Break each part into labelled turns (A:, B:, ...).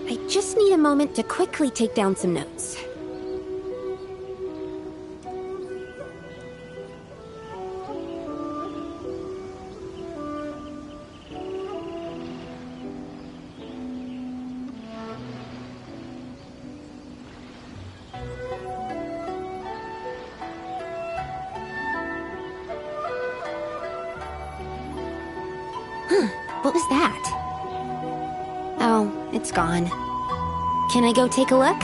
A: I just need a moment to quickly take down some notes. What was that? Oh, it's gone. Can I go take a look?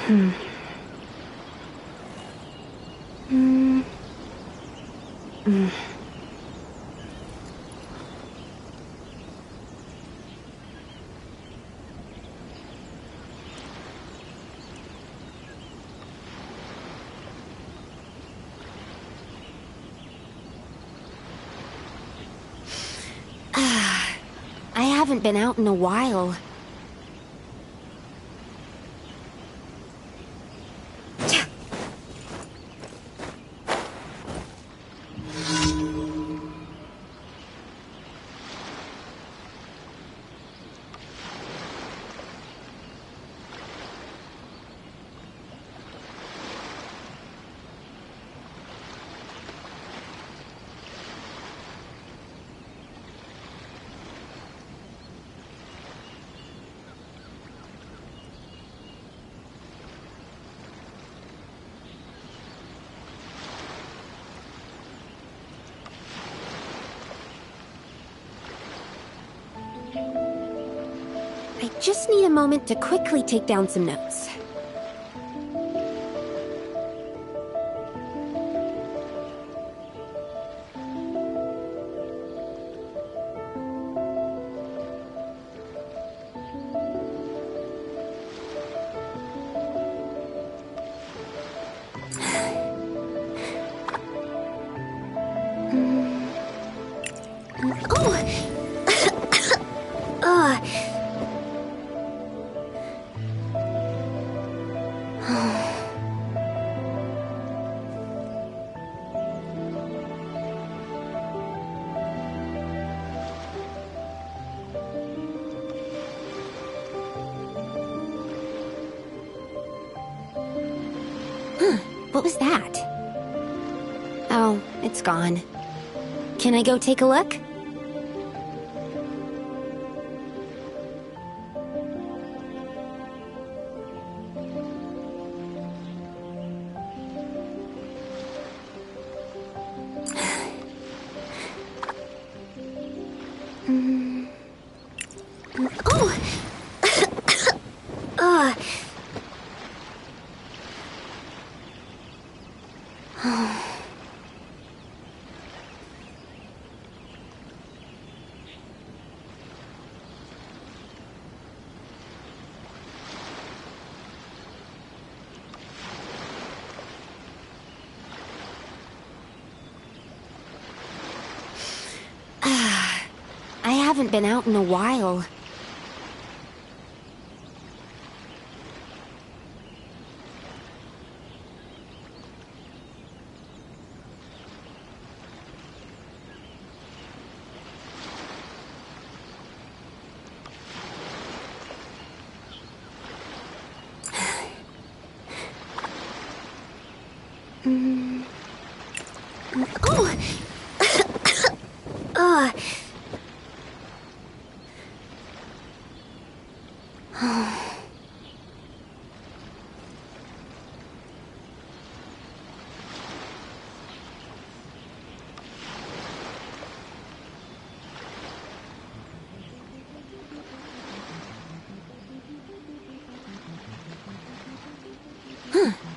A: I haven't been out in a while. I just need a moment to quickly take down some notes. What was that? Oh, it's gone. Can I go take a look? I haven't been out in a while.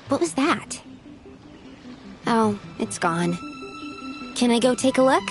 A: What was that? Oh, it's gone. Can I go take a look?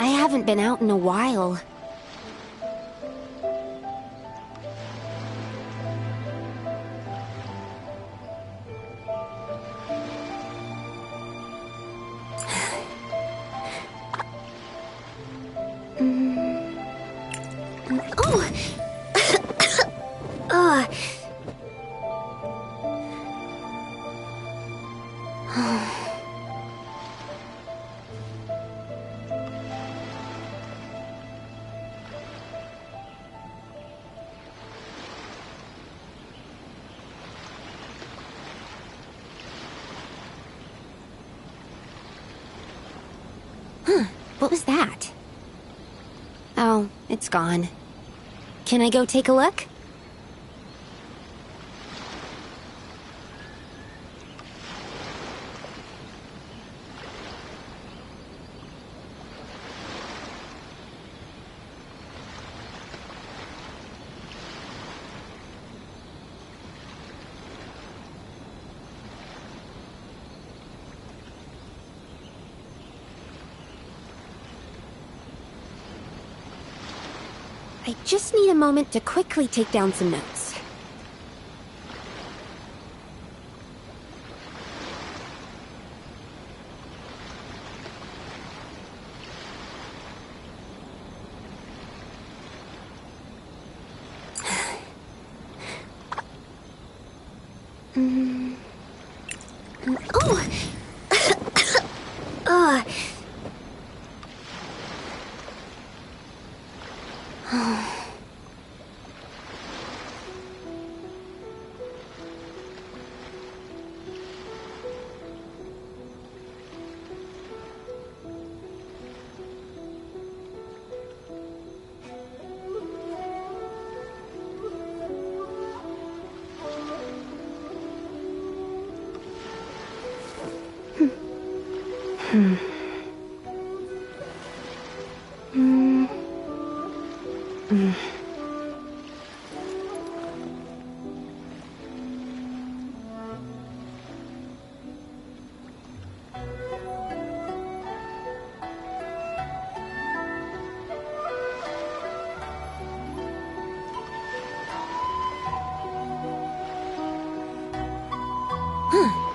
A: I haven't been out in a while. What was that? Oh, it's gone. Can I go take a look? I just need a moment to quickly take down some notes. Oh!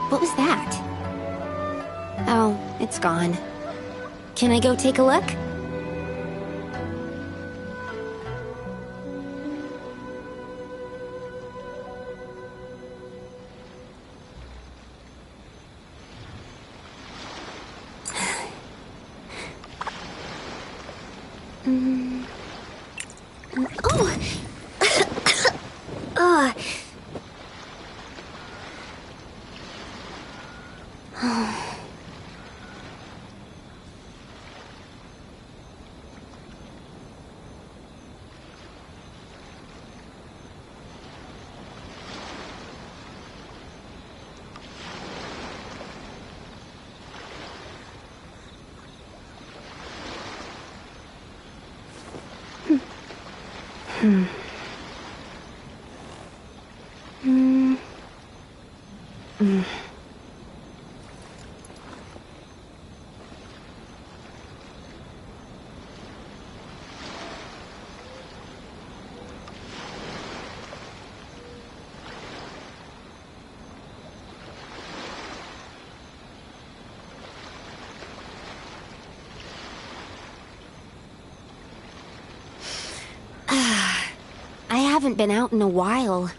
A: What was that? Oh, it's gone. Can I go take a look? I haven't been out in a while.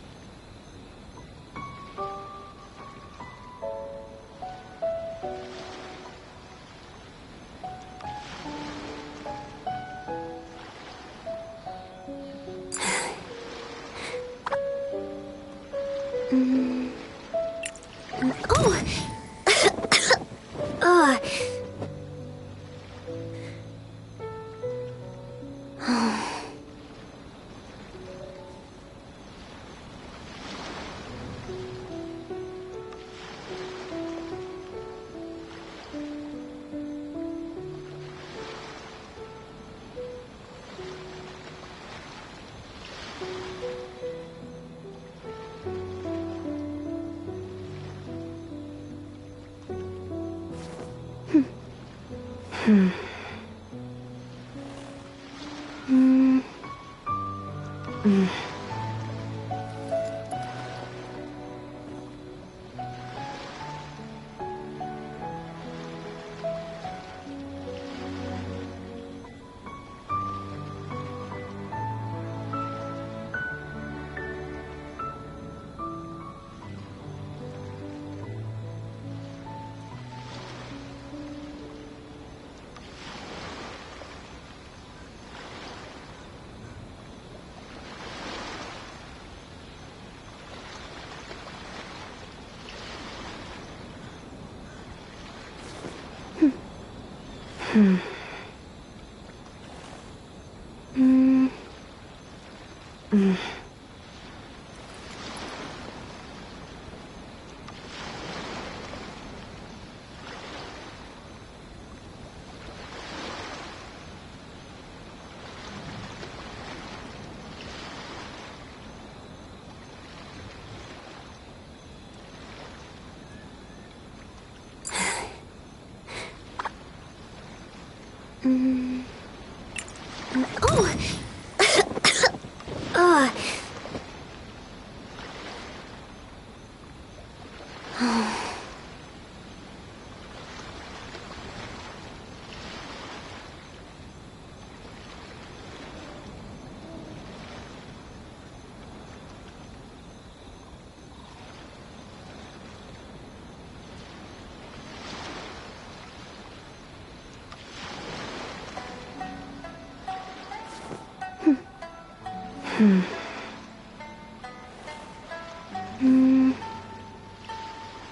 A: Oh!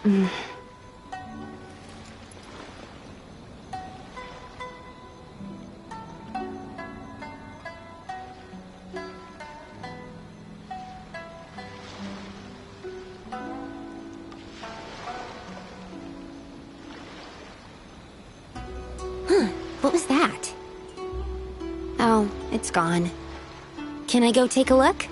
A: Ugh. What was that? Oh, it's gone. Can I go take a look?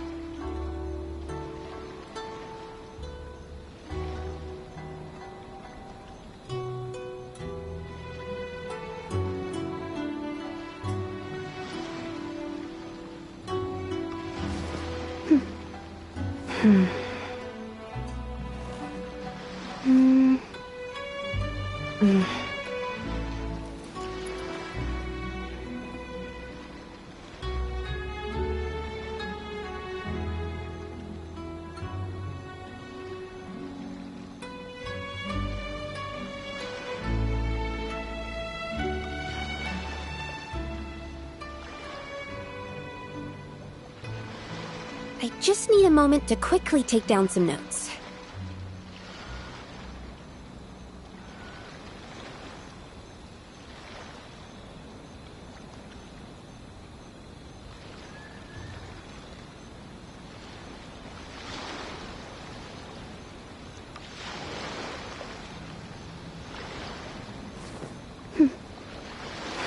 A: I just need a moment to quickly take down some notes.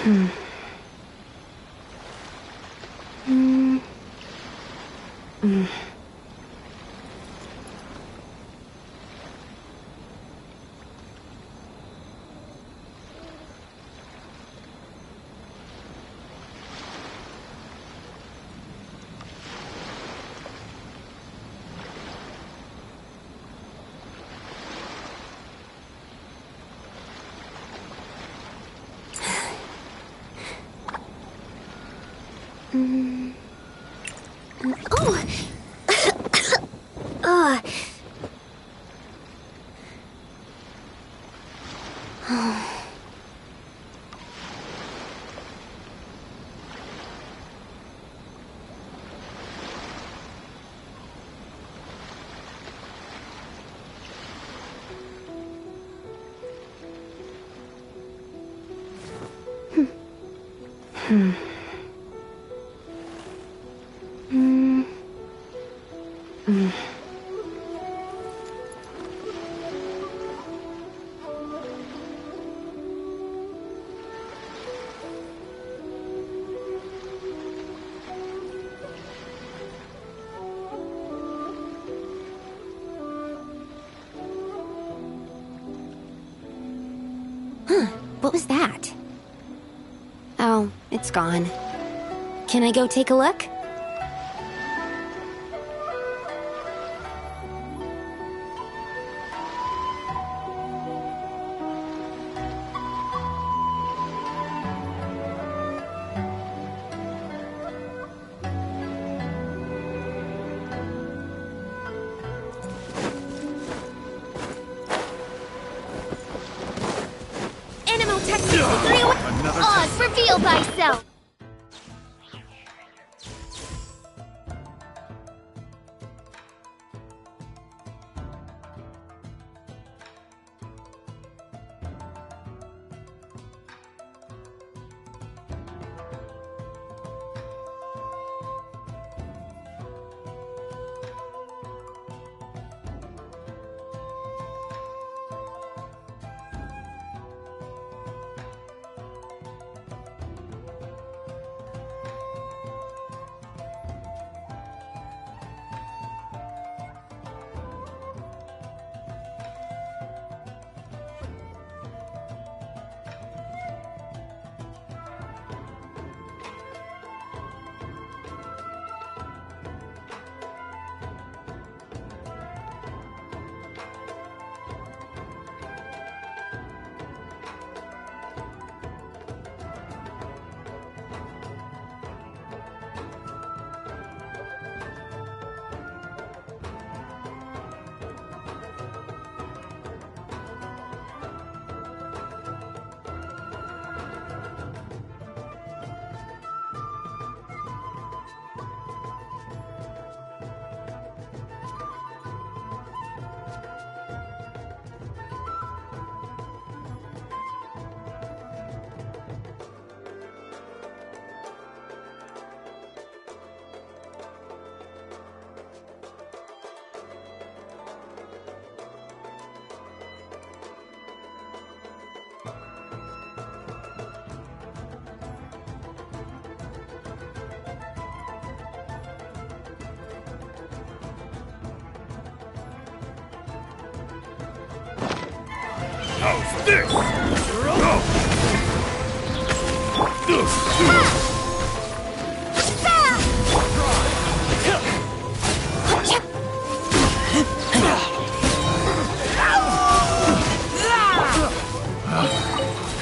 A: Oh! Ugh. What was that? Oh, it's gone. Can I go take a look?
B: Oz, reveal thyself!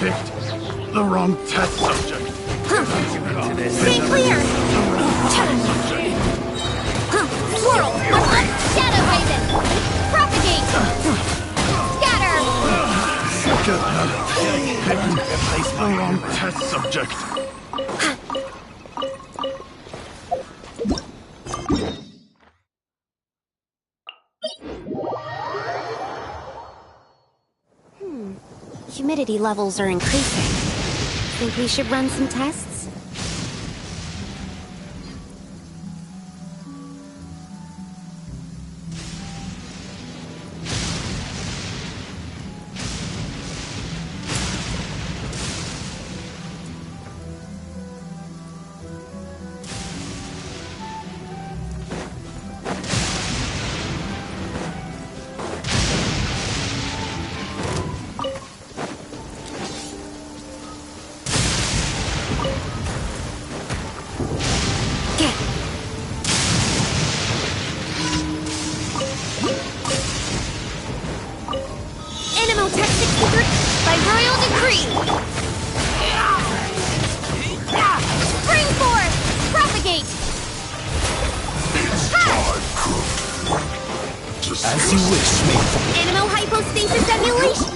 C: Picked the wrong test subject.
A: Stay clear!
B: Swirl! Shadow Raven! Propagate! Scatter!
C: Picked the wrong test subject.
A: Humidity levels are increasing. Think we should run some tests?
B: By royal decree! Spring forth! Propagate!
D: As you wish, mate.
A: Animo hypostasis emulation!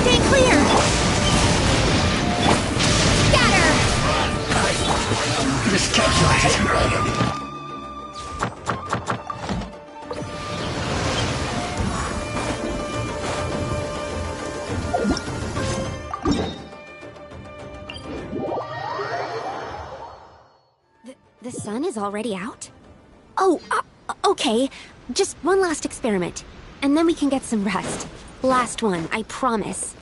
A: Stay clear!
B: Scatter!
D: Miscalculated.
A: The sun is already out? Oh, okay. Just one last experiment. And then we can get some rest. Last one, I promise.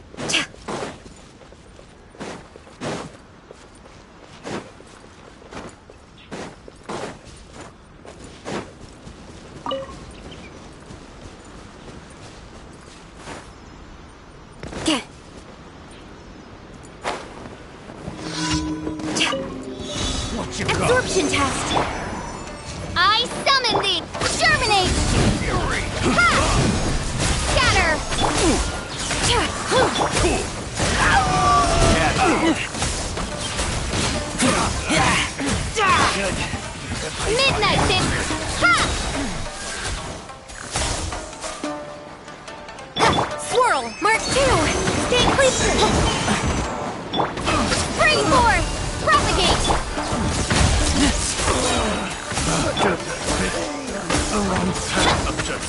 A: Absorption test!
B: I summon thee! Germinate! Ha! Scatter! Midnight fist! Ha!
A: Swirl! Mark 2! Stay clear!
B: Spring forth! Propagate!
C: The wrong test subject.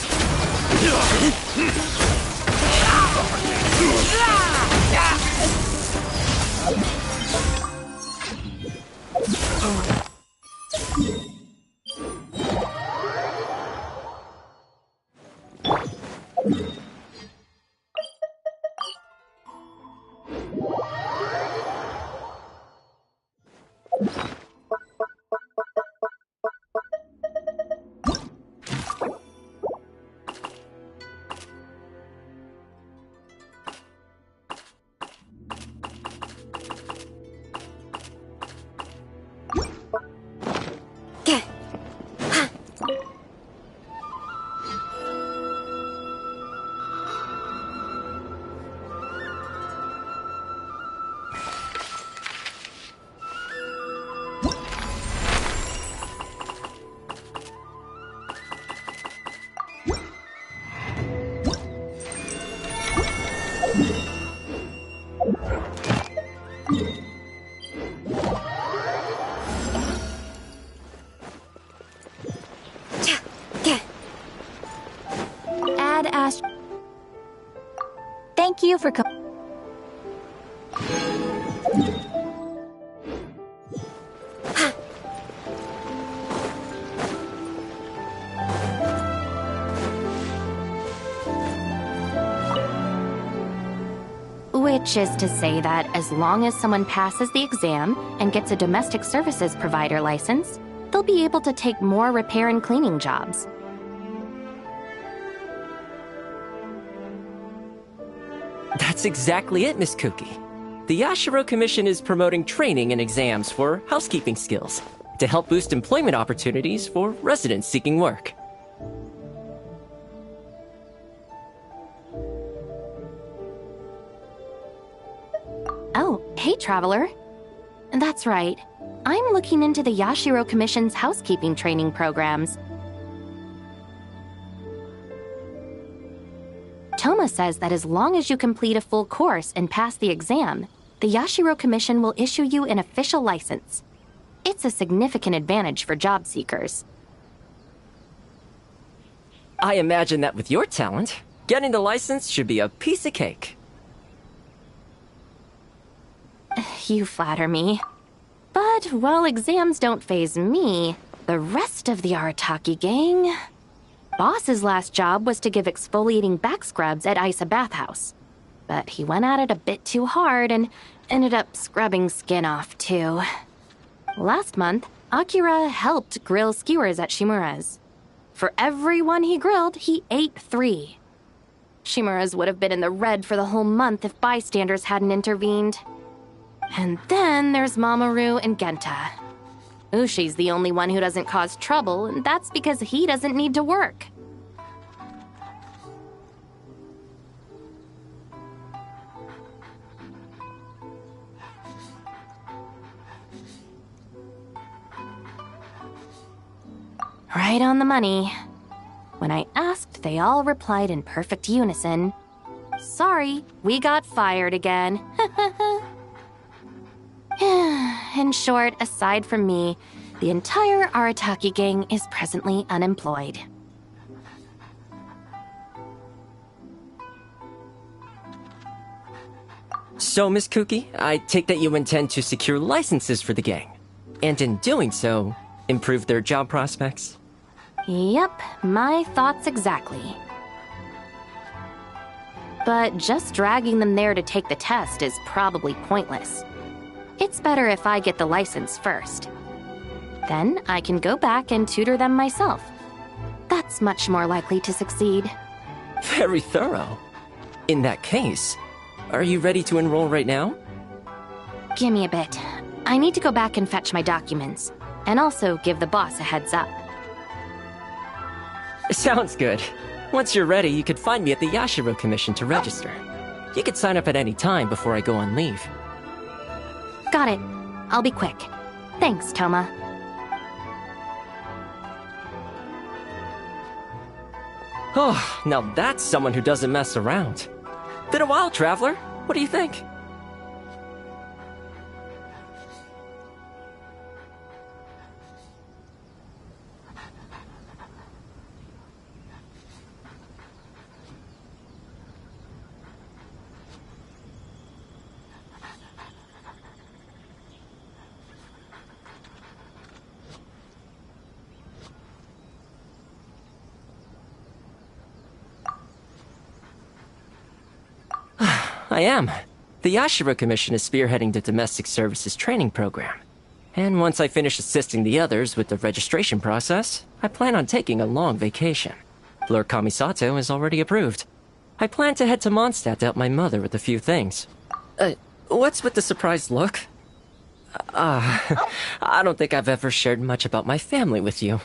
A: asked...
B: Thank you for
A: Which is to say that as long as someone passes the exam and gets a domestic services provider license, they'll be able to take more repair and cleaning jobs.
E: That's exactly it, Miss Cookie. The Yashiro Commission is promoting training and exams for housekeeping skills to help boost employment opportunities for residents seeking work.
A: Oh, hey, Traveler. That's right. I'm looking into the Yashiro Commission's housekeeping training programs. Toma says that as long as you complete a full course and pass the exam, the Yashiro Commission will issue you an official license. It's a significant advantage for job seekers.
E: I imagine that with your talent, getting the license should be a piece of cake.
A: You flatter me. But while exams don't faze me, the rest of the Arataki gang... Boss's last job was to give exfoliating back scrubs at Isa Bathhouse. But he went at it a bit too hard and ended up scrubbing skin off too. Last month, Akira helped grill skewers at Shimura's. For every one he grilled, he ate 3. Shimura's would have been in the red for the whole month if bystanders hadn't intervened. And then there's Mamoru and Genta. Ushi's the only one who doesn't cause trouble, and that's because he doesn't need to work. Right on the money. When I asked, they all replied in perfect unison, "Sorry, we got fired again." In short, aside from me, the entire Arataki gang is presently unemployed.
E: So, Miss Cookie, I take that you intend to secure licenses for the gang, and in doing so, improve their job prospects?
A: Yep, my thoughts exactly. But just dragging them there to take the test is probably pointless. It's better if I get the license first. Then I can go back and tutor them myself. That's much more likely to succeed.
E: Very thorough. In that case, are you ready to enroll right now?
A: Give me a bit. I need to go back and fetch my documents, and also give the boss a heads up.
E: Sounds good. Once you're ready, you could find me at the Yashiro Commission to register. You could sign up at any time before I go on leave.
A: Got it. I'll be quick. Thanks, Toma.
E: Oh, now that's someone who doesn't mess around. Been a while, Traveler. What do you think? I am. The Yashiro Commission is spearheading the Domestic Services Training Program. And once I finish assisting the others with the registration process, I plan on taking a long vacation. Lord Kamisato is already approved. I plan to head to Mondstadt to help my mother with a few things. What's with the surprised look? I don't think I've ever shared much about my family with you.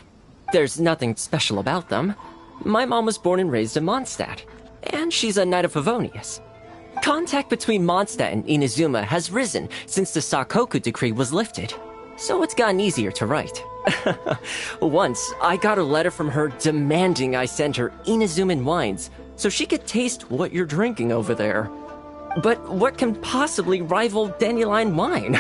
E: There's nothing special about them. My mom was born and raised in Mondstadt, and she's a Knight of Favonius. Contact between Mondstadt and Inazuma has risen since the Sakoku decree was lifted, so it's gotten easier to write. Once, I got a letter from her demanding I send her Inazuman wines so she could taste what you're drinking over there. But what can possibly rival dandelion wine?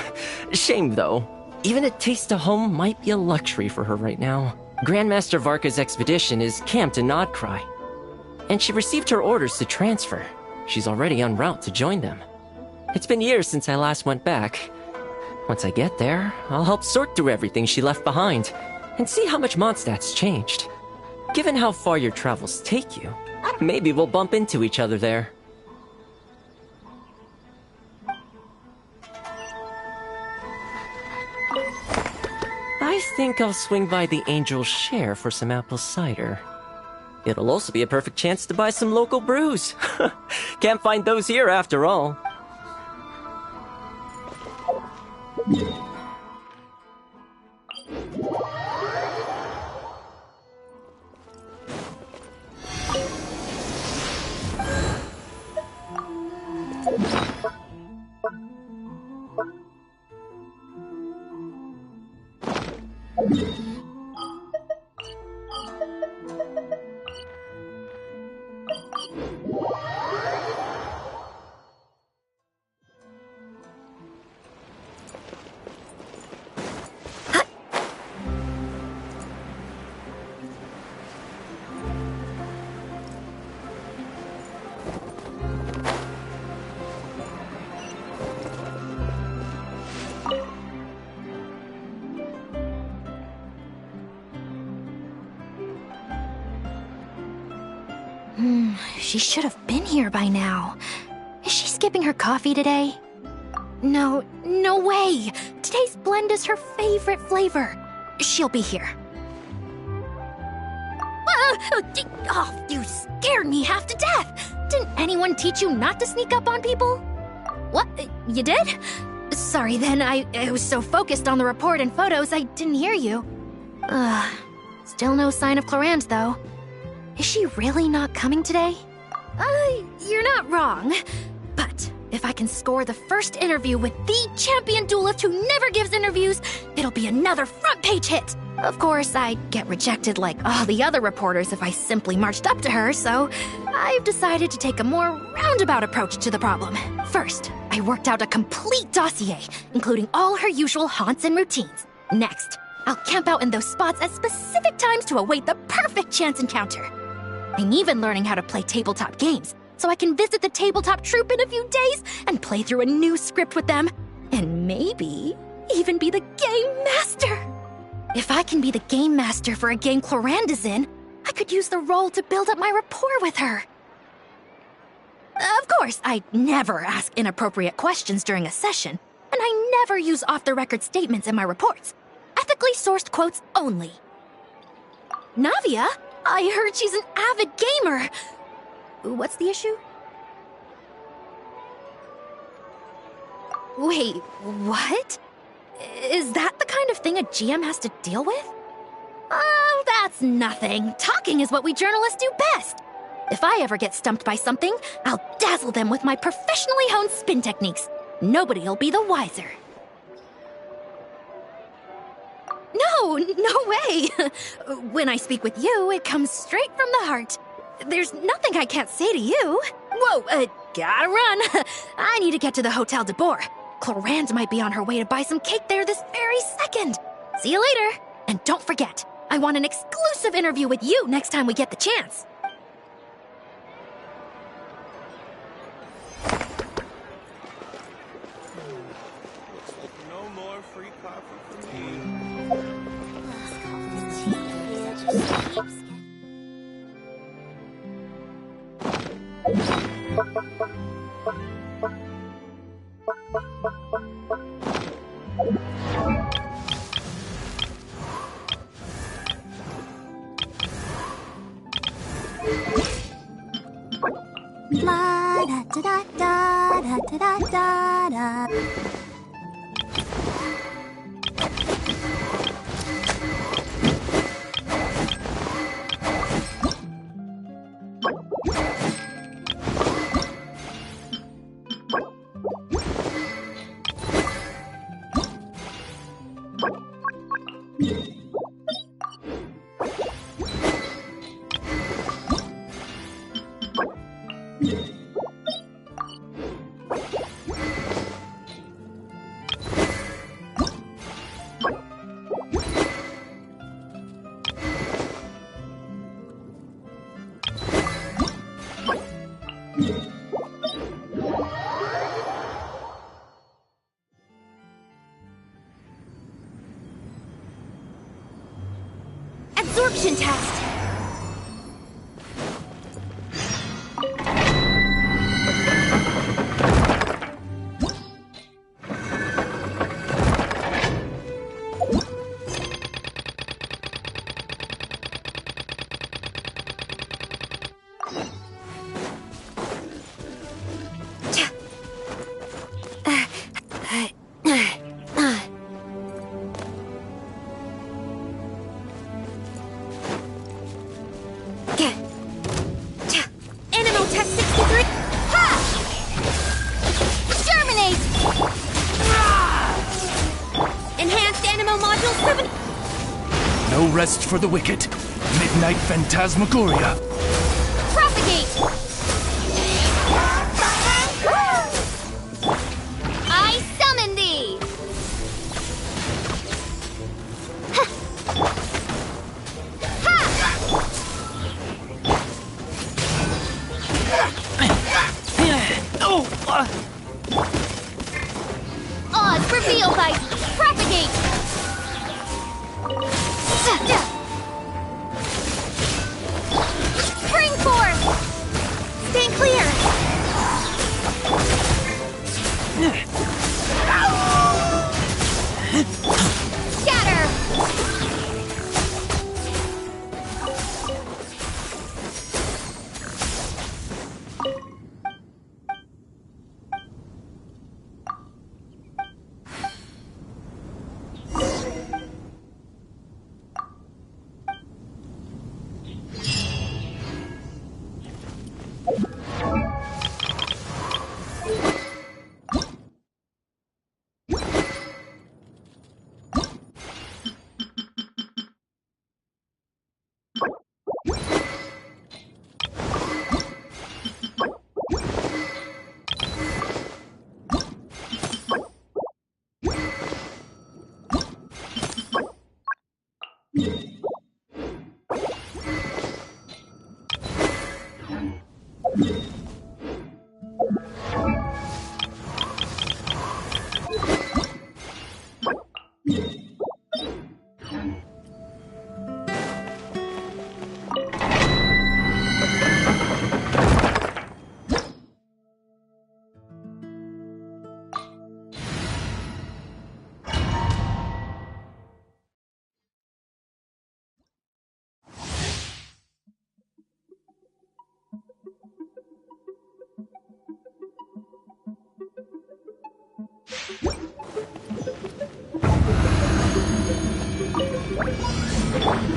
E: Shame, though. Even a taste of home might be a luxury for her right now. Grandmaster Varka's expedition is camped in Nodcry. and she received her orders to transfer. She's already en route to join them. It's been years since I last went back. Once I get there, I'll help sort through everything she left behind and see how much Mondstadt's changed. Given how far your travels take you, maybe we'll bump into each other there. I think I'll swing by the Angel's Share for some apple cider. It'll also be a perfect chance to buy some local brews. Can't find those here after all.
B: She should have been here by now. Is she skipping her coffee today? No way! Today's blend is her favorite flavor. She'll be here. Oh, you scared me half to death! Didn't anyone teach you not to sneak up on people? What? You did? Sorry then, I was so focused on the report and photos I didn't hear you. Still no sign of Clorinde, though. Is she really not coming today? You're not wrong. But if I can score the first interview with the champion duelist who never gives interviews, it'll be another front-page hit. Of course, I'd get rejected like all the other reporters if I simply marched up to her, so I've decided to take a more roundabout approach to the problem. First, I worked out a complete dossier, including all her usual haunts and routines. Next, I'll camp out in those spots at specific times to await the perfect chance encounter. I'm even learning how to play tabletop games, so I can visit the tabletop troupe in a few days and play through a new script with them, and maybe even be the game master. If I can be the game master for a game Clorinde is in, I could use the role to build up my rapport with her. Of course, I never ask inappropriate questions during a session, and I never use off-the-record statements in my reports. Ethically sourced quotes only. Navia? I heard she's an avid gamer. What's the issue? Wait, what? Is that the kind of thing a GM has to deal with? Oh, that's nothing. Talking is what we journalists do best. If I ever get stumped by something, I'll dazzle them with my professionally honed spin techniques. Nobody'll be the wiser. No way! When I speak with you, it comes straight from the heart. There's nothing I can't say to you. Whoa, gotta run. I need to get to the Hotel de Boer. Clorinde might be on her way to buy some cake there this very second. See you later. And don't forget, I want an exclusive interview with you next time we get the chance.
C: No more free coffee for me.
B: La da da da da da da da. Absorption test! Animal test 63! Ha! Germinate! Enhanced animal module 7!
D: No rest for the wicked. Midnight Phantasmagoria.
B: Propagate! I summon thee! Ha! Odds revealed by Propagate! Spring forth! Stand clear! Scatter!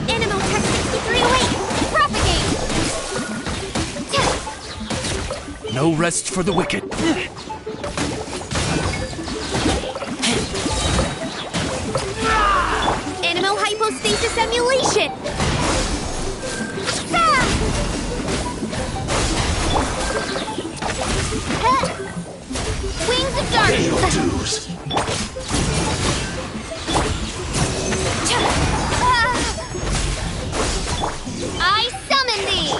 B: Animal test 6308! Propagate!
D: No rest for the wicked.
B: Animal hypostasis emulation! Ah! Wings of darkness! I summon thee!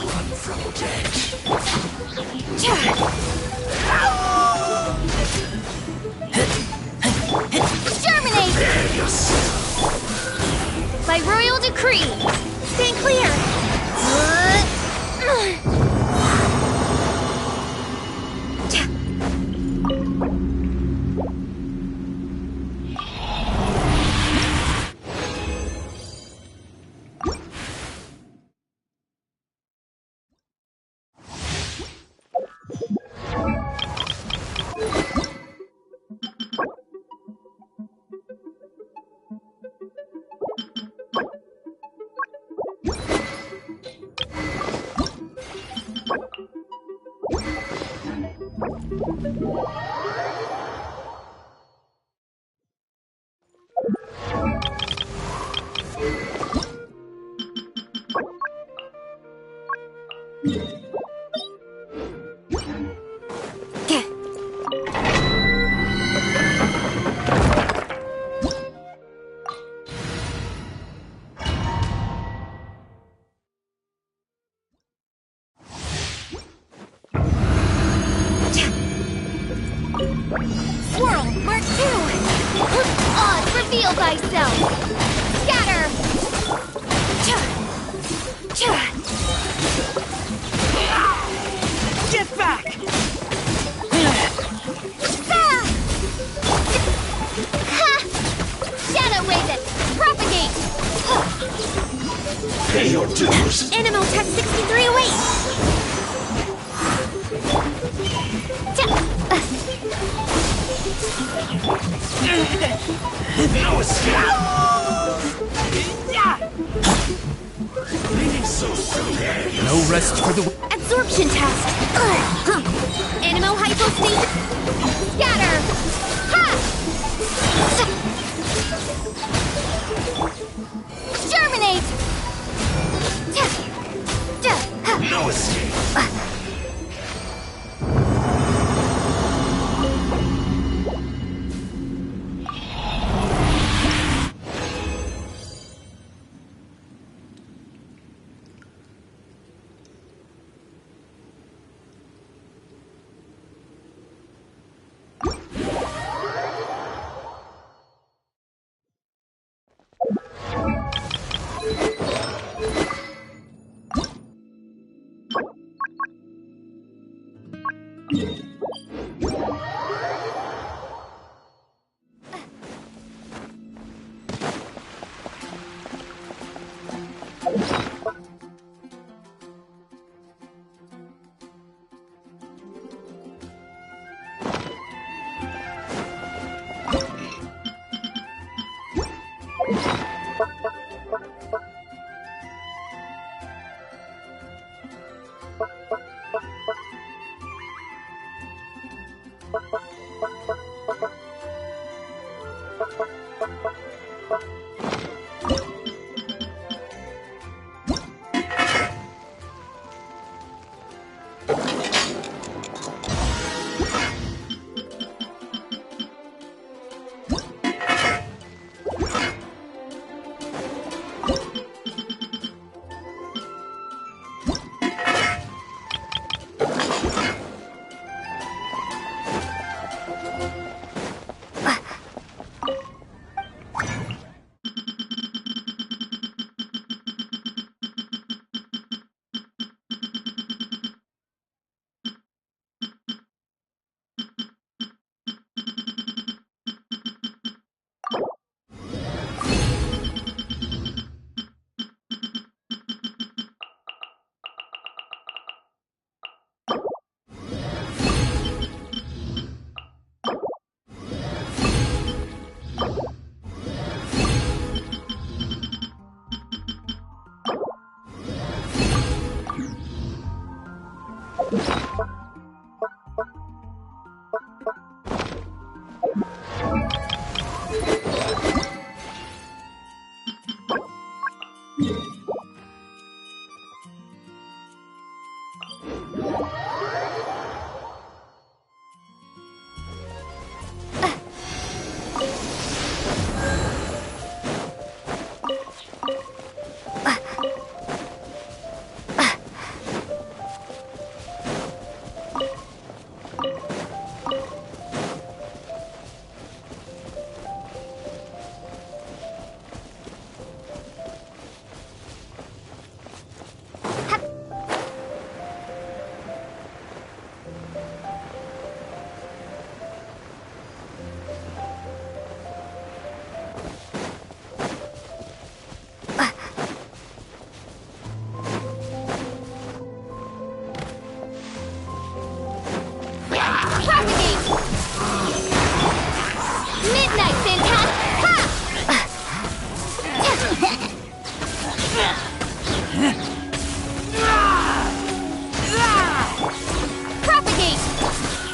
B: Germinate! By royal decree! Stand clear!
D: No escape! No rest for the...
B: Absorption test! Animal hypostasis... Scatter! Ha! Germinate!
D: No escape!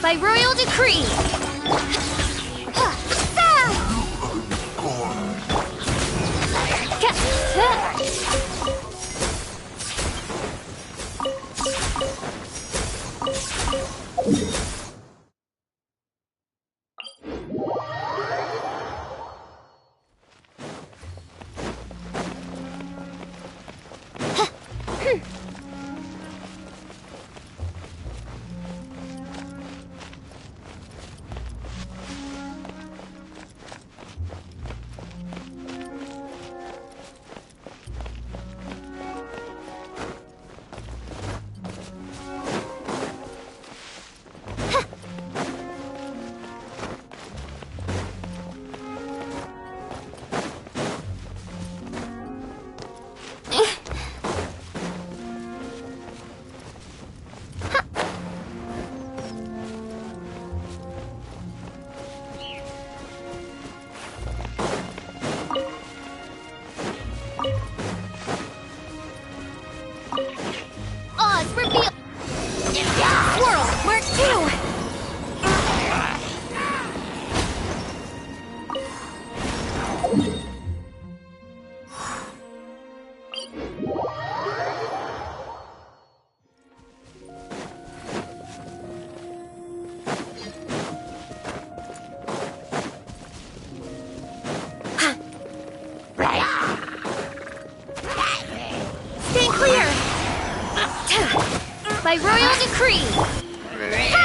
B: By royal decree! Swirl, Mark 2! Stay clear! By royal decree! Ha!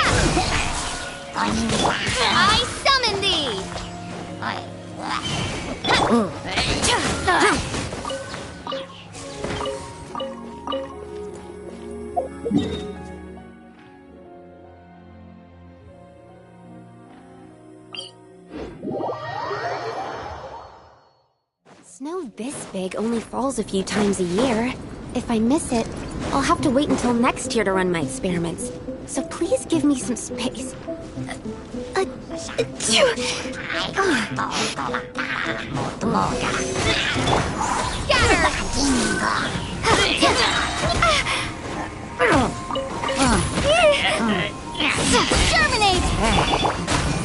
B: I summon thee!
A: Snow this big only falls a few times a year. If I miss it, I'll have to wait until next year to run my experiments. So please give me some space.
B: Germinate!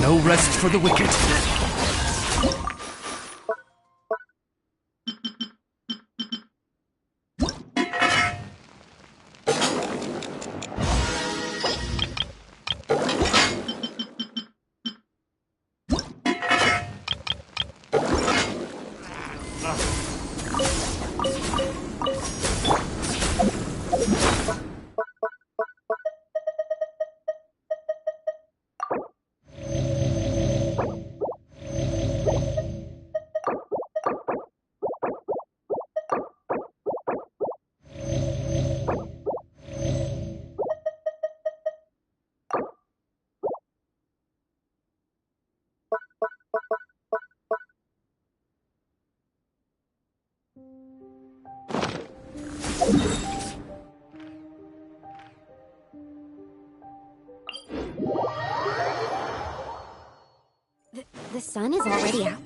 D: No rest for the wicked.
A: The sun is already out.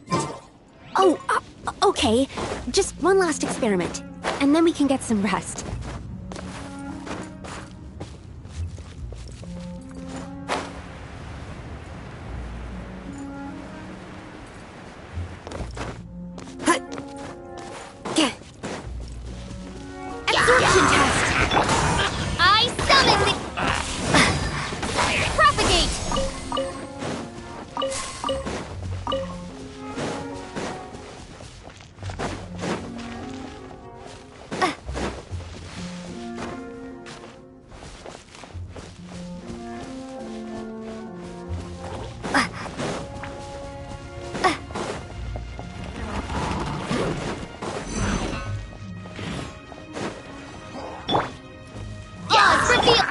A: Oh, okay. Just one last experiment, and then we can get some rest.
B: Absorption test! I summon the... Propagate!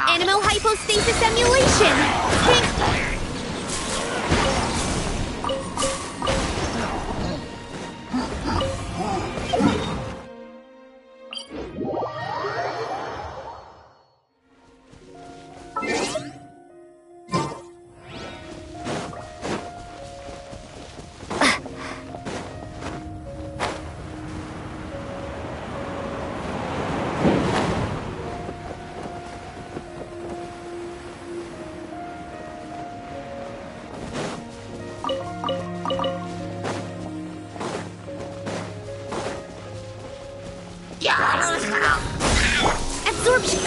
B: Animal hypostasis emulation! Absorption!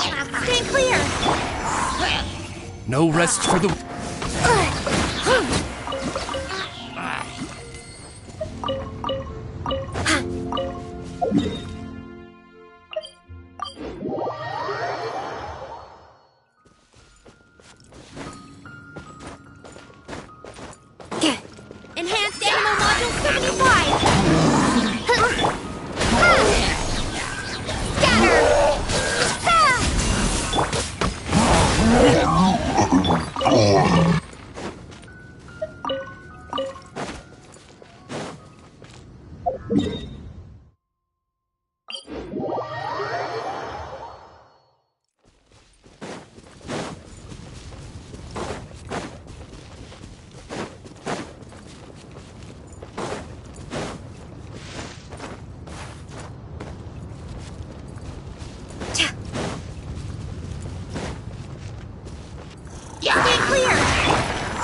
B: Stay clear!
D: No rest for the...
B: Enhanced Animal Module 75! Scatter! Stay clear!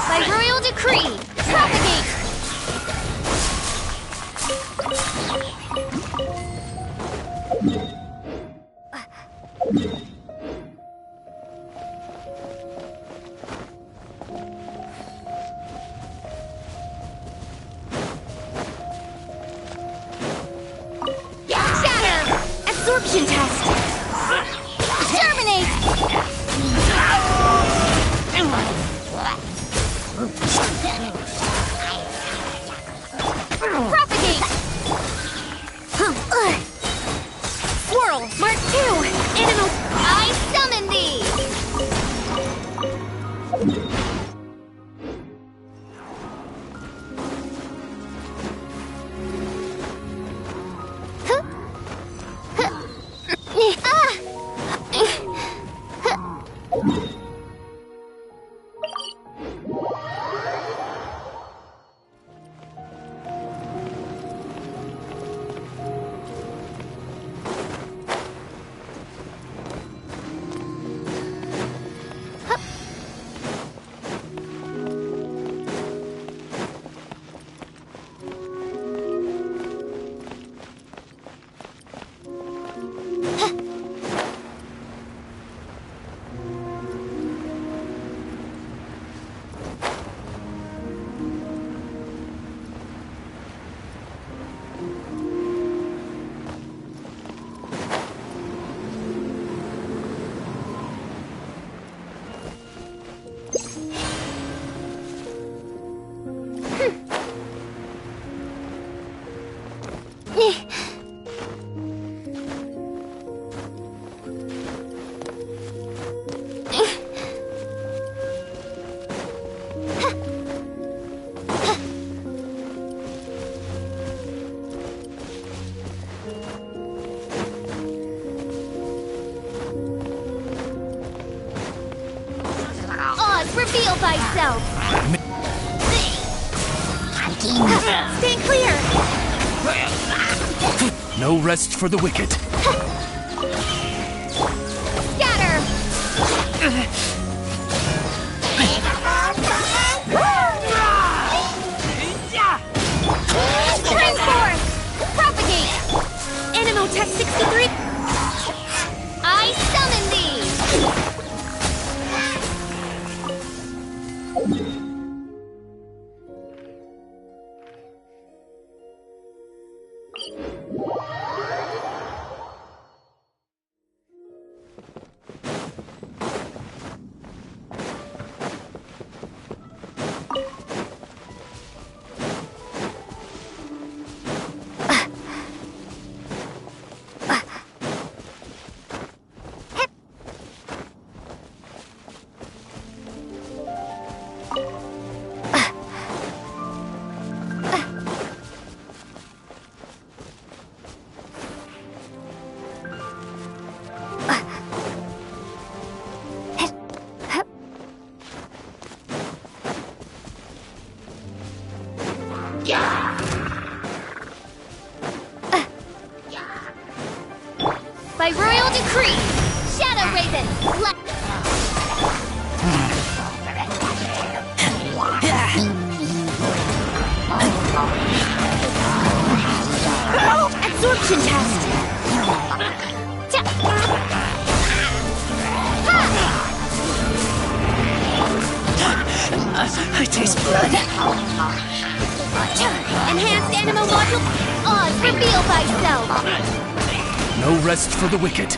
B: By royal decree, propagate! Shatter! Absorption test! Terminate! Propagate! Swirl, Mark 2! Animal... I summon thee! Reveal thyself! Stay clear!
D: No rest for the wicked.
B: Scatter! Transform! Propagate! Animotech 63! I summon thee! By royal decree, Shadow Raven, absorption test. Oz, reveal thyself!
D: No rest for the wicked.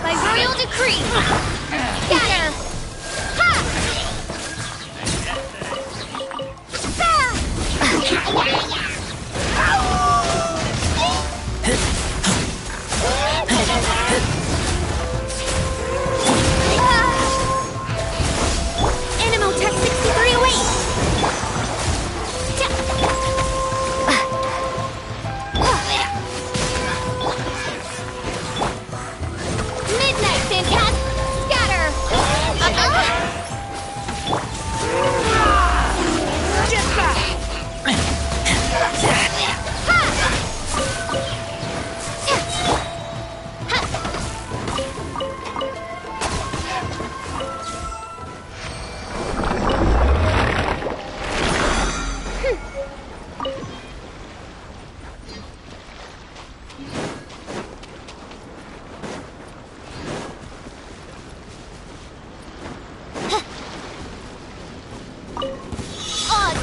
B: By royal decree! Scatter! Ha! Animal Tech 6308! Midnight Phantasm! Scatter! Get back!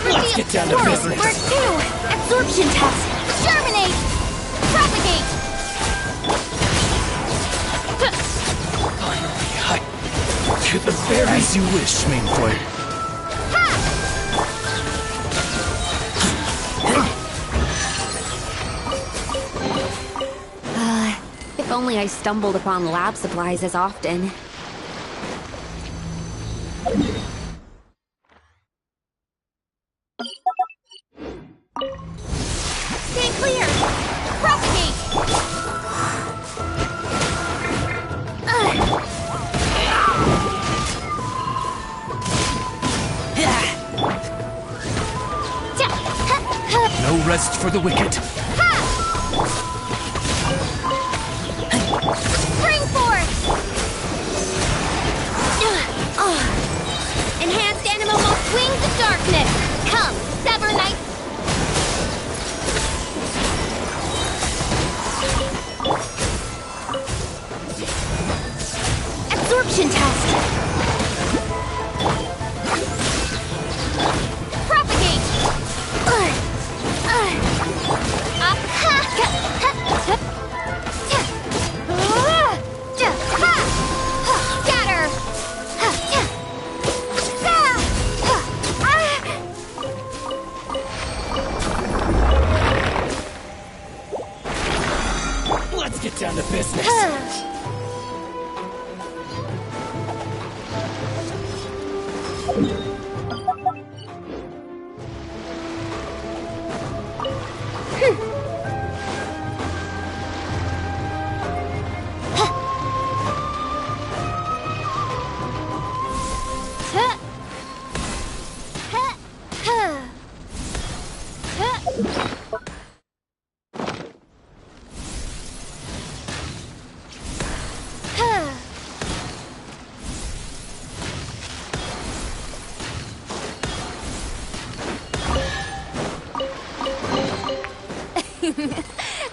D: Let's get down to business.
B: Work 2! Absorption test! Germinate! Propagate!
D: To the very as you wish, main player.
A: If only I stumbled upon lab supplies as often.
B: Stay clear! Propagate!
D: No rest for the wicked.
B: Spring Force! Enhanced Animal Most Wings of Darkness! Come, Sever Knight! Absorption test! Propagate! Scatter!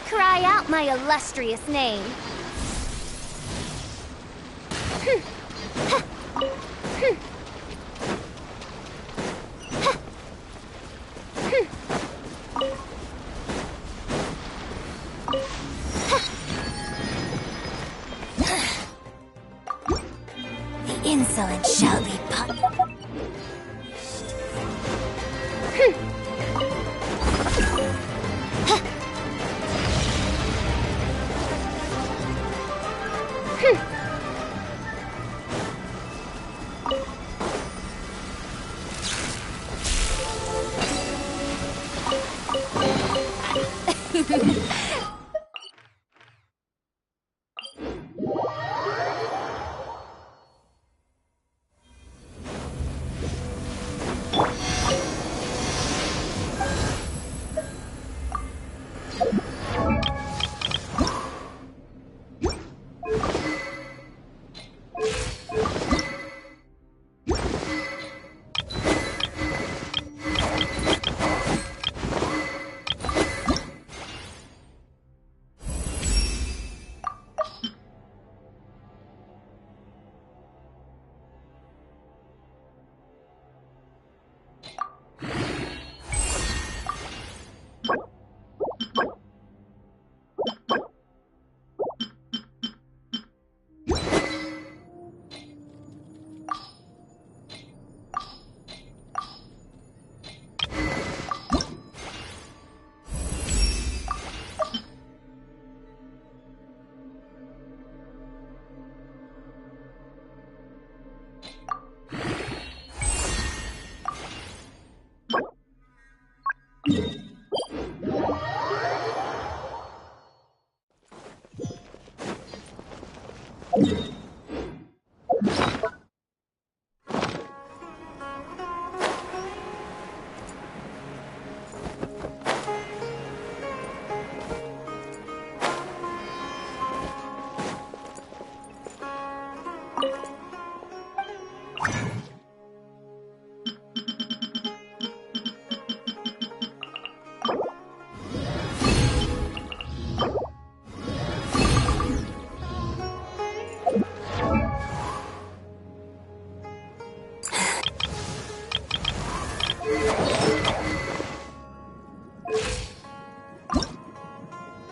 B: Cry out my illustrious name. The insolent shall be punished.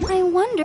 A: I wonder...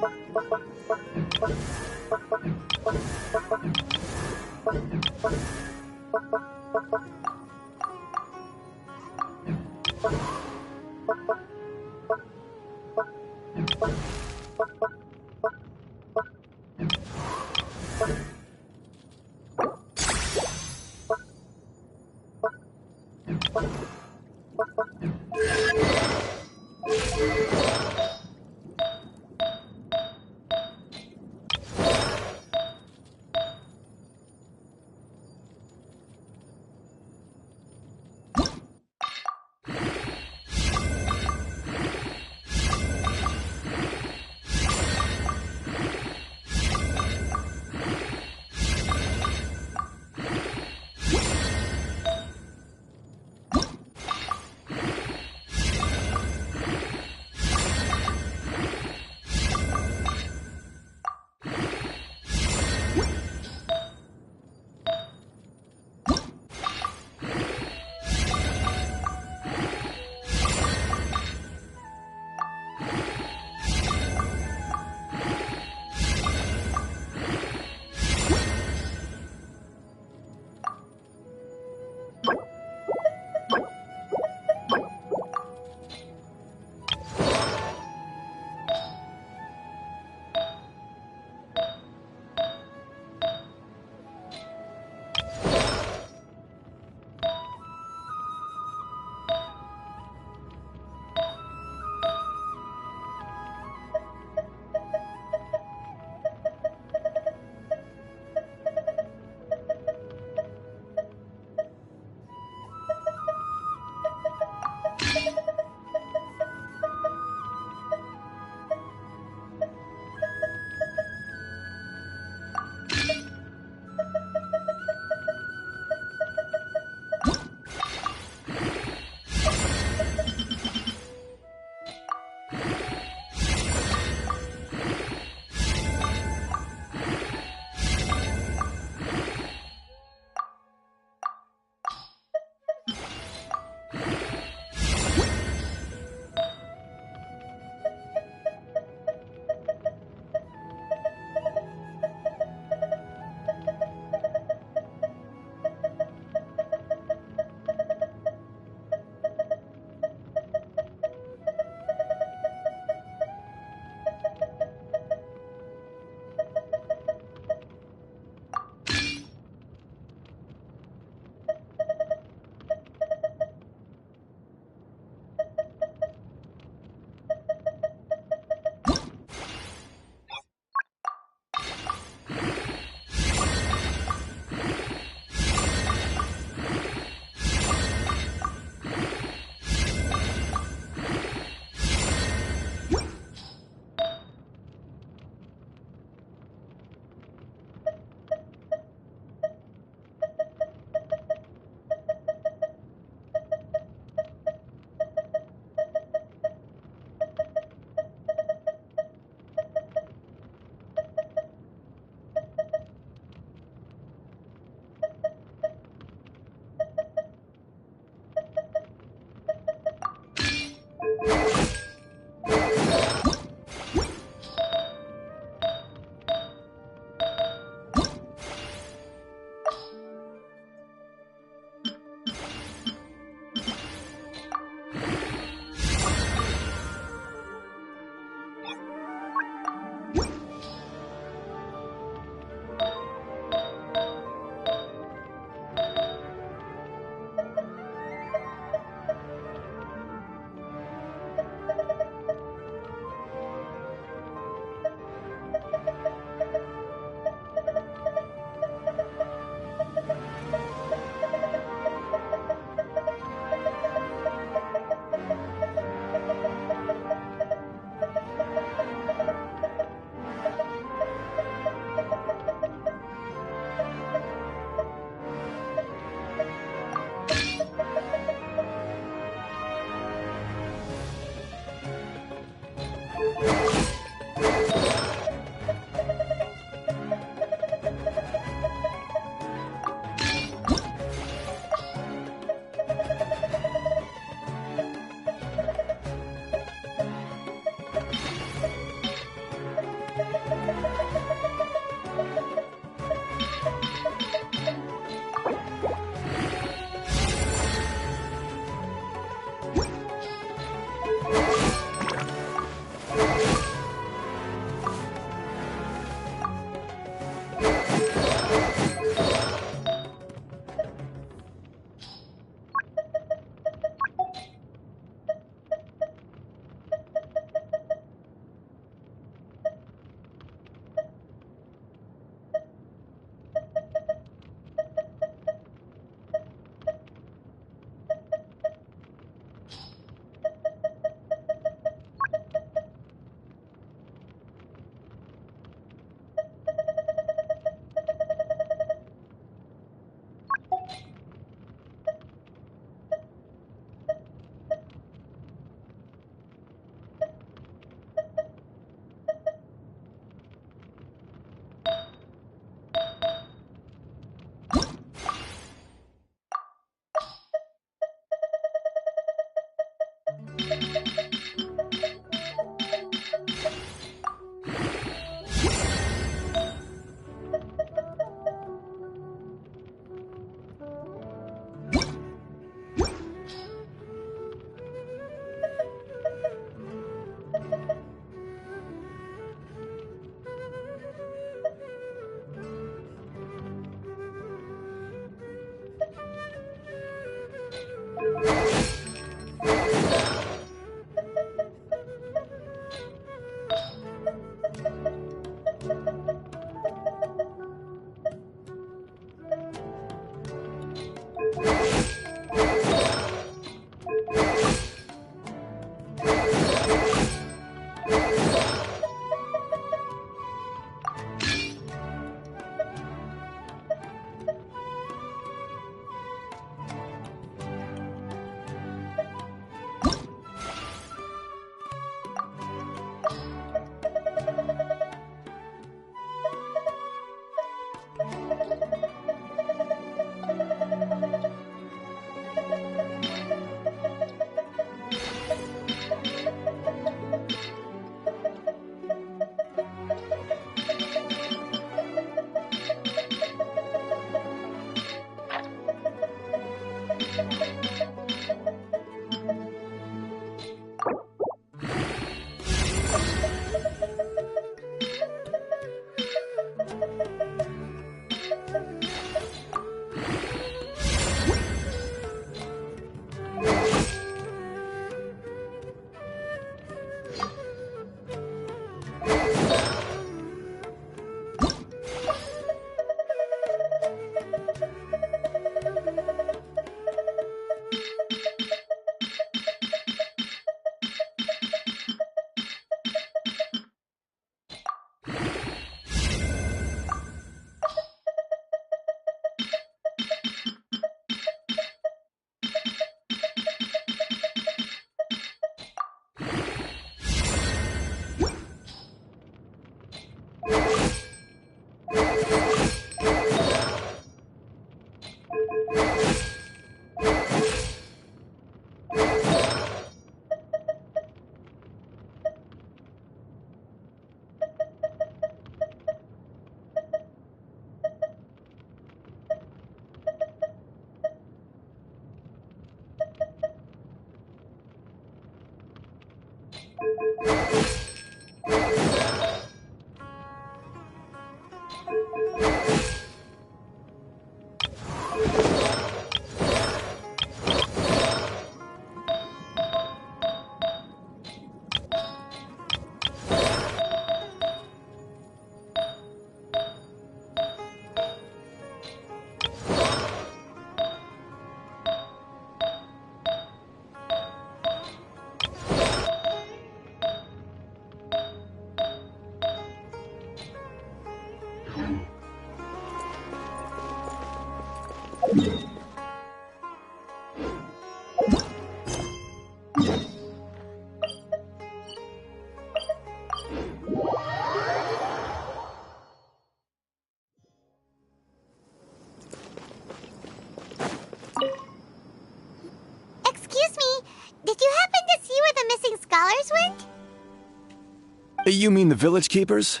F: You mean the village keepers?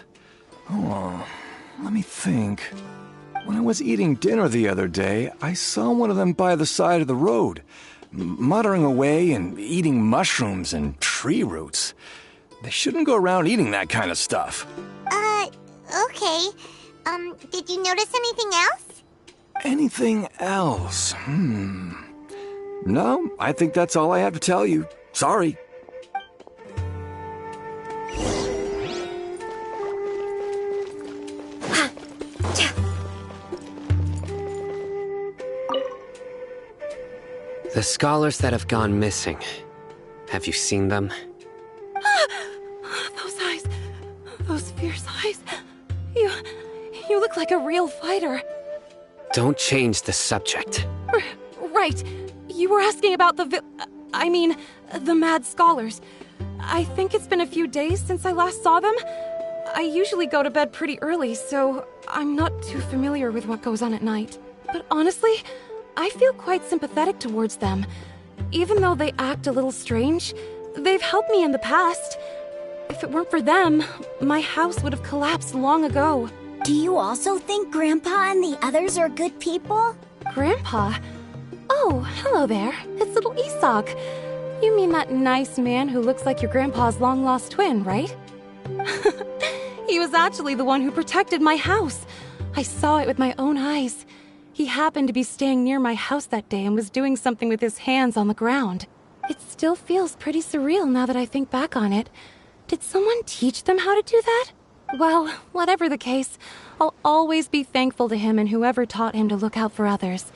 F: Oh, let me think. When I was eating dinner the other day, I saw one of them by the side of the road, muttering away and eating mushrooms and tree roots. They shouldn't go around eating that kind of stuff.
G: Okay. Did you notice anything else?
F: Anything else? No, I think that's all I have to tell you. Sorry.
H: The scholars that have gone missing. Have you seen them?
A: Those eyes. Those fierce eyes. You look like a real fighter.
H: Don't change the subject.
A: Right. You were asking about the mad scholars. I think it's been a few days since I last saw them. I usually go to bed pretty early, so I'm not too familiar with what goes on at night. But honestly, I feel quite sympathetic towards them. Even though they act a little strange, they've helped me in the past. If it weren't for them, my house would have collapsed long ago.
G: Do you also think Grandpa and the others are good people?
A: Grandpa? Oh, hello there. It's little Isak. You mean that nice man who looks like your grandpa's long-lost twin, right? He was actually the one who protected my house. I saw it with my own eyes.
I: He happened to be staying near my house that day and was doing something with his hands on the ground. It still feels pretty surreal now that I think back on it. Did someone teach them how to do that? Well, whatever the case, I'll always be thankful to him and whoever taught him to look out for others.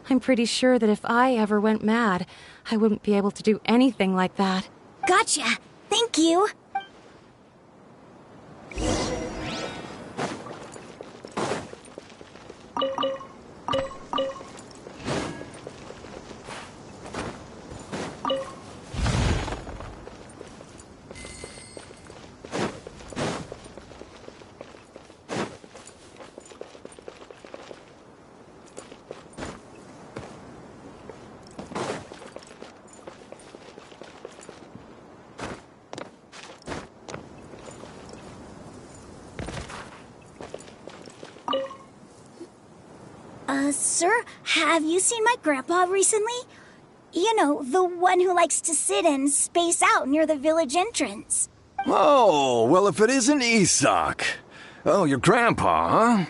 I: I'm pretty sure that if I ever went mad, I wouldn't be able to do anything like that.
G: Gotcha. Thank you. Sir, have you seen my grandpa recently? You know, the one who likes to sit and space out near the village entrance.
F: Oh, well, if it isn't Isak. Oh, your grandpa, huh?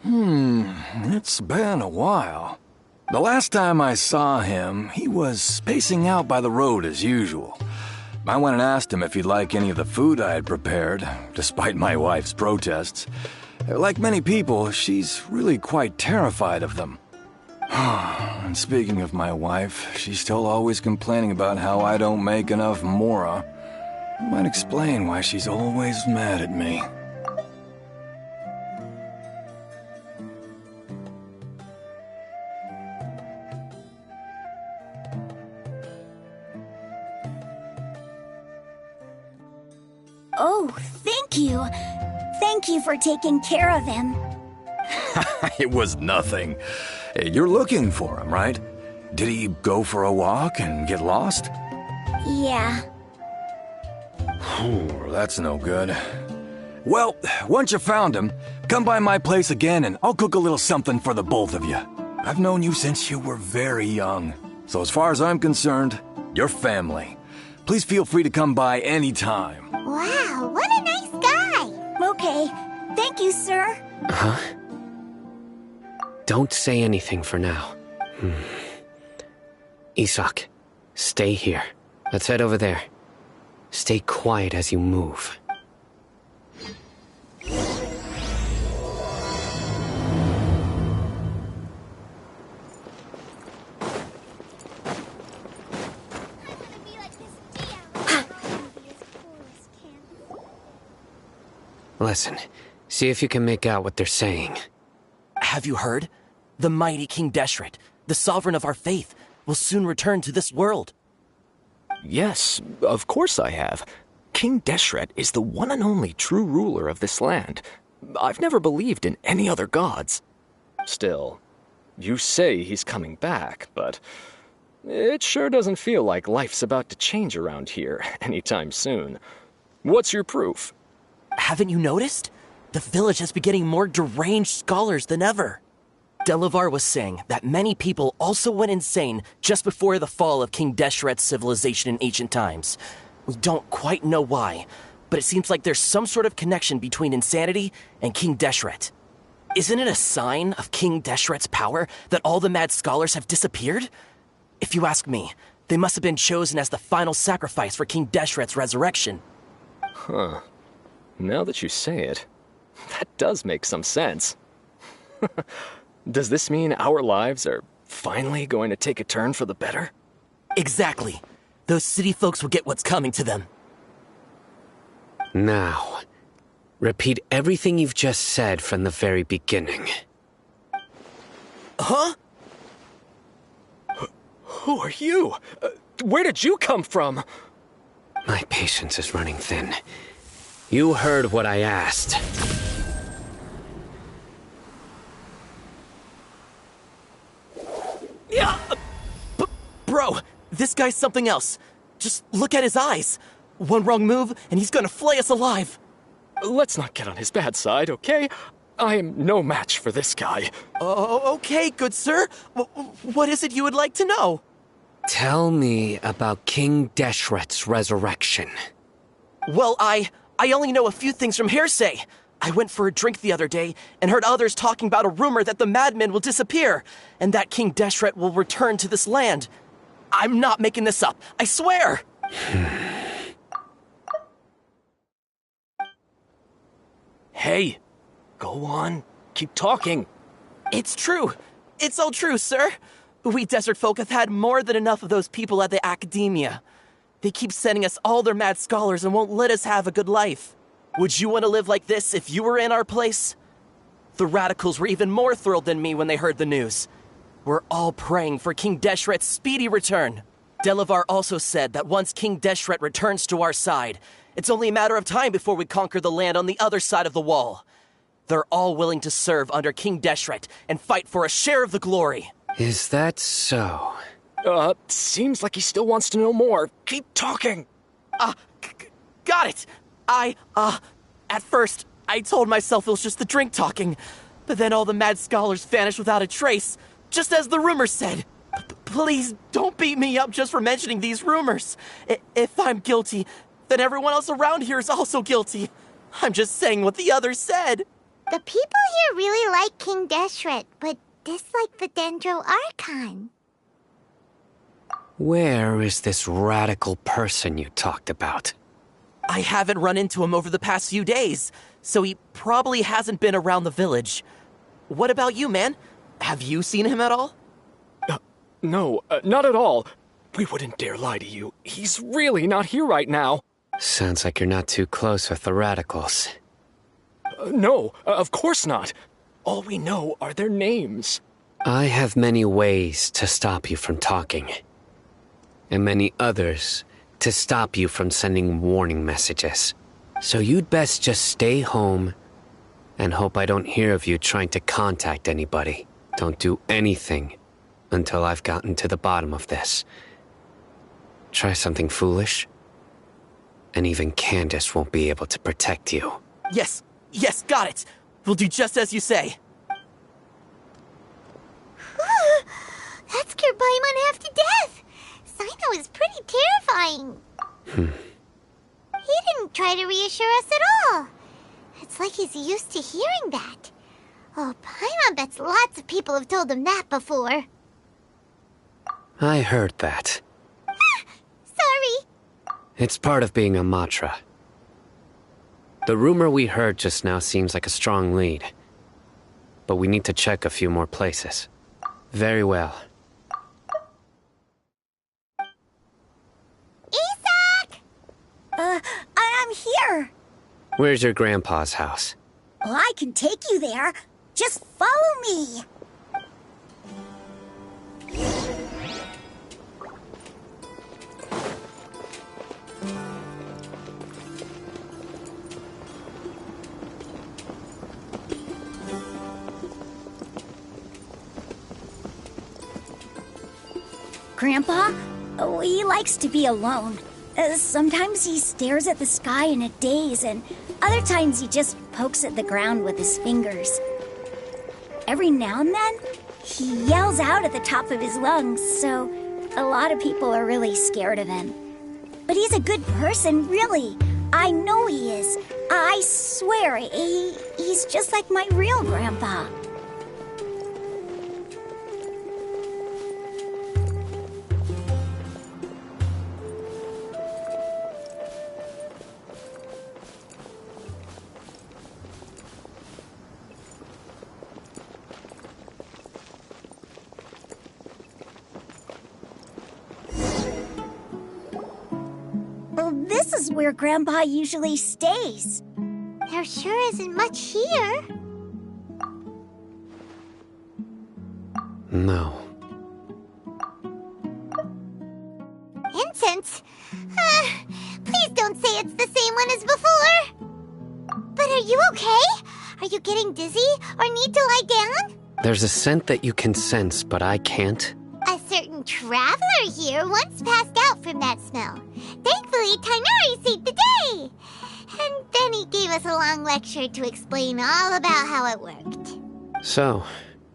F: It's been a while. The last time I saw him, he was spacing out by the road as usual. I went and asked him if he'd like any of the food I had prepared, despite my wife's protests. Like many people, she's really quite terrified of them. And speaking of my wife, she's still always complaining about how I don't make enough mora. Might explain why she's always mad at me.
G: Oh, thank you. Thank you for taking care of him.
F: It was nothing. You're looking for him, right? Did he go for a walk and get lost?
G: Yeah.
F: That's no good. Well, once you found him, come by my place again and I'll cook a little something for the both of you. I've known you since you were very young. So as far as I'm concerned, you're family. Please feel free to come by anytime.
G: Wow, what a nice guy. Okay, thank you, sir.
H: Huh? Don't say anything for now. Isak, stay here. Let's head over there. Stay quiet as you move. Listen, see if you can make out what they're saying.
J: Have you heard? The mighty King Deshret, the sovereign of our faith, will soon return to this world.
K: Yes, of course I have. King Deshret is the one and only true ruler of this land. I've never believed in any other gods. Still, you say he's coming back, but it sure doesn't feel like life's about to change around here anytime soon. What's your proof?
J: Haven't you noticed? The village has been getting more deranged scholars than ever. Delavar was saying that many people also went insane just before the fall of King Deshret's civilization in ancient times. We don't quite know why, but it seems like there's some sort of connection between insanity and King Deshret. Isn't it a sign of King Deshret's power that all the mad scholars have disappeared? If you ask me, they must have been chosen as the final sacrifice for King Deshret's resurrection.
K: Huh. Now that you say it, that does make some sense. Does this mean our lives are finally going to take a turn for the better?
J: Exactly. Those city folks will get what's coming to them.
H: Now, repeat everything you've just said from the very beginning.
J: Huh?
K: Who are you? Where did you come from?
H: My patience is running thin. You heard what I asked.
J: Yeah, bro, this guy's something else. Just look at his eyes. One wrong move, and he's gonna flay us alive.
K: Let's not get on his bad side, okay? I am no match for this guy.
J: Oh, okay, good sir. What is it you would like to know?
H: Tell me about King Deshret's resurrection.
J: Well, I only know a few things from hearsay. I went for a drink the other day and heard others talking about a rumor that the madmen will disappear and that King Deshret will return to this land. I'm not making this up, I swear!
K: Hey, go on. Keep talking.
J: It's true. It's all true, sir. We desert folk have had more than enough of those people at the academia. They keep sending us all their mad scholars and won't let us have a good life. Would you want to live like this if you were in our place? The radicals were even more thrilled than me when they heard the news. We're all praying for King Deshret's speedy return. Delavar also said that once King Deshret returns to our side, it's only a matter of time before we conquer the land on the other side of the wall. They're all willing to serve under King Deshret and fight for a share of the glory.
H: Is that so?
K: Seems like he still wants to know more. Keep talking.
J: Got it! At first, I told myself it was just the drink talking, but then all the mad scholars vanished without a trace, just as the rumors said. Please don't beat me up just for mentioning these rumors. If I'm guilty, then everyone else around here is also guilty. I'm just saying what the others said.
L: The people here really like King Deshret, but dislike the Dendro Archon.
H: Where is this radical person you talked about?
J: I haven't run into him over the past few days, so he probably hasn't been around the village. What about you, man? Have you seen him at all?
K: No, not at all. We wouldn't dare lie to you. He's really not here right now.
H: Sounds like you're not too close with the radicals.
K: No, of course not. All we know are their names.
H: I have many ways to stop you from talking. And many others to stop you from sending warning messages. So you'd best just stay home and hope I don't hear of you trying to contact anybody. Don't do anything until I've gotten to the bottom of this. Try something foolish, and even Candace won't be able to protect you.
J: Yes, got it. We'll do just as you say.
L: That scared Paimon half to death. Sino is pretty terrifying. He didn't try to reassure us at all. It's like he's used to hearing that. Oh, Paimon bets lots of people have told him that before.
H: I heard that.
L: Sorry.
H: It's part of being a Matra. The rumor we heard just now seems like a strong lead. But we need to check a few more places. Very well.
L: Isak!
G: I'm here.
H: Where's your grandpa's house?
G: Well, I can take you there. Just follow me. Grandpa? Oh, he likes to be alone. Sometimes he stares at the sky in a daze, and other times he just pokes at the ground with his fingers. Every now and then, he yells out at the top of his lungs, so a lot of people are really scared of him. But he's a good person, really. I know he is. I swear, he's just like my real grandpa. This is where Grandpa usually stays.
L: There sure isn't much here.
H: No.
L: Incense? Please don't say it's the same one as before. But are you okay? Are you getting dizzy or need to lie down?
H: There's a scent that you can sense, but I can't.
L: A certain traveler here once passed out from that smell. Thankfully, Tainari saved the day. And then he gave us a long lecture to explain all about how it worked.
H: So,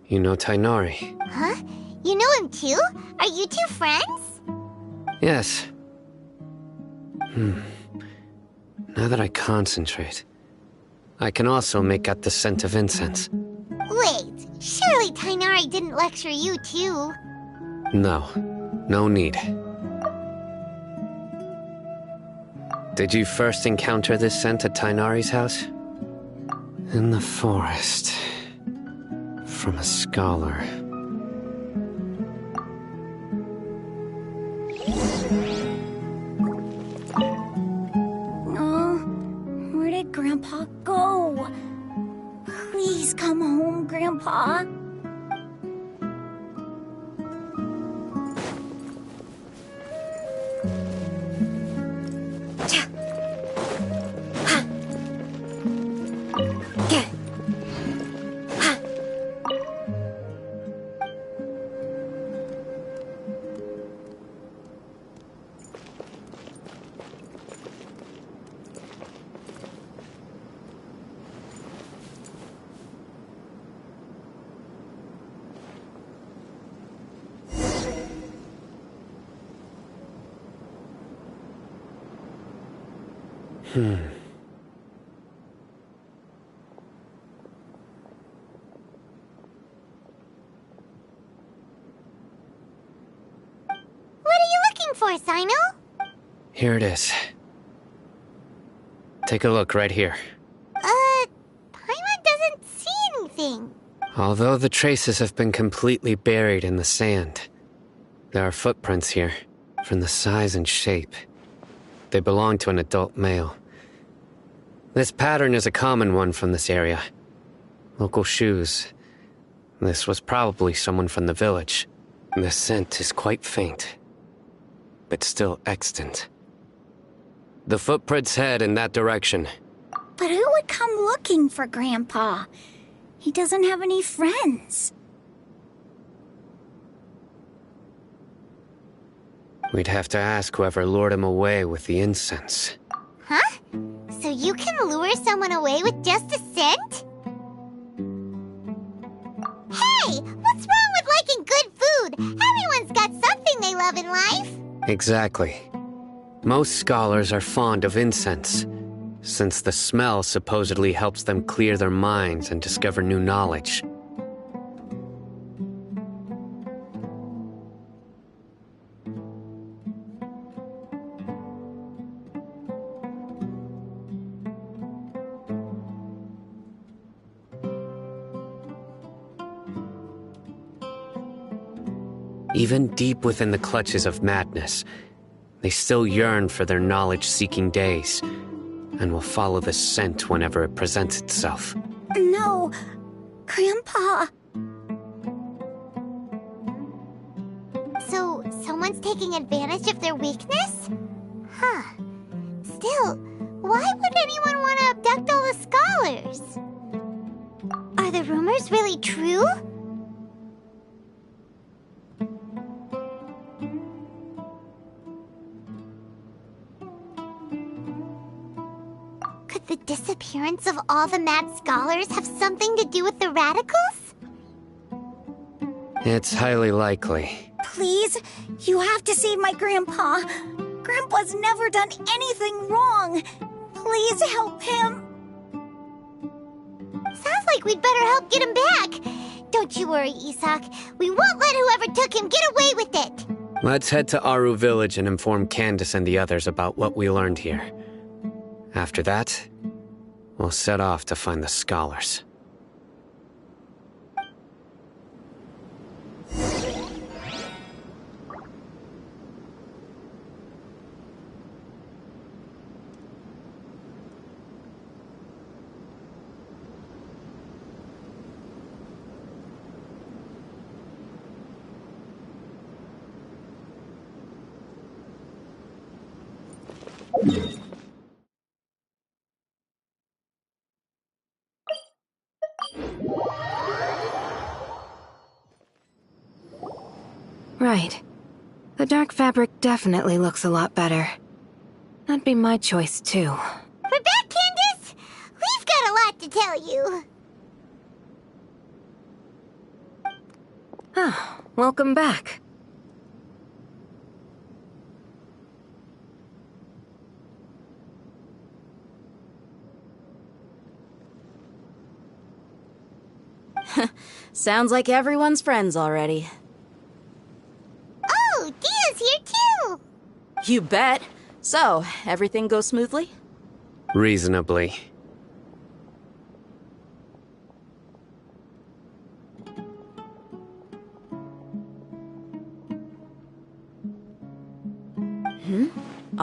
H: you know Tainari?
L: Huh? You know him too? Are you two friends?
H: Yes. Now that I concentrate, I can also make out the scent of incense.
L: Wait, surely Tainari didn't lecture you too.
H: No, no need. Did you first encounter this scent at Tainari's house? In the forest. From a scholar.
G: Oh, where did Grandpa go? Please come home, Grandpa.
L: What are you looking for, Sino?
H: Here it is. Take a look right here.
L: Paimon doesn't see anything.
H: Although the traces have been completely buried in the sand, there are footprints here, from the size and shape. They belong to an adult male. This pattern is a common one from this area. Local shoes. This was probably someone from the village. The scent is quite faint, but still extant. The footprints head in that direction.
G: But who would come looking for Grandpa? He doesn't have any friends.
H: We'd have to ask whoever lured him away with the incense.
L: Huh? So you can lure someone away with just a scent? Hey! What's wrong with liking good food? Everyone's got something they love in life.
H: Exactly. Most scholars are fond of incense, since the smell supposedly helps them clear their minds and discover new knowledge. Even deep within the clutches of madness, they still yearn for their knowledge-seeking days, and will follow the scent whenever it presents itself.
G: No, Grandpa.
L: So, someone's taking advantage of their weakness? Huh. Still, why would anyone want to abduct all the scholars? Are the rumors really true? Could the disappearance of all the mad scholars have something to do with the radicals?
H: It's highly likely.
G: Please, you have to save my Grandpa. Grandpa's never done anything wrong. Please help him.
L: Sounds like we'd better help get him back. Don't you worry, Isak. We won't let whoever took him get away with it.
H: Let's head to Aru Village and inform Candace and the others about what we learned here. After that, we'll set off to find the scholars.
I: Right. The dark fabric definitely looks a lot better. That'd be my choice, too.
L: We're back, Candace! We've got a lot to tell you.
I: Ah, welcome back.
M: Sounds like everyone's friends already.
L: Oh, Dia's here too!
M: You bet. So, everything goes smoothly?
H: Reasonably.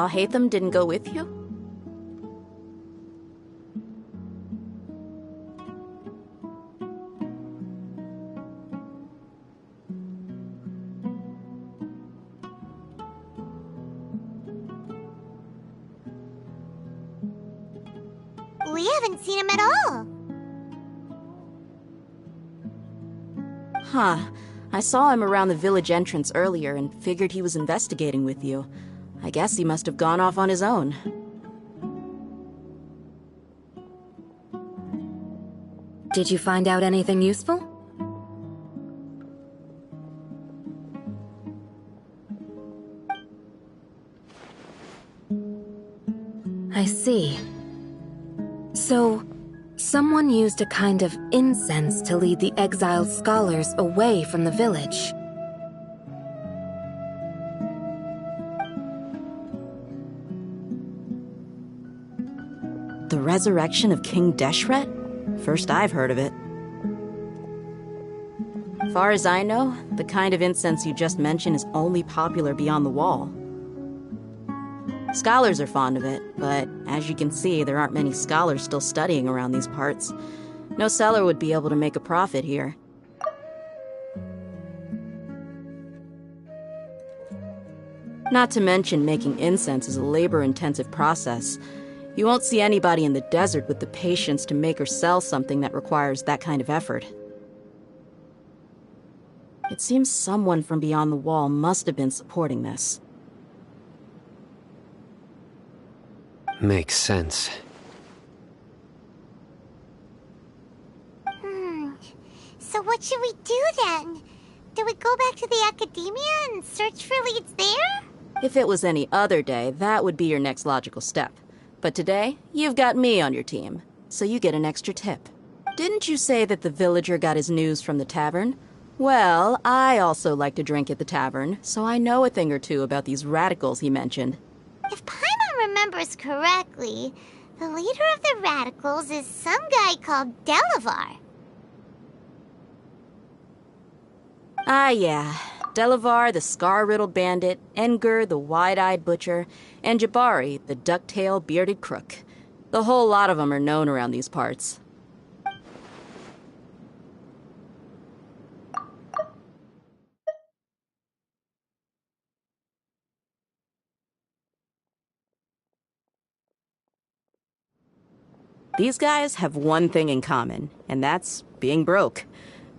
M: Hatham didn't go with you?
L: We haven't seen him at all.
M: Huh. I saw him around the village entrance earlier and figured he was investigating with you. I guess he must have gone off on his own.
I: Did you find out anything useful? I see. So, someone used a kind of incense to lead the exiled scholars away from the village.
M: The resurrection of King Deshret? First I've heard of it. Far as I know, the kind of incense you just mentioned is only popular beyond the wall. Scholars are fond of it, but as you can see, there aren't many scholars still studying around these parts. No seller would be able to make a profit here. Not to mention, making incense is a labor-intensive process. You won't see anybody in the desert with the patience to make or sell something that requires that kind of effort. It seems someone from beyond the wall must have been supporting this.
H: Makes sense.
L: So what should we do then? Do we go back to the academia and search for leads there?
M: If it was any other day, that would be your next logical step. But today, you've got me on your team, so you get an extra tip. Didn't you say that the villager got his news from the tavern? Well, I also like to drink at the tavern, so I know a thing or two about these radicals he mentioned.
L: If Paimon remembers correctly, the leader of the radicals is some guy called Delavar.
M: Ah, yeah. Delavar, the scar-riddled bandit, Engur, the wide-eyed butcher, and Jabari, the duck-tailed bearded crook. The whole lot of them are known around these parts. These guys have one thing in common, and that's being broke.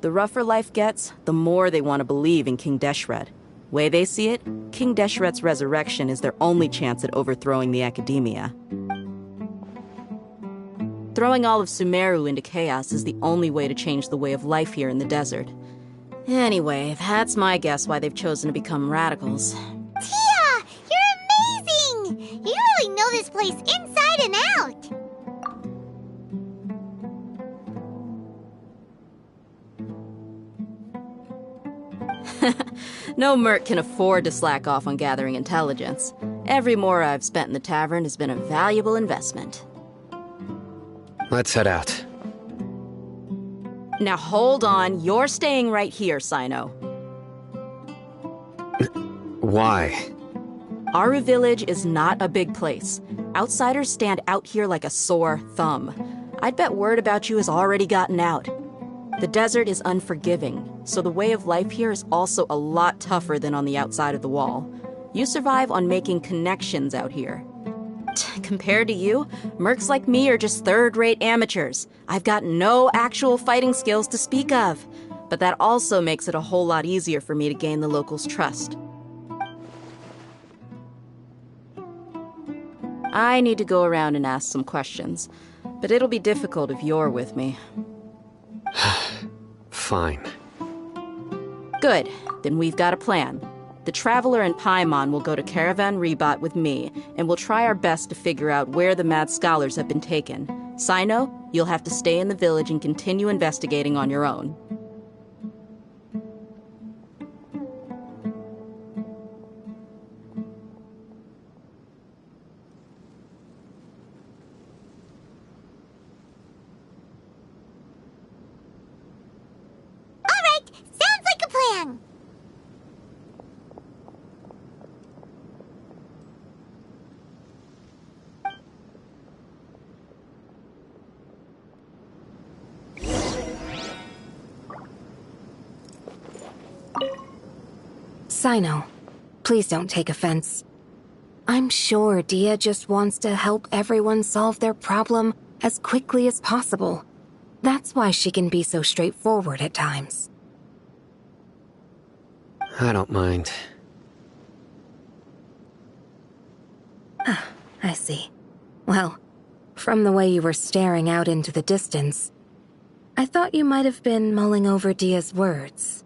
M: The rougher life gets, the more they want to believe in King Deshret. Way they see it, King Deshret's resurrection is their only chance at overthrowing the academia. Throwing all of Sumeru into chaos is the only way to change the way of life here in the desert. Anyway, that's my guess why they've chosen to become radicals.
L: Tia! You're amazing! You really know this place inside and out!
M: No merc can afford to slack off on gathering intelligence. Every mora I've spent in the tavern has been a valuable investment.
H: Let's head out.
M: Now hold on, you're staying right here, Sino.
H: Why?
M: Aru Village is not a big place. Outsiders stand out here like a sore thumb. I'd bet word about you has already gotten out. The desert is unforgiving, so the way of life here is also a lot tougher than on the outside of the wall. You survive on making connections out here. Compared to you, mercs like me are just third-rate amateurs. I've got no actual fighting skills to speak of, but that also makes it a whole lot easier for me to gain the locals' trust. I need to go around and ask some questions, but it'll be difficult if you're with me.
H: Fine.
M: Good. Then we've got a plan. The Traveler and Paimon will go to Caravan Rebat with me, and we'll try our best to figure out where the mad scholars have been taken. Sino, you'll have to stay in the village and continue investigating on your own.
L: Alright, sounds like a plan.
I: Sino, please don't take offense. I'm sure Dia just wants to help everyone solve their problem as quickly as possible. That's why she can be so straightforward at times.
H: I don't mind.
I: I see. Well, from the way you were staring out into the distance, I thought you might have been mulling over Dia's words.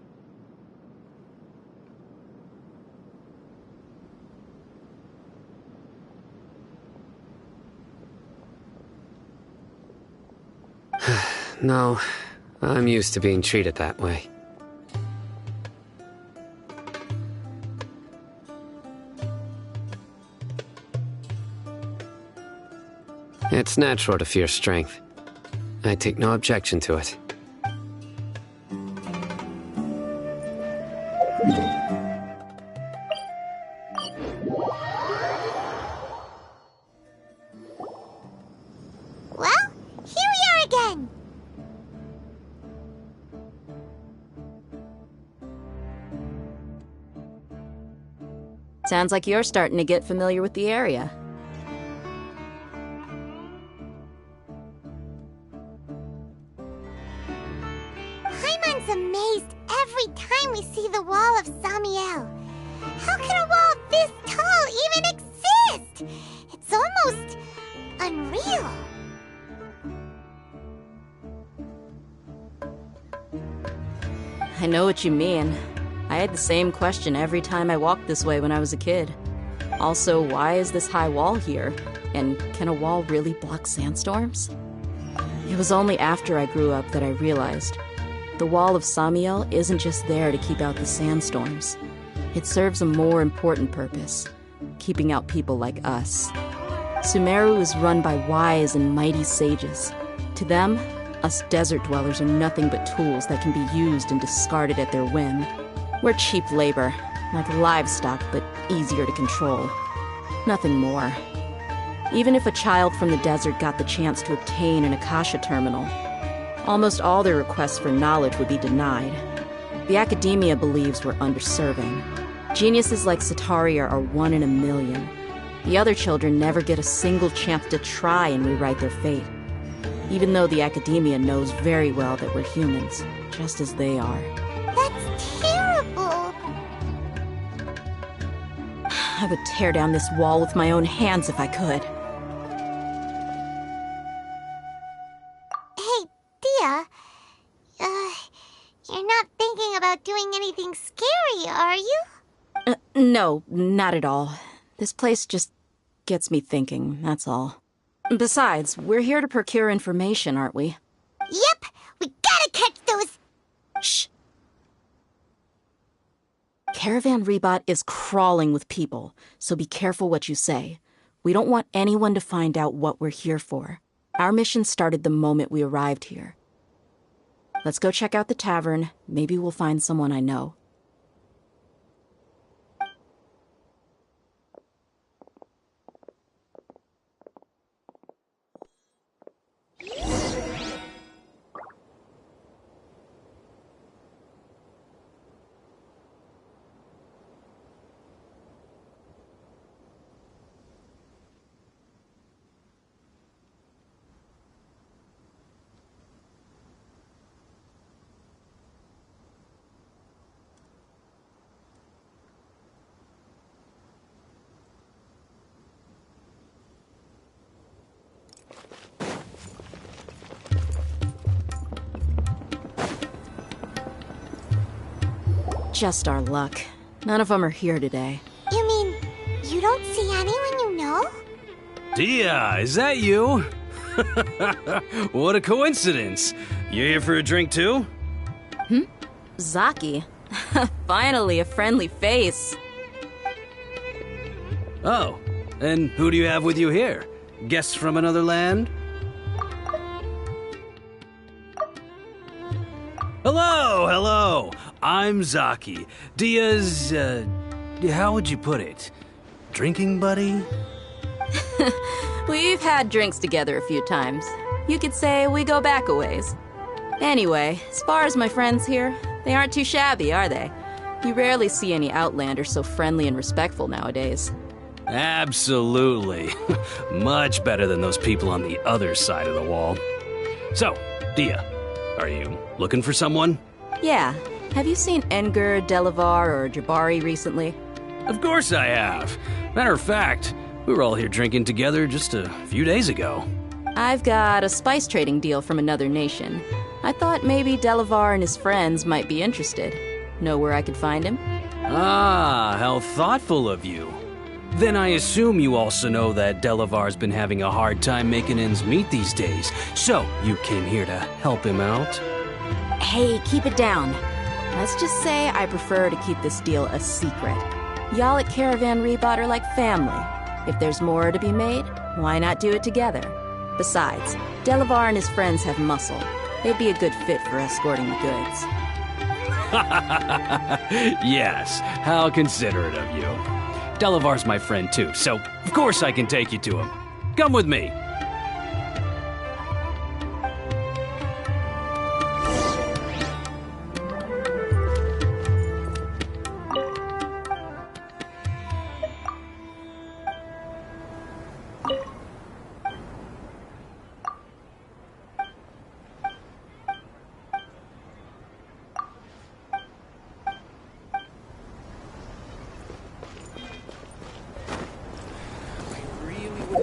H: No, I'm used to being treated that way. It's natural to fear strength. I take no objection to it.
L: Well, here we are again.
M: Sounds like you're starting to get familiar with the area.
L: Paimon's amazed every time we see the wall of Samiel. How can a wall this tall even exist? It's almost unreal.
M: I know what you mean. I had the same question every time I walked this way when I was a kid. Also, why is this high wall here? And can a wall really block sandstorms? It was only after I grew up that I realized the wall of Samiel isn't just there to keep out the sandstorms. It serves a more important purpose, keeping out people like us. Sumeru is run by wise and mighty sages. To them, us desert dwellers are nothing but tools that can be used and discarded at their whim. We're cheap labor, like livestock, but easier to control. Nothing more. Even if a child from the desert got the chance to obtain an Akasha terminal, almost all their requests for knowledge would be denied. The academia believes we're underserving. Geniuses like Sataria are 1 in a million. The other children never get a single chance to try and rewrite their fate, even though the academia knows very well that we're humans, just as they are.
L: That's terrible.
M: I would tear down this wall with my own hands if I could.
L: Hey, Dia. You're not thinking about doing anything scary, are you?
M: No, not at all. This place just gets me thinking, that's all. Besides, we're here to procure information, aren't we?
L: Yep, we gotta catch those...
M: Shh. Caravan Rebot is crawling with people, so be careful what you say. We don't want anyone to find out what we're here for. Our mission started the moment we arrived here. Let's go check out the tavern. Maybe we'll find someone I know. Just our luck. None of them are here today.
L: You mean, you don't see anyone you know?
D: Dia, is that you?
N: What a coincidence. You here for a drink too?
M: Zaki. Finally, a friendly face.
N: Oh, and who do you have with you here? Guests from another land? Hello, hello. I'm Zaki. Dia's, how would you put it? Drinking buddy?
M: We've had drinks together a few times. You could say we go back a ways. Anyway, as far as my friends here, they aren't too shabby, are they? You rarely see any Outlanders so friendly and respectful nowadays.
N: Absolutely. Much better than those people on the other side of the wall. So, Dia, are you looking for someone?
M: Yeah. Have you seen Enger, Delavar, or Jabari recently?
N: Of course I have. Matter of fact, we were all here drinking together just a few days ago.
M: I've got a spice trading deal from another nation. I thought maybe Delavar and his friends might be interested. Know where I could find him?
N: Ah, how thoughtful of you. Then I assume you also know that Delavar's been having a hard time making ends meet these days. So, you came here to help him out?
M: Hey, keep it down. Let's just say I prefer to keep this deal a secret. Y'all at Caravan Rebot are like family. If there's more to be made, why not do it together? Besides, Delavar and his friends have muscle. They'd be a good fit for escorting the goods.
N: Yes, how considerate of you. Delavar's my friend too, so of course I can take you to him. Come with me.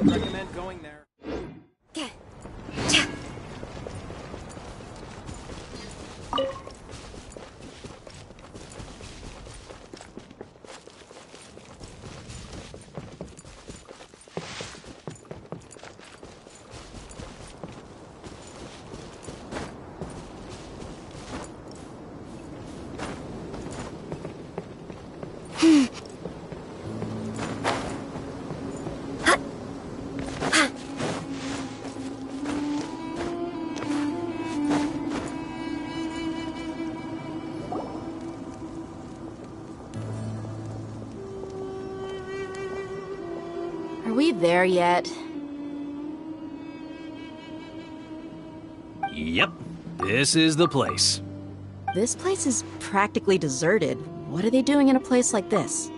C: Recommend going there.
M: Are we there yet?
N: Yep, this is the place.
M: This place is practically deserted. What are they doing in a place like this?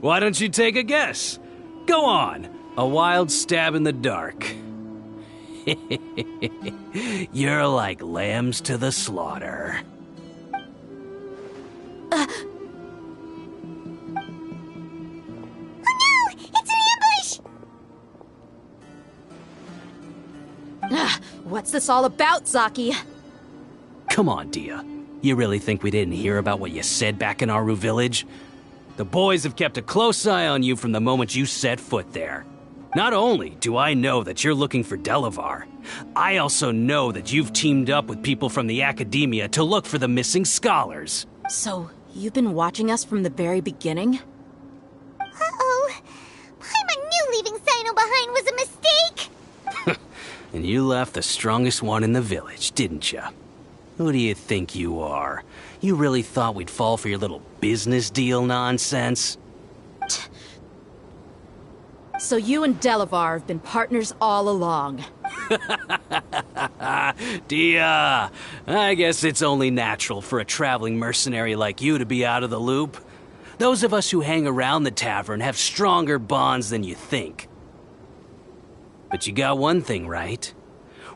N: Why don't you take a guess? Go on, a wild stab in the dark. You're like lambs to the slaughter.
L: Oh no! It's an ambush!
M: What's this all about, Zaki?
N: Come on, Dia. You really think we didn't hear about what you said back in Aru Village? The boys have kept a close eye on you from the moment you set foot there. Not only do I know that you're looking for Delavar, I also know that you've teamed up with people from the Academia to look for the missing scholars.
M: So, you've been watching us from the very beginning?
L: Uh-oh. Paimon knew leaving Sino behind was a mistake!
N: And you left the strongest one in the village, didn't you? Who do you think you are? You really thought we'd fall for your little business deal nonsense?
M: So you and Delavar have been partners all along.
N: Dia, I guess it's only natural for a traveling mercenary like you to be out of the loop. Those of us who hang around the tavern have stronger bonds than you think. But you got one thing right.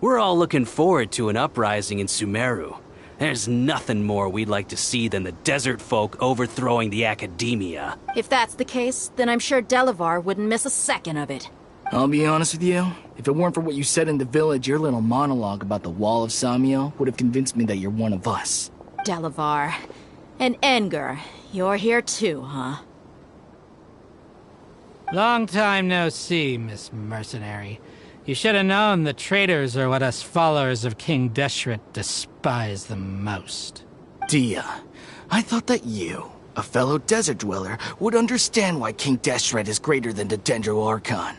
N: we're all looking forward to an uprising in Sumeru. There's nothing more we'd like to see than the desert folk overthrowing the academia.
M: If that's the case, then I'm sure Delavar wouldn't miss a second of it.
O: I'll be honest with you. If it weren't for what you said in the village, your little monologue about the Wall of Samiel would have convinced me that you're one of us.
M: Delavar. And Enger, you're here too, huh?
P: Long time no see, Miss Mercenary. You should have known the traitors are what us followers of King Deshret despise the most.
O: Dia, I thought that you, a fellow desert dweller, would understand why King Deshret is greater than the Dendro Archon.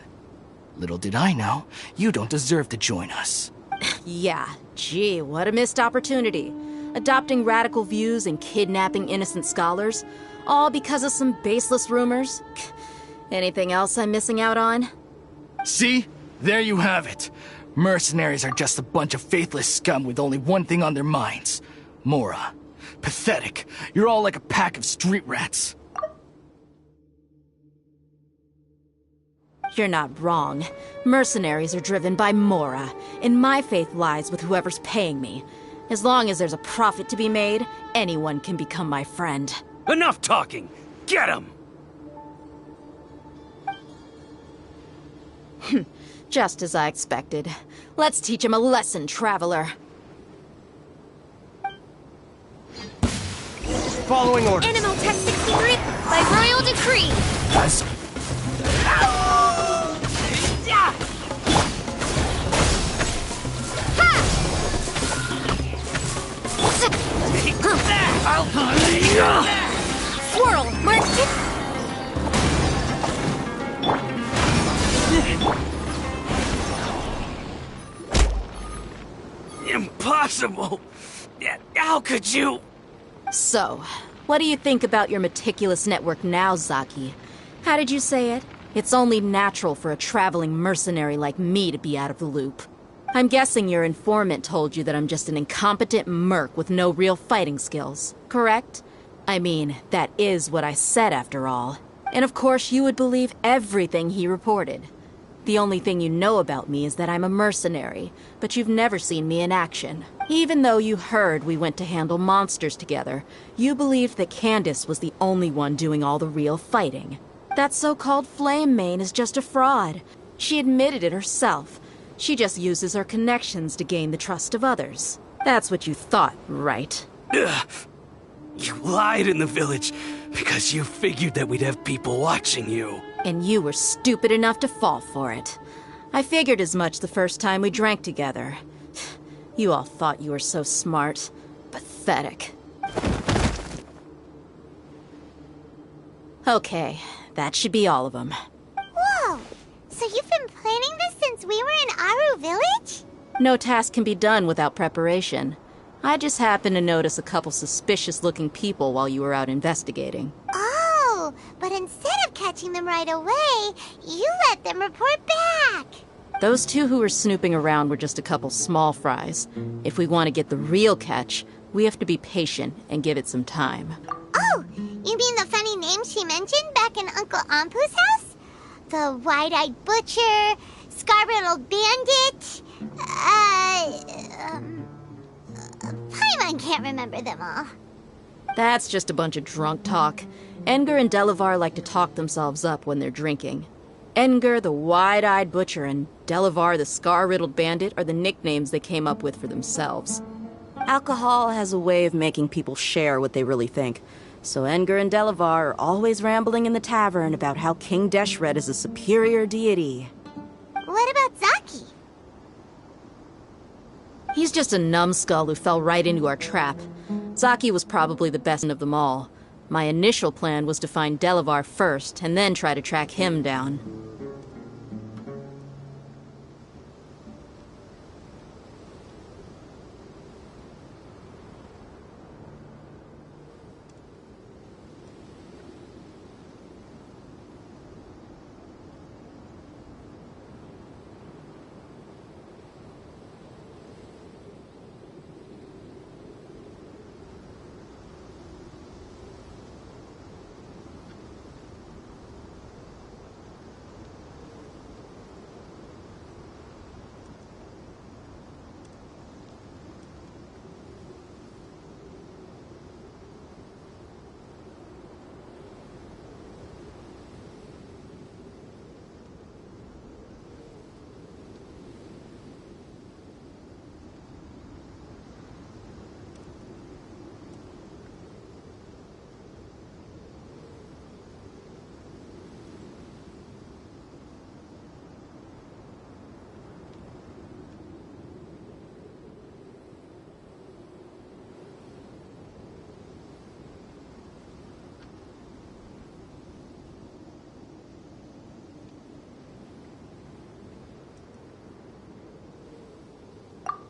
O: Little did I know, you don't deserve to join us.
M: Yeah, gee, what a missed opportunity. Adopting radical views and kidnapping innocent scholars, all because of some baseless rumors. Anything else I'm missing out on?
O: See? There you have it. Mercenaries are just a bunch of faithless scum with only one thing on their minds. Mora. Pathetic. You're all like a pack of street rats.
M: You're not wrong. Mercenaries are driven by Mora, and my faith lies with whoever's paying me. As long as there's a profit to be made, anyone can become my friend.
N: Enough talking! Get him!
M: Just as I expected. Let's teach him a lesson, traveler.
J: Following orders.
B: Animal Tech 63 by royal decree.
D: That's...
B: Swirl, mark it.
N: Impossible! How could you?
M: So, what do you think about your meticulous network now, Zaki? How did you say it? It's only natural for a traveling mercenary like me to be out of the loop. I'm guessing your informant told you that I'm just an incompetent merc with no real fighting skills, correct? I mean, that is what I said after all. And of course you would believe everything he reported. The only thing you know about me is that I'm a mercenary, but you've never seen me in action. Even though you heard we went to handle monsters together, you believed that Candace was the only one doing all the real fighting. That so-called Flame Mane is just a fraud. She admitted it herself. She just uses her connections to gain the trust of others. That's what you thought, right?
N: Ugh. You lied in the village because you figured that we'd have people watching you.
M: And you were stupid enough to fall for it. I figured as much the first time we drank together. You all thought you were so smart. Pathetic. Okay, that should be all of them.
L: Whoa! So you've been planning this since we were in Aru Village?
M: No task can be done without preparation. I just happened to notice a couple suspicious-looking people while you were out investigating.
L: Oh, but instead of catching them right away, you let them report back.
M: Those two who were snooping around were just a couple small fries. If we want to get the real catch, we have to be patient and give it some time.
L: Oh, you mean the funny name she mentioned back in Uncle Ampu's house? The wide-eyed butcher, scar-riddled bandit, Paimon can't remember them all.
M: That's just a bunch of drunk talk. Enger and Delavar like to talk themselves up when they're drinking. Enger, the wide-eyed butcher, and Delavar, the scar-riddled bandit, are the nicknames they came up with for themselves. Alcohol has a way of making people share what they really think. So Enger and Delavar are always rambling in the tavern about how King Deshret is a superior deity.
L: What about Zaki?
M: He's just a numbskull who fell right into our trap. Zaki was probably the best of them all. My initial plan was to find Delavar first, and then try to track him down.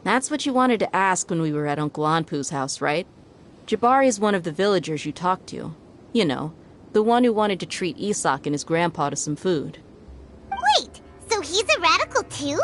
M: That's what you wanted to ask when we were at Uncle Anpu's house, right? Jabari's one of the villagers you talked to. You know, the one who wanted to treat Isak and his grandpa to some food.
L: Wait, so he's a radical too?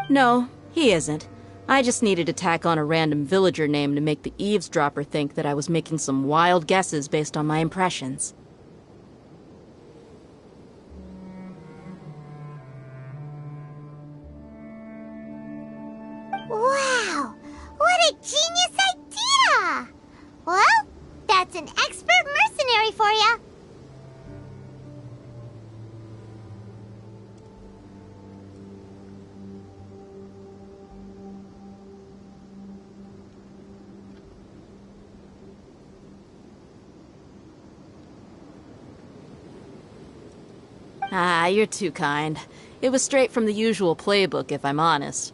M: No, he isn't. I just needed to tack on a random villager name to make the eavesdropper think that I was making some wild guesses based on my impressions.
L: Wow! What a genius idea! Well, that's an expert mercenary for ya.
M: Ah, you're too kind. It was straight from the usual playbook, if I'm honest.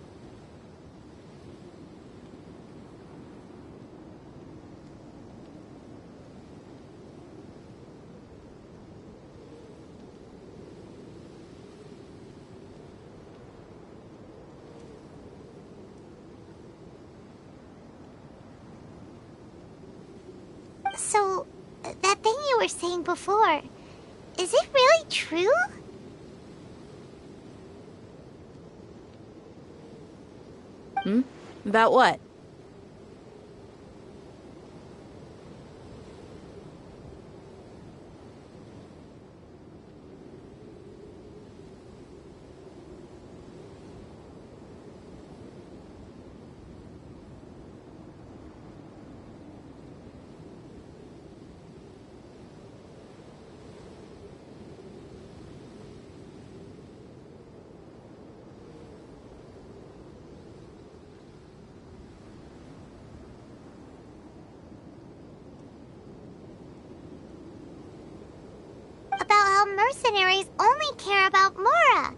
L: So, that thing you were saying before, is it really true?
M: About what?
L: About how mercenaries only care about Mora,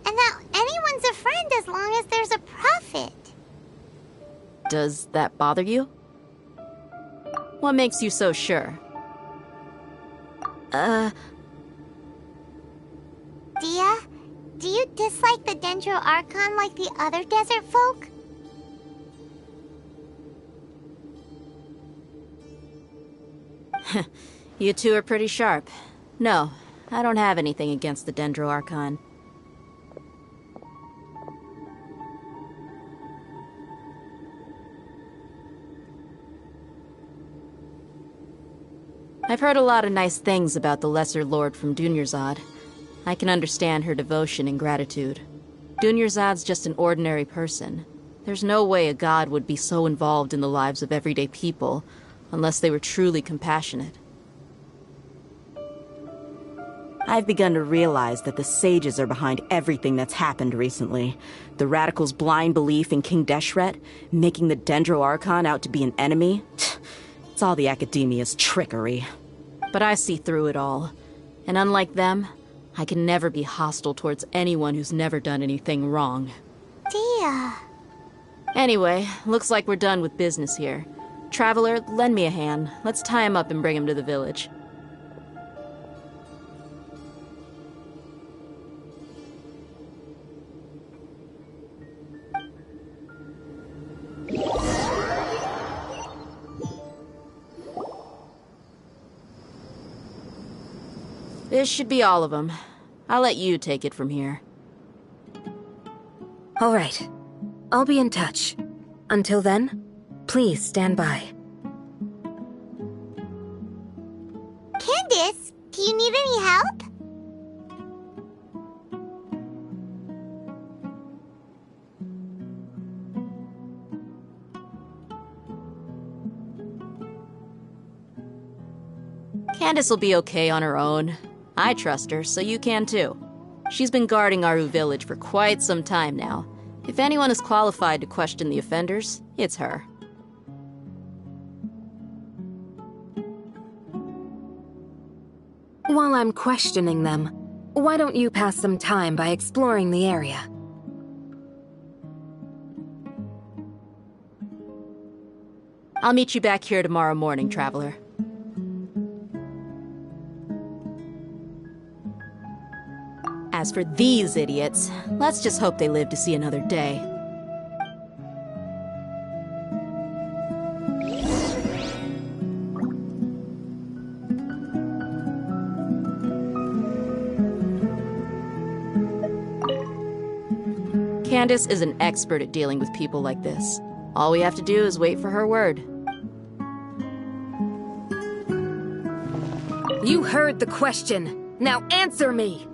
L: and that anyone's a friend as long as there's a profit.
M: Does that bother you? What makes you so sure?
L: Dia, do you dislike the Dendro Archon like the other desert folk?
M: You two are pretty sharp. No, I don't have anything against the Dendro Archon. I've heard a lot of nice things about the Lesser Lord from Dunyarzad. I can understand her devotion and gratitude. Dunyarzad's just an ordinary person. There's no way a god would be so involved in the lives of everyday people, unless they were truly compassionate.
Q: I've begun to realize that the sages are behind everything that's happened recently. The radicals' blind belief in King Deshret, making the Dendro Archon out to be an enemy. It's all the academia's trickery.
M: But I see through it all. And unlike them, I can never be hostile towards anyone who's never done anything wrong.
L: Dia.
M: Anyway, looks like we're done with business here. Traveler, lend me a hand. Let's tie him up and bring him to the village. This should be all of them. I'll let you take it from here.
I: All right. I'll be in touch. Until then, please stand by.
L: Candace, do you need any help?
M: Candace will be okay on her own. I trust her, so you can too. She's been guarding Aru Village for quite some time now. If anyone is qualified to question the offenders, it's her.
I: While I'm questioning them, why don't you pass some time by exploring the area?
M: I'll meet you back here tomorrow morning, Traveler. As for these idiots, let's just hope they live to see another day. Candace is an expert at dealing with people like this. All we have to do is wait for her word.
I: You heard the question. Now answer me!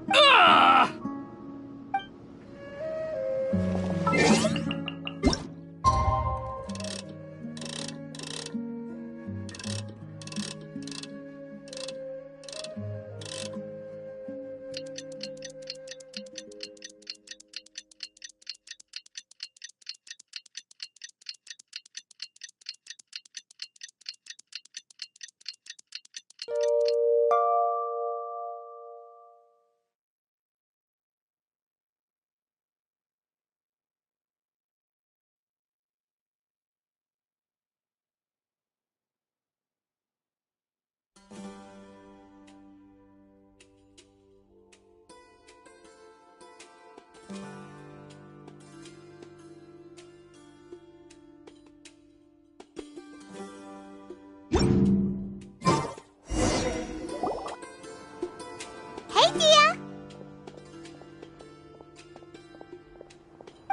L: Hey, Dia!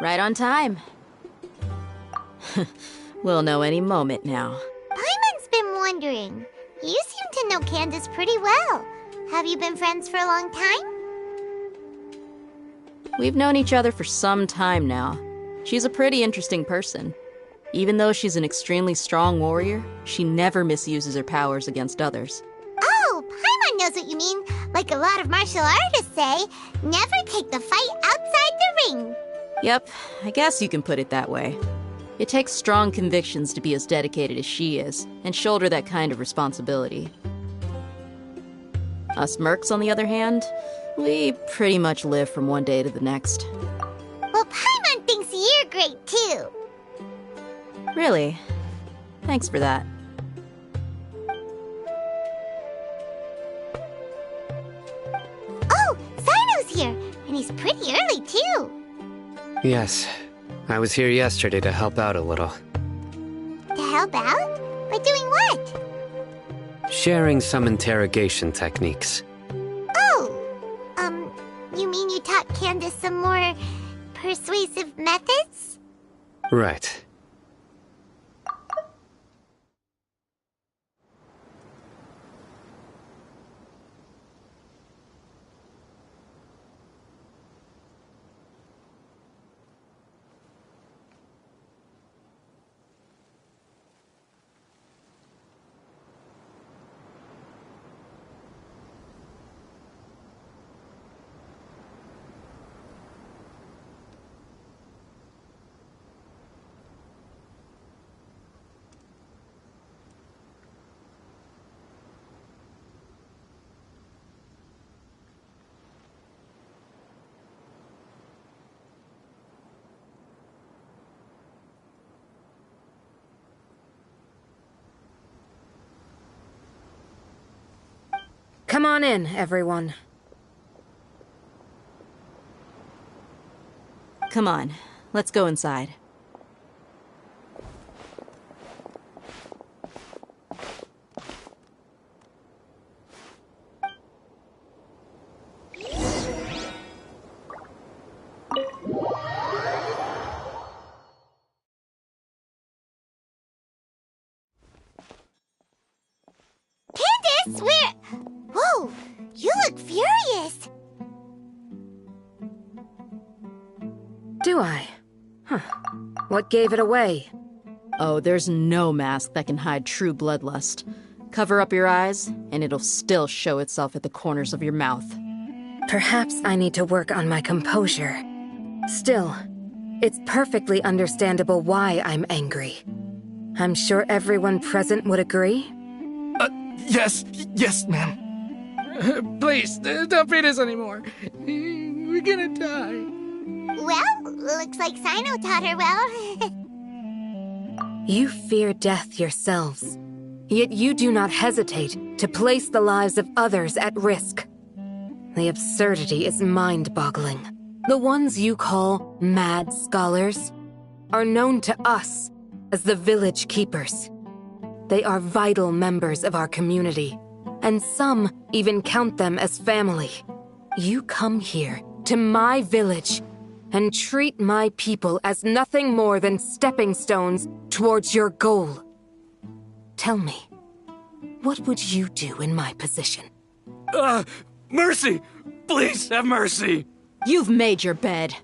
M: Right on time. We'll know any moment now.
L: Paimon's been wondering. You seem to know Candace pretty well. Have you been friends for a long time?
M: We've known each other for some time now. She's a pretty interesting person. Even though she's an extremely strong warrior, she never misuses her powers against others.
L: Oh, Paimon knows what you mean. Like a lot of martial artists say, never take the fight outside the ring.
M: Yep, I guess you can put it that way. It takes strong convictions to be as dedicated as she is, and shoulder that kind of responsibility. Us mercs, on the other hand, we pretty much live from one day to the next.
L: Well, Paimon thinks you're great too.
M: Really? Thanks for that.
L: Oh, Sino's here, and he's pretty early too.
H: Yes, I was here yesterday to help out a little.
L: To help out? By doing what?
H: Sharing some interrogation techniques.
L: Oh, you mean you taught Candace some more persuasive methods?
H: Right.
I: Come on in, everyone.
M: Come on, let's go inside.
L: look furious.
I: Do I? Huh. What gave it away?
M: Oh, there's no mask that can hide true bloodlust. Cover up your eyes, and it'll still show itself at the corners of your mouth.
I: Perhaps I need to work on my composure. Still, it's perfectly understandable why I'm angry. I'm sure everyone present would agree.
O: Yes, ma'am.
R: Please, don't beat us anymore. We're gonna die.
L: Well, looks like Sino taught her well.
I: You fear death yourselves, yet you do not hesitate to place the lives of others at risk. The absurdity is mind-boggling. The ones you call mad scholars are known to us as the village keepers. They are vital members of our community, and some even count them as family. You come here to my village and treat my people as nothing more than stepping stones towards your goal. Tell me, what would you do in my position?
N: Mercy! Please have mercy!
M: You've made your bed.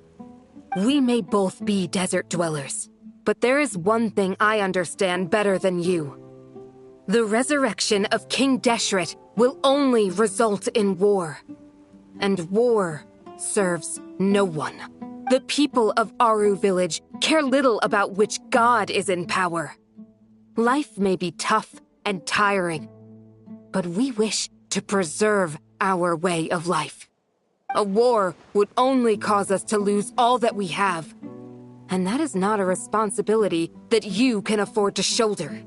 I: We may both be desert dwellers, but there is one thing I understand better than you. The resurrection of King Deshret will only result in war. And war serves no one. The people of Aru Village care little about which god is in power. Life may be tough and tiring, but we wish to preserve our way of life. A war would only cause us to lose all that we have. And that is not a responsibility that you can afford to shoulder.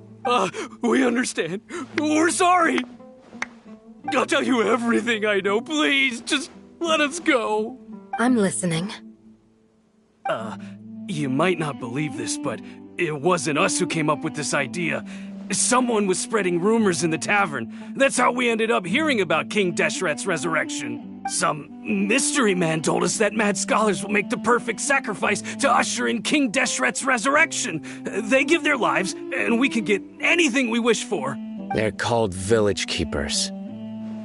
N: We understand. We're sorry. I'll tell you everything I know. Please, just let us go.
I: I'm listening.
N: You might not believe this, but it wasn't us who came up with this idea. Someone was spreading rumors in the tavern. That's how we ended up hearing about King Deshret's resurrection. Some mystery man told us that mad scholars will make the perfect sacrifice to usher in King Deshret's resurrection. They give their lives, and we can get anything we wish for.
H: They're called village keepers.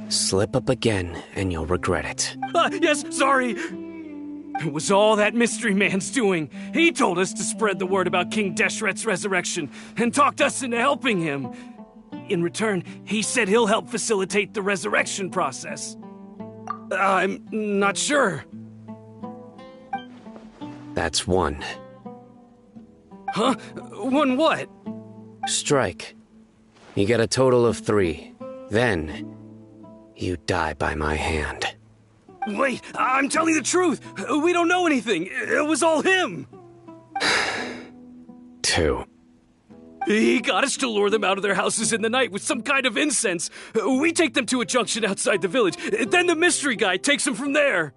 H: Slip up again, and you'll regret it.
N: Yes, sorry. It was all that mystery man's doing. He told us to spread the word about King Deshret's resurrection, and talked us into helping him. In return, he said he'll help facilitate the resurrection process. I'm not sure.
H: That's one.
N: Huh? One what?
H: Strike. You get a total of 3. Then, you die by my hand.
N: Wait, I'm telling the truth. We don't know anything. It was all him.
H: 2.
N: He got us to lure them out of their houses in the night with some kind of incense. We take them to a junction outside the village. Then the mystery guy takes them from there.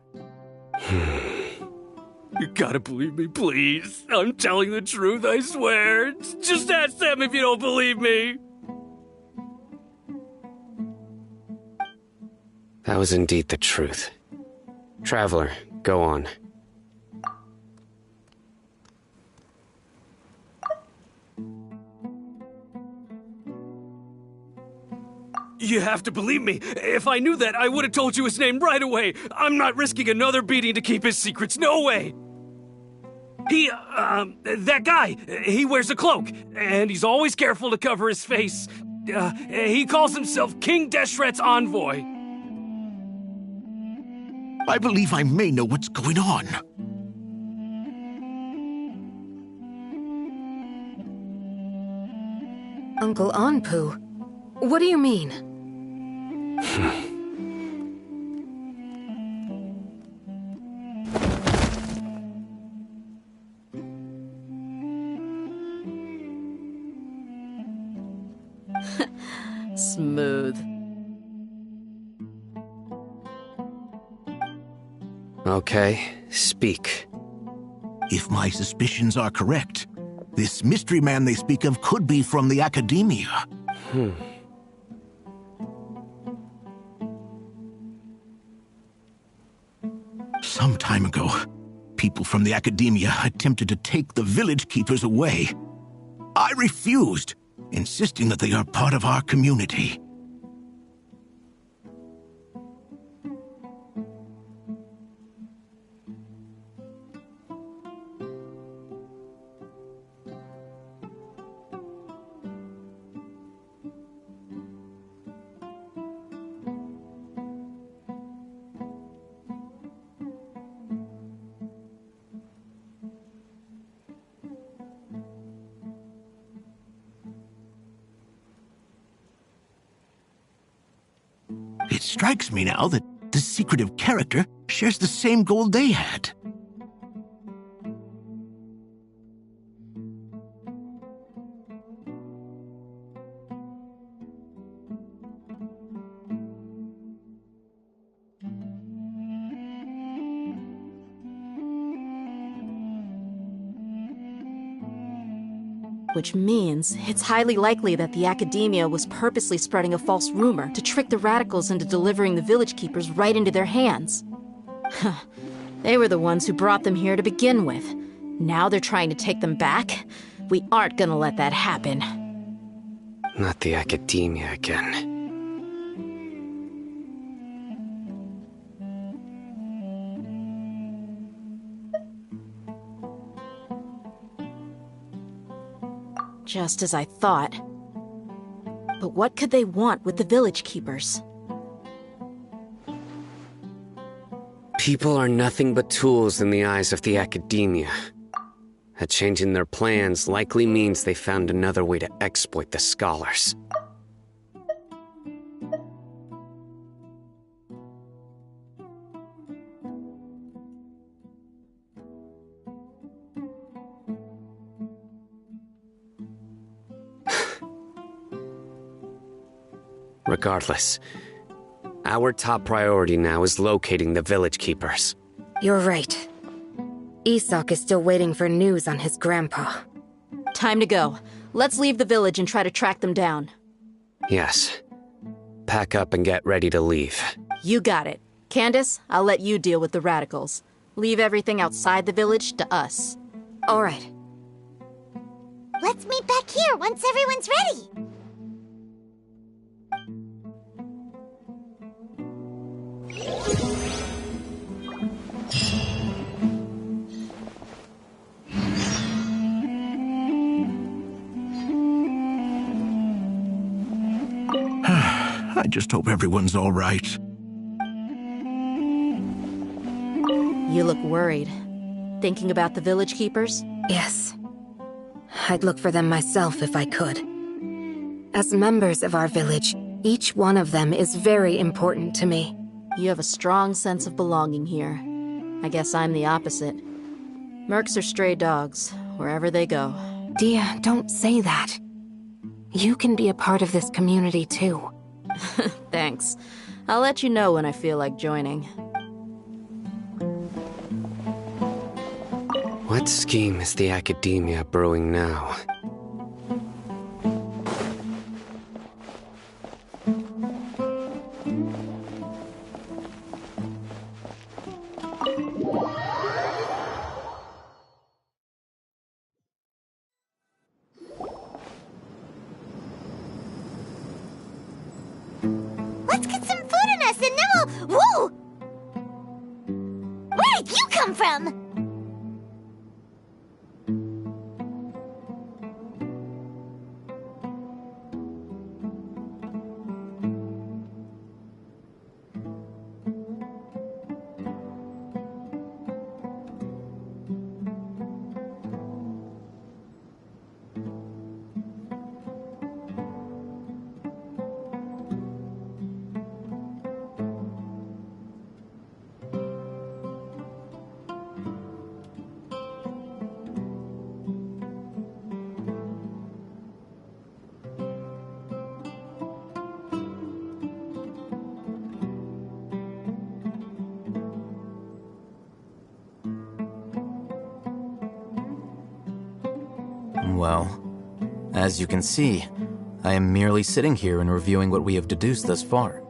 N: You gotta believe me, please. I'm telling the truth, I swear. Just ask them if you don't believe me.
H: That was indeed the truth. Traveler, go on.
N: You have to believe me. If I knew that, I would have told you his name right away. I'm not risking another beating to keep his secrets. No way. That guy, he wears a cloak, and he's always careful to cover his face. He calls himself King Deshret's envoy.
S: I believe I may know what's going on.
I: Uncle Anpu, what do you mean?
M: Smooth.
H: Okay, speak.
S: If my suspicions are correct, this mystery man they speak of could be from the academia. Some time ago, people from the academia attempted to take the village keepers away. I refused, insisting that they are part of our community. It strikes me now that this secretive character shares the same goal they had.
M: Which means it's highly likely that the Academia was purposely spreading a false rumor to trick the radicals into delivering the village keepers right into their hands. They were the ones who brought them here to begin with. Now they're trying to take them back? We aren't gonna let that happen.
H: Not the Academia again.
M: Just as I thought. But what could they want with the village keepers?
H: People are nothing but tools in the eyes of the Academia. A change in their plans likely means they found another way to exploit the scholars. Regardless, our top priority now is locating the village keepers.
I: You're right. Isak is still waiting for news on his grandpa.
M: Time to go. Let's leave the village and try to track them down.
H: Yes. Pack up and get ready to leave.
M: You got it. Candace, I'll let you deal with the radicals. Leave everything outside the village to us.
I: All right.
L: Let's meet back here once everyone's ready.
S: I just hope everyone's all right.
M: You look worried. Thinking about the village keepers?
I: Yes. I'd look for them myself if I could. As members of our village, each one of them is very important to me.
M: You have a strong sense of belonging here. I guess I'm the opposite. Mercs are stray dogs, wherever they go.
I: Dia, don't say that. You can be a part of this community too.
M: Thanks. I'll let you know when I feel like joining.
H: What scheme is the Academia brewing now?
L: Let's get some food in us and then we'll... Whoa! Where did you come from?
T: Well, as you can see, I am merely sitting here and reviewing what we have deduced thus far.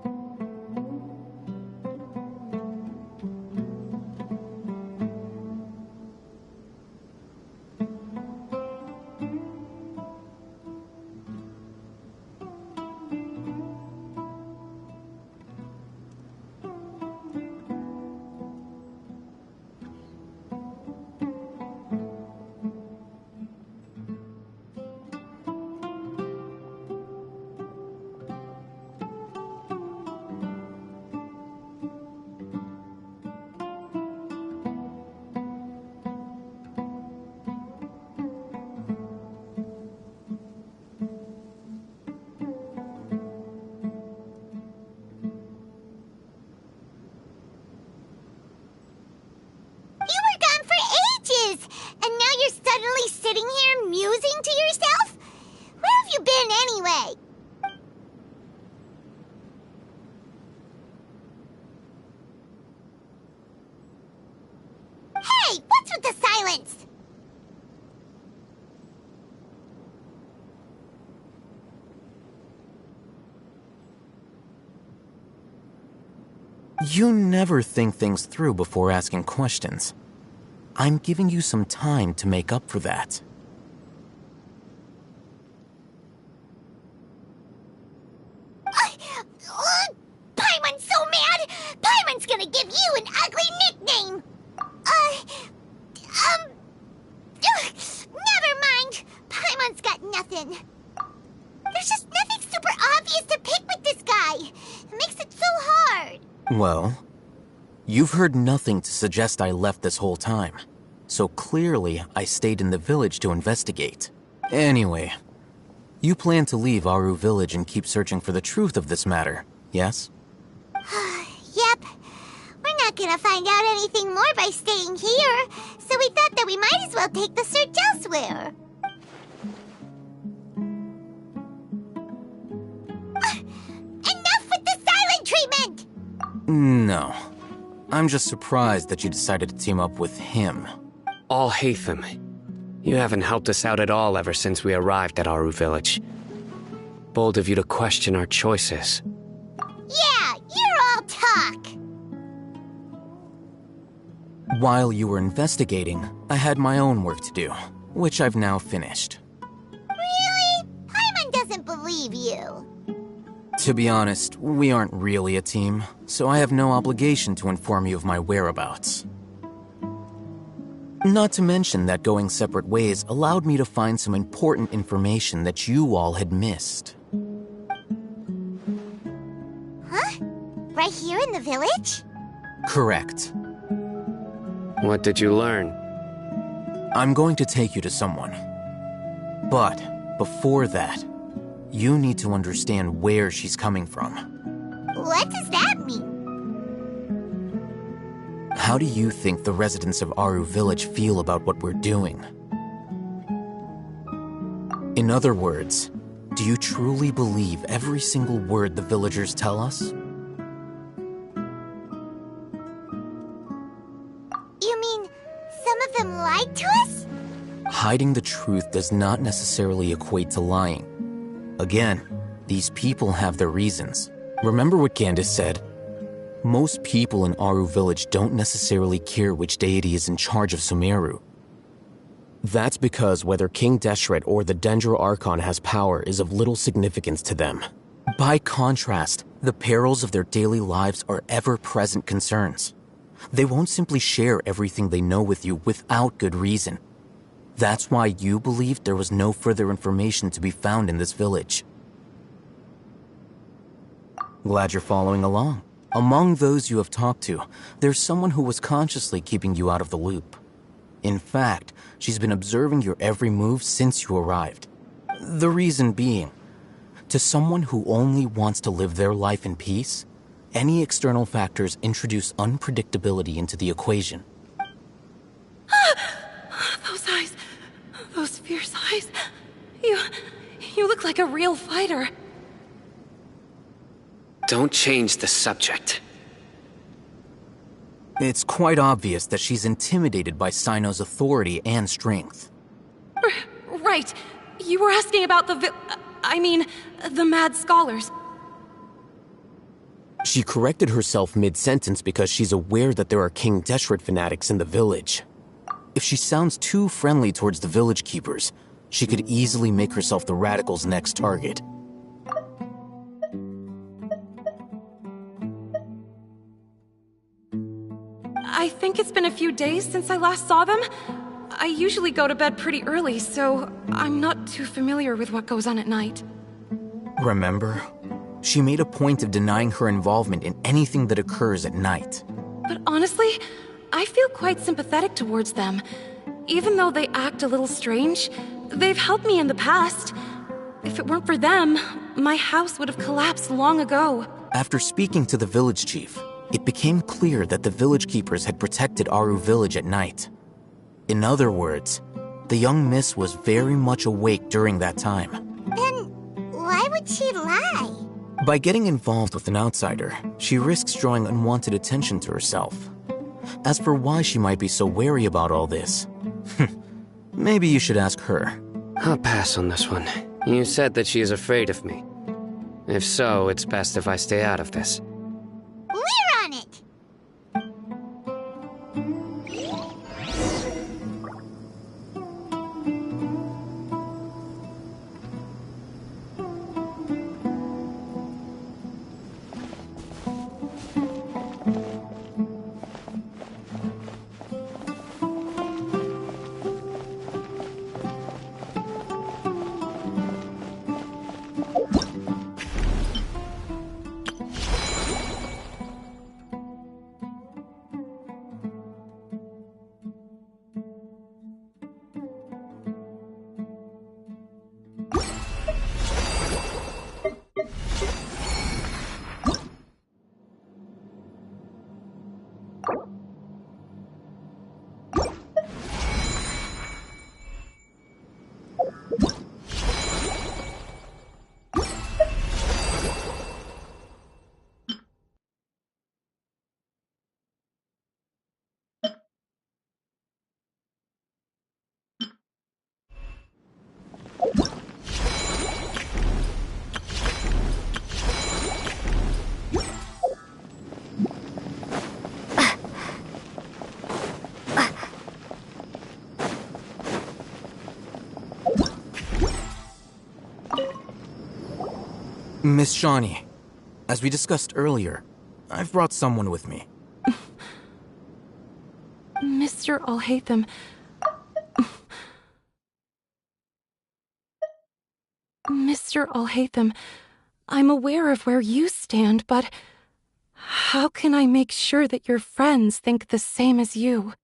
L: with the silence!
T: You never think things through before asking questions. I'm giving you some time to make up for that.
L: Paimon's so mad! Paimon's gonna give you an ugly nickname! Never mind! Paimon's got nothing. There's just nothing super obvious to pick with this guy. It makes it so hard.
T: Well, you've heard nothing to suggest I left this whole time. So clearly, I stayed in the village to investigate. Anyway, you plan to leave Aru Village and keep searching for the truth of this matter, yes?
L: Yep. We're not gonna find out anything more by staying here, so we thought that we might as well take the search elsewhere. Enough with the silent treatment!
T: No. I'm just surprised that you decided to team up with him.
H: Al-Haytham, you haven't helped us out at all ever since we arrived at Aru Village. Bold of you to question our choices.
L: Yeah, you're all talk!
T: While you were investigating, I had my own work to do, which I've now finished.
L: Really? Paimon doesn't believe you.
T: To be honest, we aren't really a team, so I have no obligation to inform you of my whereabouts. Not to mention that going separate ways allowed me to find some important information that you all had missed.
L: Huh? Right here in the village?
T: Correct.
H: What did you learn?
T: I'm going to take you to someone. But before that, you need to understand where she's coming from.
L: What does that mean?
T: How do you think the residents of Aru Village feel about what we're doing? In other words, do you truly believe every single word the villagers tell us?
L: You mean some of them lied to us?
T: Hiding the truth does not necessarily equate to lying. Again, these people have their reasons. Remember what Candace said? Most people in Aru Village don't necessarily care which deity is in charge of Sumeru. That's because whether King Deshret or the Dendro Archon has power is of little significance to them. By contrast, the perils of their daily lives are ever-present concerns. They won't simply share everything they know with you without good reason. That's why you believed there was no further information to be found in this village. Glad you're following along. Among those you have talked to, there's someone who was consciously keeping you out of the loop. In fact, she's been observing your every move since you arrived. The reason being, to someone who only wants to live their life in peace, any external factors introduce unpredictability into the equation.
I: Those eyes. Those fierce eyes. You look like a real fighter.
H: Don't change the subject.
T: It's quite obvious that she's intimidated by Sino's authority and strength.
I: Right. You were asking about the mad scholars.
T: She corrected herself mid-sentence because she's aware that there are King Deshret fanatics in the village. If she sounds too friendly towards the village keepers, she could easily make herself the radicals' next target.
I: I think it's been a few days since I last saw them. I usually go to bed pretty early, so I'm not too familiar with what goes on at night.
T: Remember? She made a point of denying her involvement in anything that occurs at night.
I: But honestly, I feel quite sympathetic towards them. Even though they act a little strange, they've helped me in the past. If it weren't for them, my house would have collapsed long ago.
T: After speaking to the village chief, it became clear that the village keepers had protected Aru Village at night. In other words, the young miss was very much awake during that time.
L: Then why would she lie?
T: By getting involved with an outsider, she risks drawing unwanted attention to herself. As for why she might be so wary about all this, maybe you should ask her.
H: I'll pass on this one. You said that she is afraid of me. If so, it's best if I stay out of this.
L: We're on it!
T: Miss Shawnee, as we discussed earlier, I've brought someone with me.
I: Mr. Alhaitham. Mr. Alhaitham, I'm aware of where you stand, but how can I make sure that your friends think the same as you?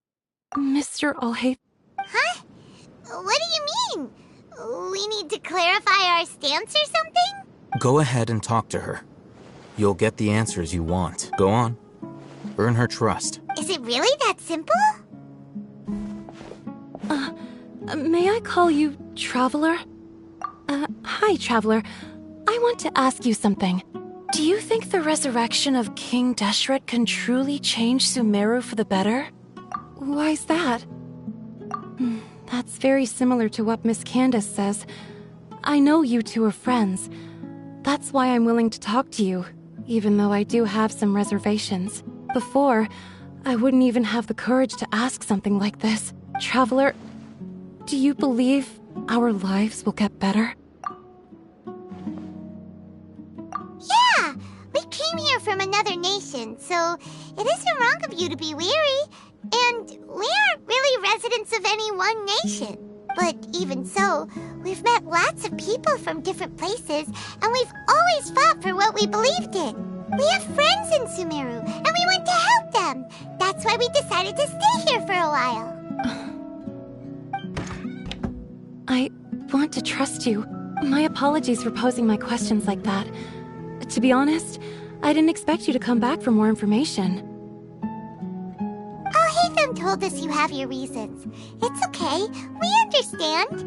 I: Mr. Alhaitham.
L: Huh? What do you mean? We need to clarify our stance or something?
T: Go ahead and talk to her. You'll get the answers you want. Go on. Earn her trust.
L: Is it really that simple?
I: May I call you Traveler? Hi, Traveler. I want to ask you something. Do you think the resurrection of King Deshret can truly change Sumeru for the better? Why's that? That's very similar to what Miss Candace says. I know you two are friends. That's why I'm willing to talk to you, even though I do have some reservations. Before, I wouldn't even have the courage to ask something like this. Traveler, do you believe our lives will get better?
L: Yeah! We came here from another nation, so it isn't wrong of you to be weary. And we aren't really residents of any one nation. But even so, we've met lots of people from different places, and we've always fought for what we believed in. We have friends in Sumeru, and we want to help them. That's why we decided to stay here for a while.
I: I want to trust you. My apologies for posing my questions like that. To be honest, I didn't expect you to come back for more information.
L: Alhaitham told us you have your reasons. It's okay. We understand.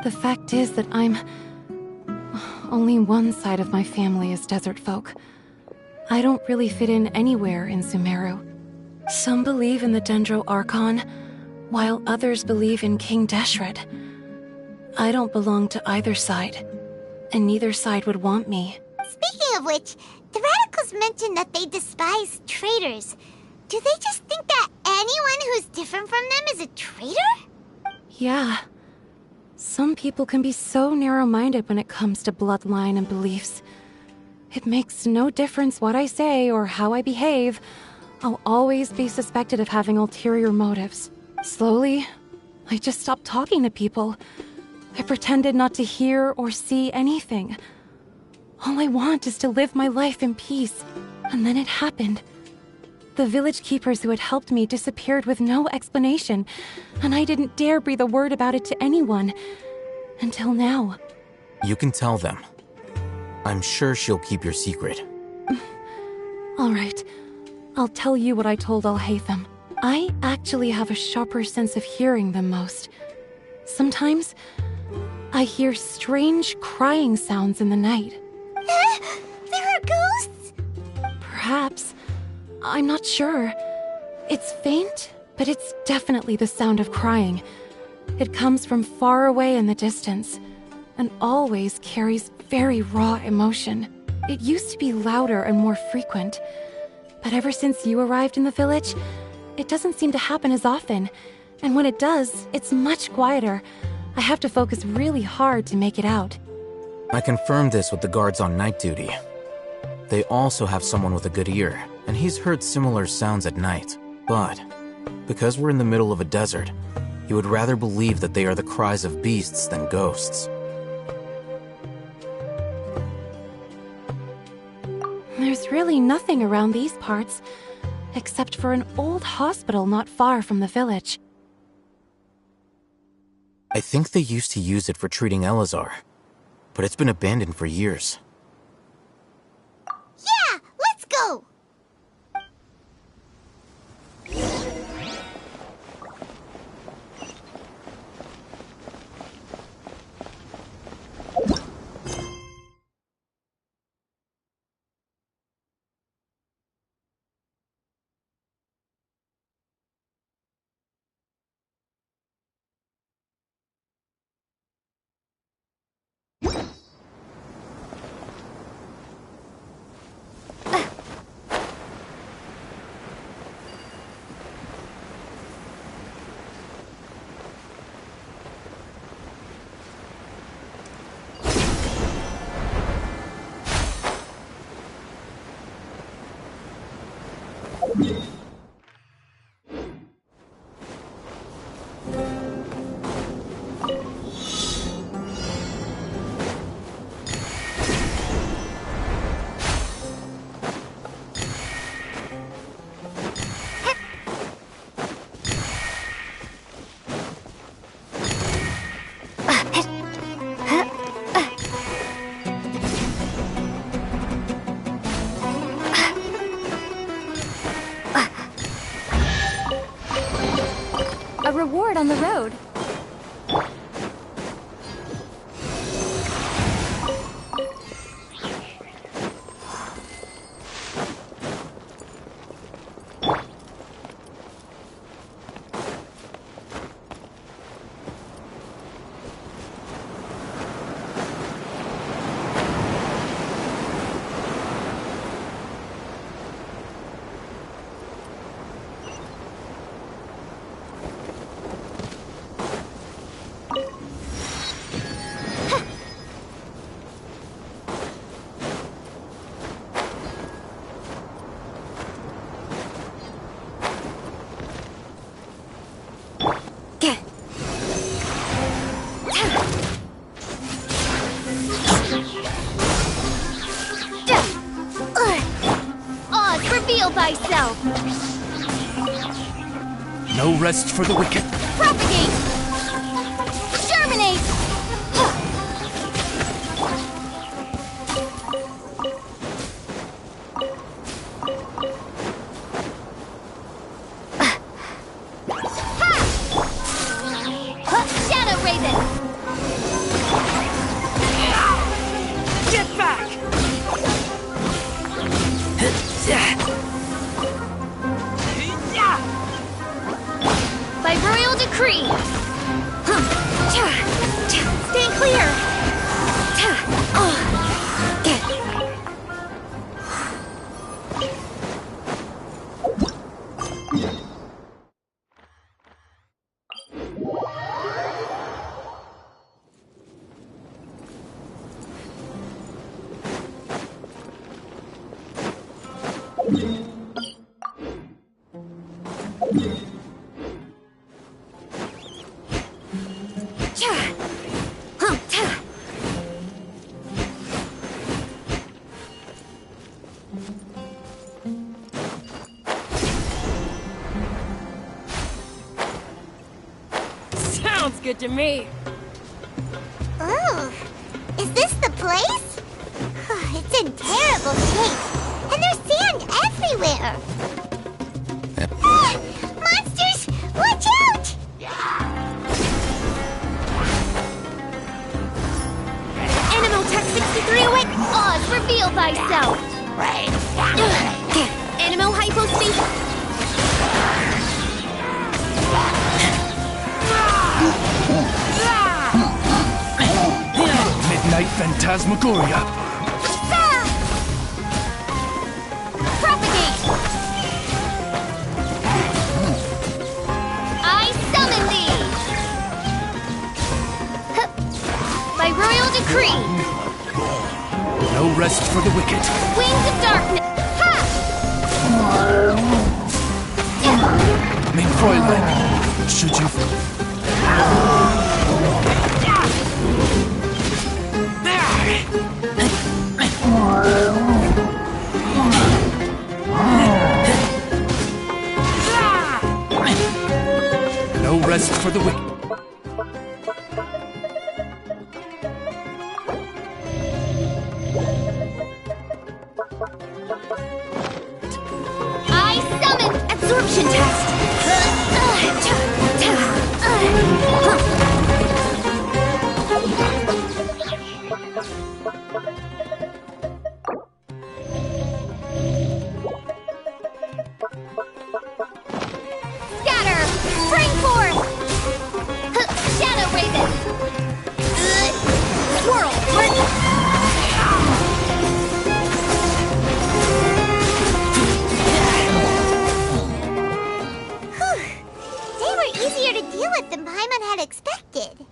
I: The fact is that only one side of my family is desert folk. I don't really fit in anywhere in Sumeru. Some believe in the Dendro Archon, while others believe in King Deshret. I don't belong to either side, and neither side would want me.
L: Speaking of which, the radicals mentioned that they despise traitors. Do they just think that anyone who's different from them is a traitor?
I: Yeah. Some people can be so narrow-minded when it comes to bloodline and beliefs. It makes no difference what I say or how I behave. I'll always be suspected of having ulterior motives. Slowly, I just stopped talking to people. I pretended not to hear or see anything. All I want is to live my life in peace. And then it happened. The village keepers who had helped me disappeared with no explanation, and I didn't dare breathe a word about it to anyone. Until now.
T: You can tell them. I'm sure she'll keep your secret.
I: All right. I'll tell you what I told Alhaitham. I actually have a sharper sense of hearing than most. Sometimes, I hear strange crying sounds in the night.
L: There are ghosts?
I: Perhaps. I'm not sure. It's faint, but it's definitely the sound of crying. It comes from far away in the distance, and always carries very raw emotion. It used to be louder and more frequent, but ever since you arrived in the village, it doesn't seem to happen as often, and when it does, it's much quieter. I have to focus really hard to make it out.
T: I confirmed this with the guards on night duty. They also have someone with a good ear, and he's heard similar sounds at night. But because we're in the middle of a desert, he would rather believe that they are the cries of beasts than ghosts.
I: There's really nothing around these parts, except for an old hospital not far from the village.
T: I think they used to use it for treating Elazar, but it's been abandoned for years.
L: Yeah, let's go!
B: A reward on the road. Reveal thyself!
D: No rest for the wicked.
B: Propagate! Germinate! Shadow Raven!
R: Get back!
B: By royal decree! Stay clear!
R: Sounds good to me.
L: Ooh, is this the place? It's in terrible shape, and there's sand everywhere. Monsters, watch out!
B: Animal Tech 63 awake! Oz, reveal thyself! Animal hypospace!
D: Phantasmagoria!
B: Propagate! I summon thee! By royal decree!
D: No rest for the wicked.
B: Wings of darkness!
D: Mein Fräulein, should you... No rest for the wicked.
B: I summon absorption test! Scatter! Spring forth! Shadow Raven! Swirl!
L: They were easier to deal with than Paimon had expected.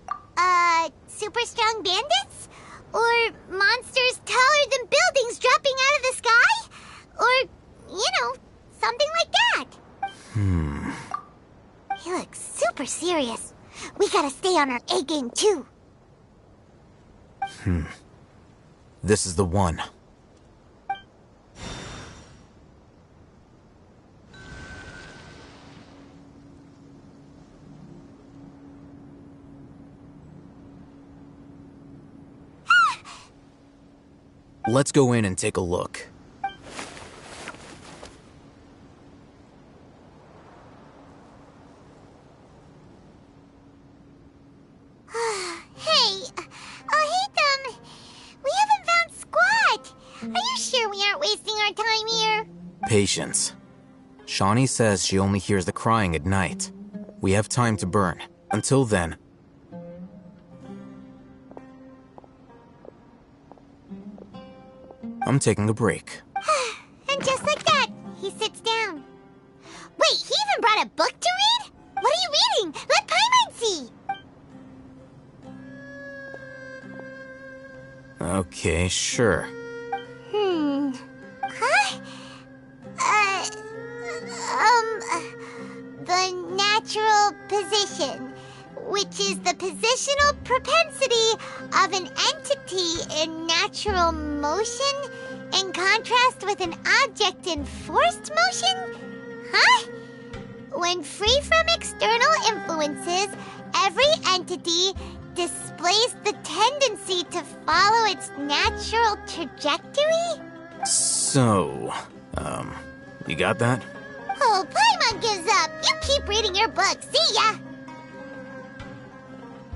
L: Super strong bandits? Or monsters taller than buildings dropping out of the sky? Or, something like that. He looks super serious. We gotta stay on our A game too.
T: This is the one. Let's go in and take a look.
L: Hey, we haven't found squat. Are you sure we aren't wasting our time here?
T: Patience. Shawnee says she only hears the crying at night. We have time to burn. Until then... I'm taking a break.
L: And just like that, he sits down. Wait, he even brought a book to read? What are you reading? Let Paimon see!
T: Okay, sure.
L: Huh? The natural position, which is the positional propensity of an entity in natural motion in contrast with an object in forced motion? Huh? When free from external influences, every entity displays the tendency to follow its natural trajectory?
T: So, you got that?
L: Oh, Paimon gives up. You keep reading your book. See ya!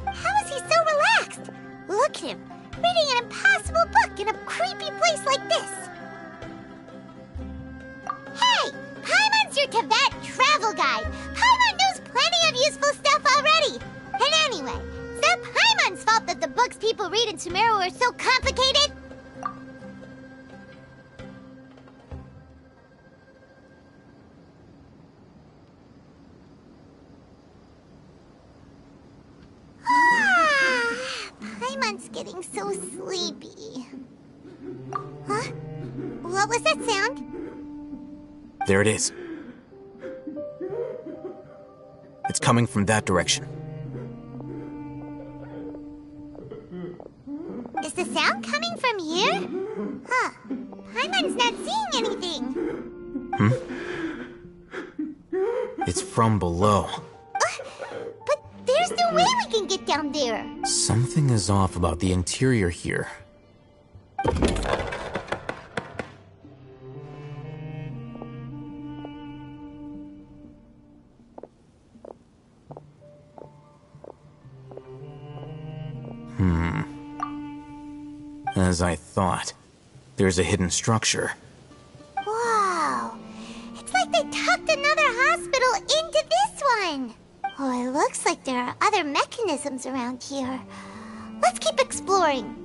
L: How is he so relaxed? Look at him, reading an impossible book in a creepy place like this. Hey! Paimon's your Teyvat travel guide. Paimon knows plenty of useful stuff already. And anyway, is that Paimon's fault that the books people read in Sumeru are so complicated? Paimon's getting so sleepy. Huh? What was that sound?
T: There it is. It's coming from that direction.
L: Is the sound coming from here? Huh. Paimon's not seeing anything.
T: It's from below.
L: But there's no way we can get down there.
T: Something is off about the interior here. As I thought, there's a hidden structure.
L: Wow. It's like they tucked another hospital into this one. Oh, it looks like there are other mechanisms around here. Let's keep exploring.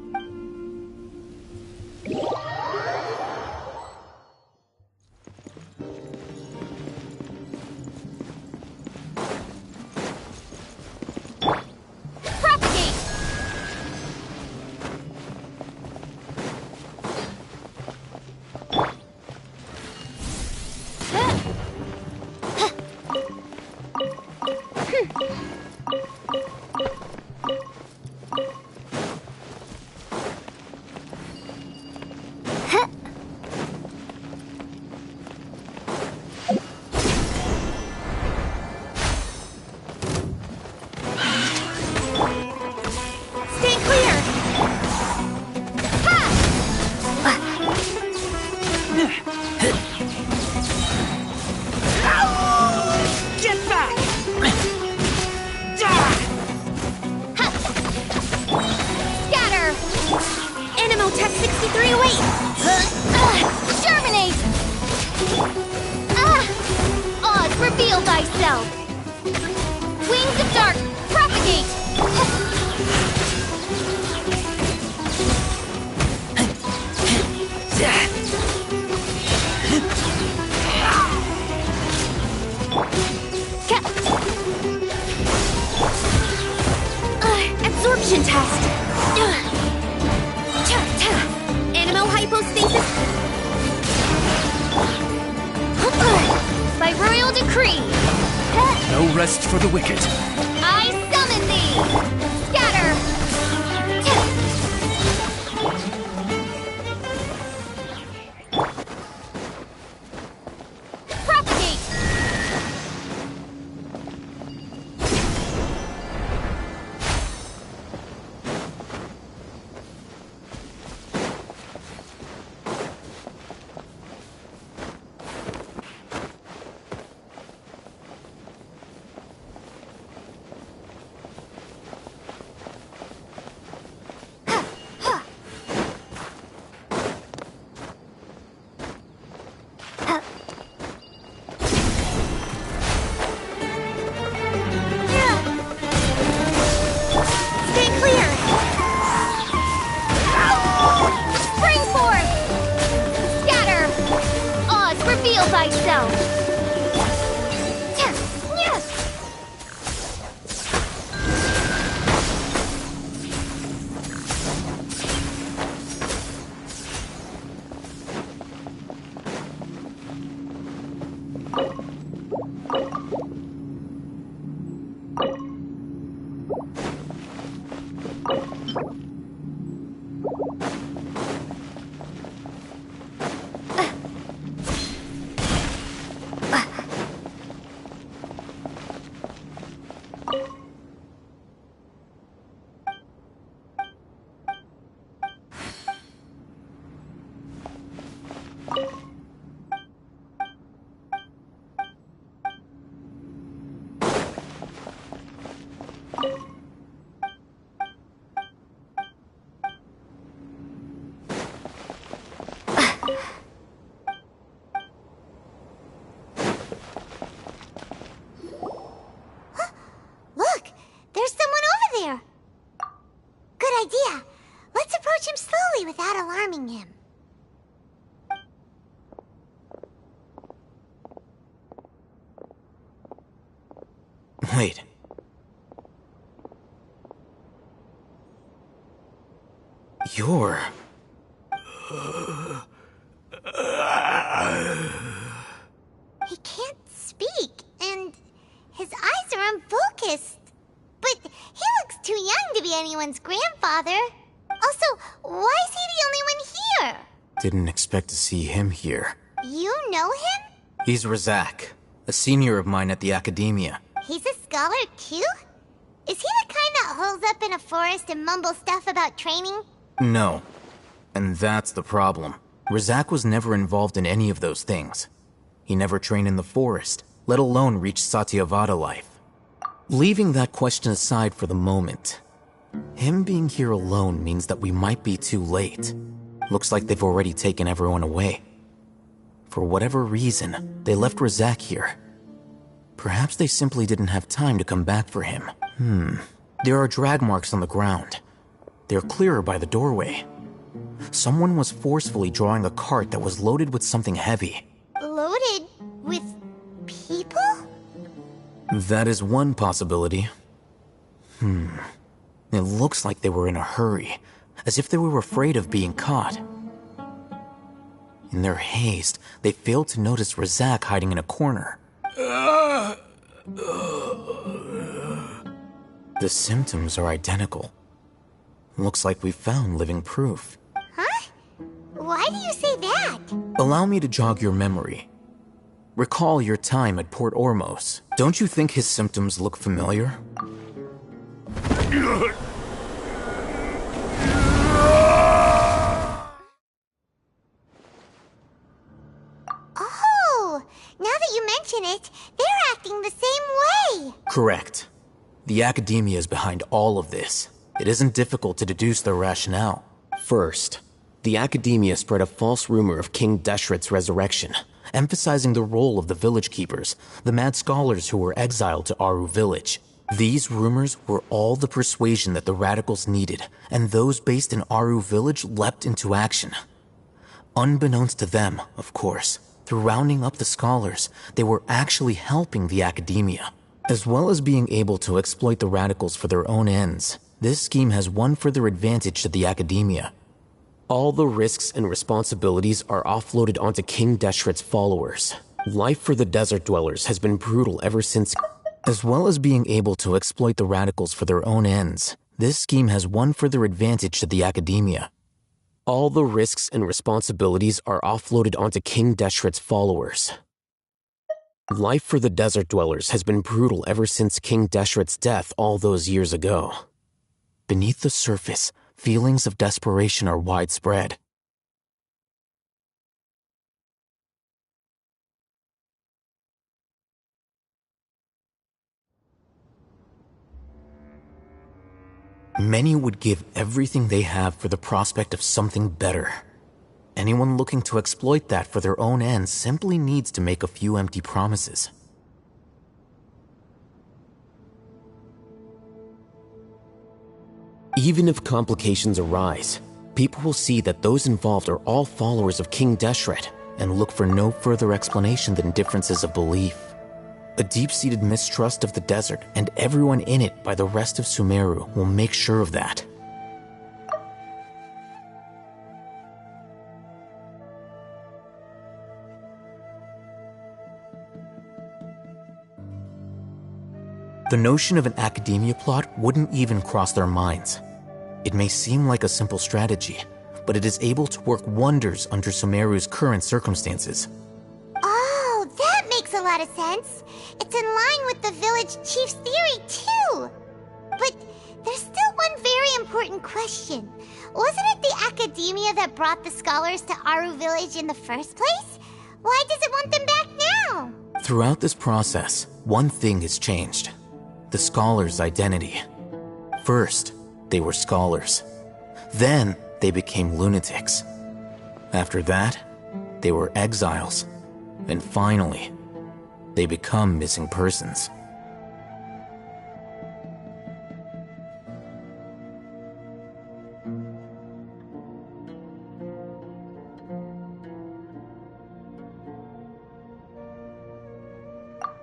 B: Absorption test. Animal hypostasis. By royal decree.
D: No rest for the wicked.
B: I summon thee. Scatter. Propagate.
L: Look! There's someone over there! Good idea. Let's approach him slowly without alarming him.
T: Wait. You're...
L: He can't speak, and his eyes are unfocused. But he looks too young to be anyone's grandfather. Also, why is he the only one here?
T: Didn't expect to see him here.
L: You know him?
T: He's Razak, a senior of mine at the Academia.
L: He's a scholar too? Is he the kind that holes up in a forest and mumbles stuff about training?
T: No. And that's the problem. Razak was never involved in any of those things. He never trained in the forest, let alone reach Satyavada life. Leaving that question aside for the moment, him being here alone means that we might be too late. Looks like they've already taken everyone away. For whatever reason, they left Razak here. Perhaps they simply didn't have time to come back for him. There are drag marks on the ground. They're clearer by the doorway. Someone was forcefully drawing a cart that was loaded with something heavy.
L: Loaded with people?
T: That is one possibility. It looks like they were in a hurry, as if they were afraid of being caught. In their haste, they failed to notice Razak hiding in a corner. The symptoms are identical. Looks like we found living proof.
L: Huh? Why do you say that?
T: Allow me to jog your memory. Recall your time at Port Ormos. Don't you think his symptoms look familiar?
L: Oh, now that you mention it, they're acting the same way.
T: Correct. The Academia is behind all of this. It isn't difficult to deduce their rationale. First, the Academia spread a false rumor of King Deshret's resurrection, emphasizing the role of the village keepers, the mad scholars who were exiled to Aru village. These rumors were all the persuasion that the radicals needed, and those based in Aru village leapt into action. Unbeknownst to them, of course, through rounding up the scholars, they were actually helping the Academia. As well as being able to exploit the radicals for their own ends, this scheme has one further advantage to the Academia. All the risks and responsibilities are offloaded onto King Deshret's followers. Life for the desert dwellers has been brutal ever since. As well as being able to exploit the radicals for their own ends, this scheme has one further advantage to the Academia. All the risks and responsibilities are offloaded onto King Deshret's followers. Life for the desert dwellers has been brutal ever since King Deshret's death all those years ago. Beneath the surface, feelings of desperation are widespread. Many would give everything they have for the prospect of something better. Anyone looking to exploit that for their own ends simply needs to make a few empty promises. Even if complications arise, people will see that those involved are all followers of King Deshret and look for no further explanation than differences of belief. A deep-seated mistrust of the desert and everyone in it by the rest of Sumeru will make sure of that. The notion of an academia plot wouldn't even cross their minds. It may seem like a simple strategy, but it is able to work wonders under Sumeru's current circumstances.
L: Oh, that makes a lot of sense. It's in line with the village chief's theory, too. But there's still one very important question. Wasn't it the Academia that brought the scholars to Aru village in the first place? Why does it want them back now?
T: Throughout this process, one thing has changed. The scholars' identity. First, they were scholars. Then, they became lunatics. After that, they were exiles. And finally, they become missing persons.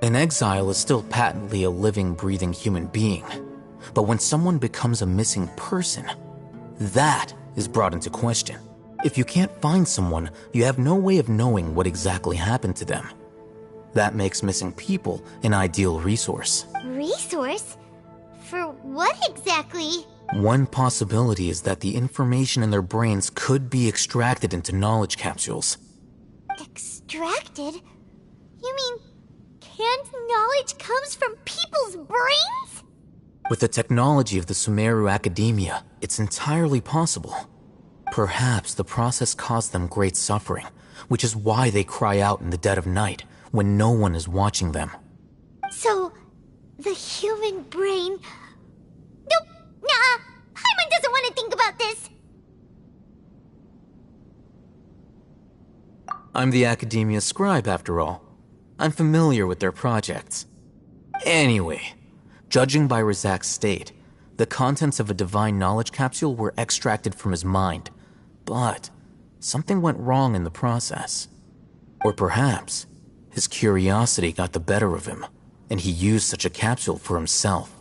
T: An exile is still patently a living, breathing human being. But when someone becomes a missing person, that is brought into question. If you can't find someone, you have no way of knowing what exactly happened to them. That makes missing people an ideal resource.
L: Resource? For what exactly?
T: One possibility is that the information in their brains could be extracted into knowledge capsules.
L: Extracted? You mean canned knowledge comes from people's brains?
T: With the technology of the Sumeru Academia, it's entirely possible. Perhaps the process caused them great suffering, which is why they cry out in the dead of night when no one is watching them.
L: So, the human brain... Nope, nah, Paimon doesn't want to think about this.
T: I'm the Academia scribe, after all. I'm familiar with their projects. Anyway, judging by Razak's state, the contents of a divine knowledge capsule were extracted from his mind. but something went wrong in the process. Or perhaps his curiosity got the better of him, and he used such a capsule for himself.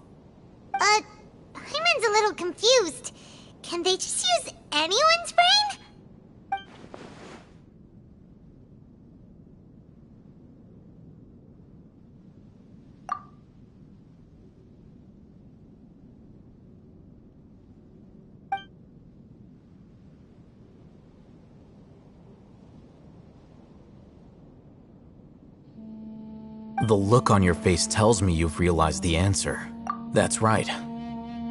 L: Paimon's a little confused. Can they just use anyone's brain?
T: The look on your face tells me you've realized the answer. That's right.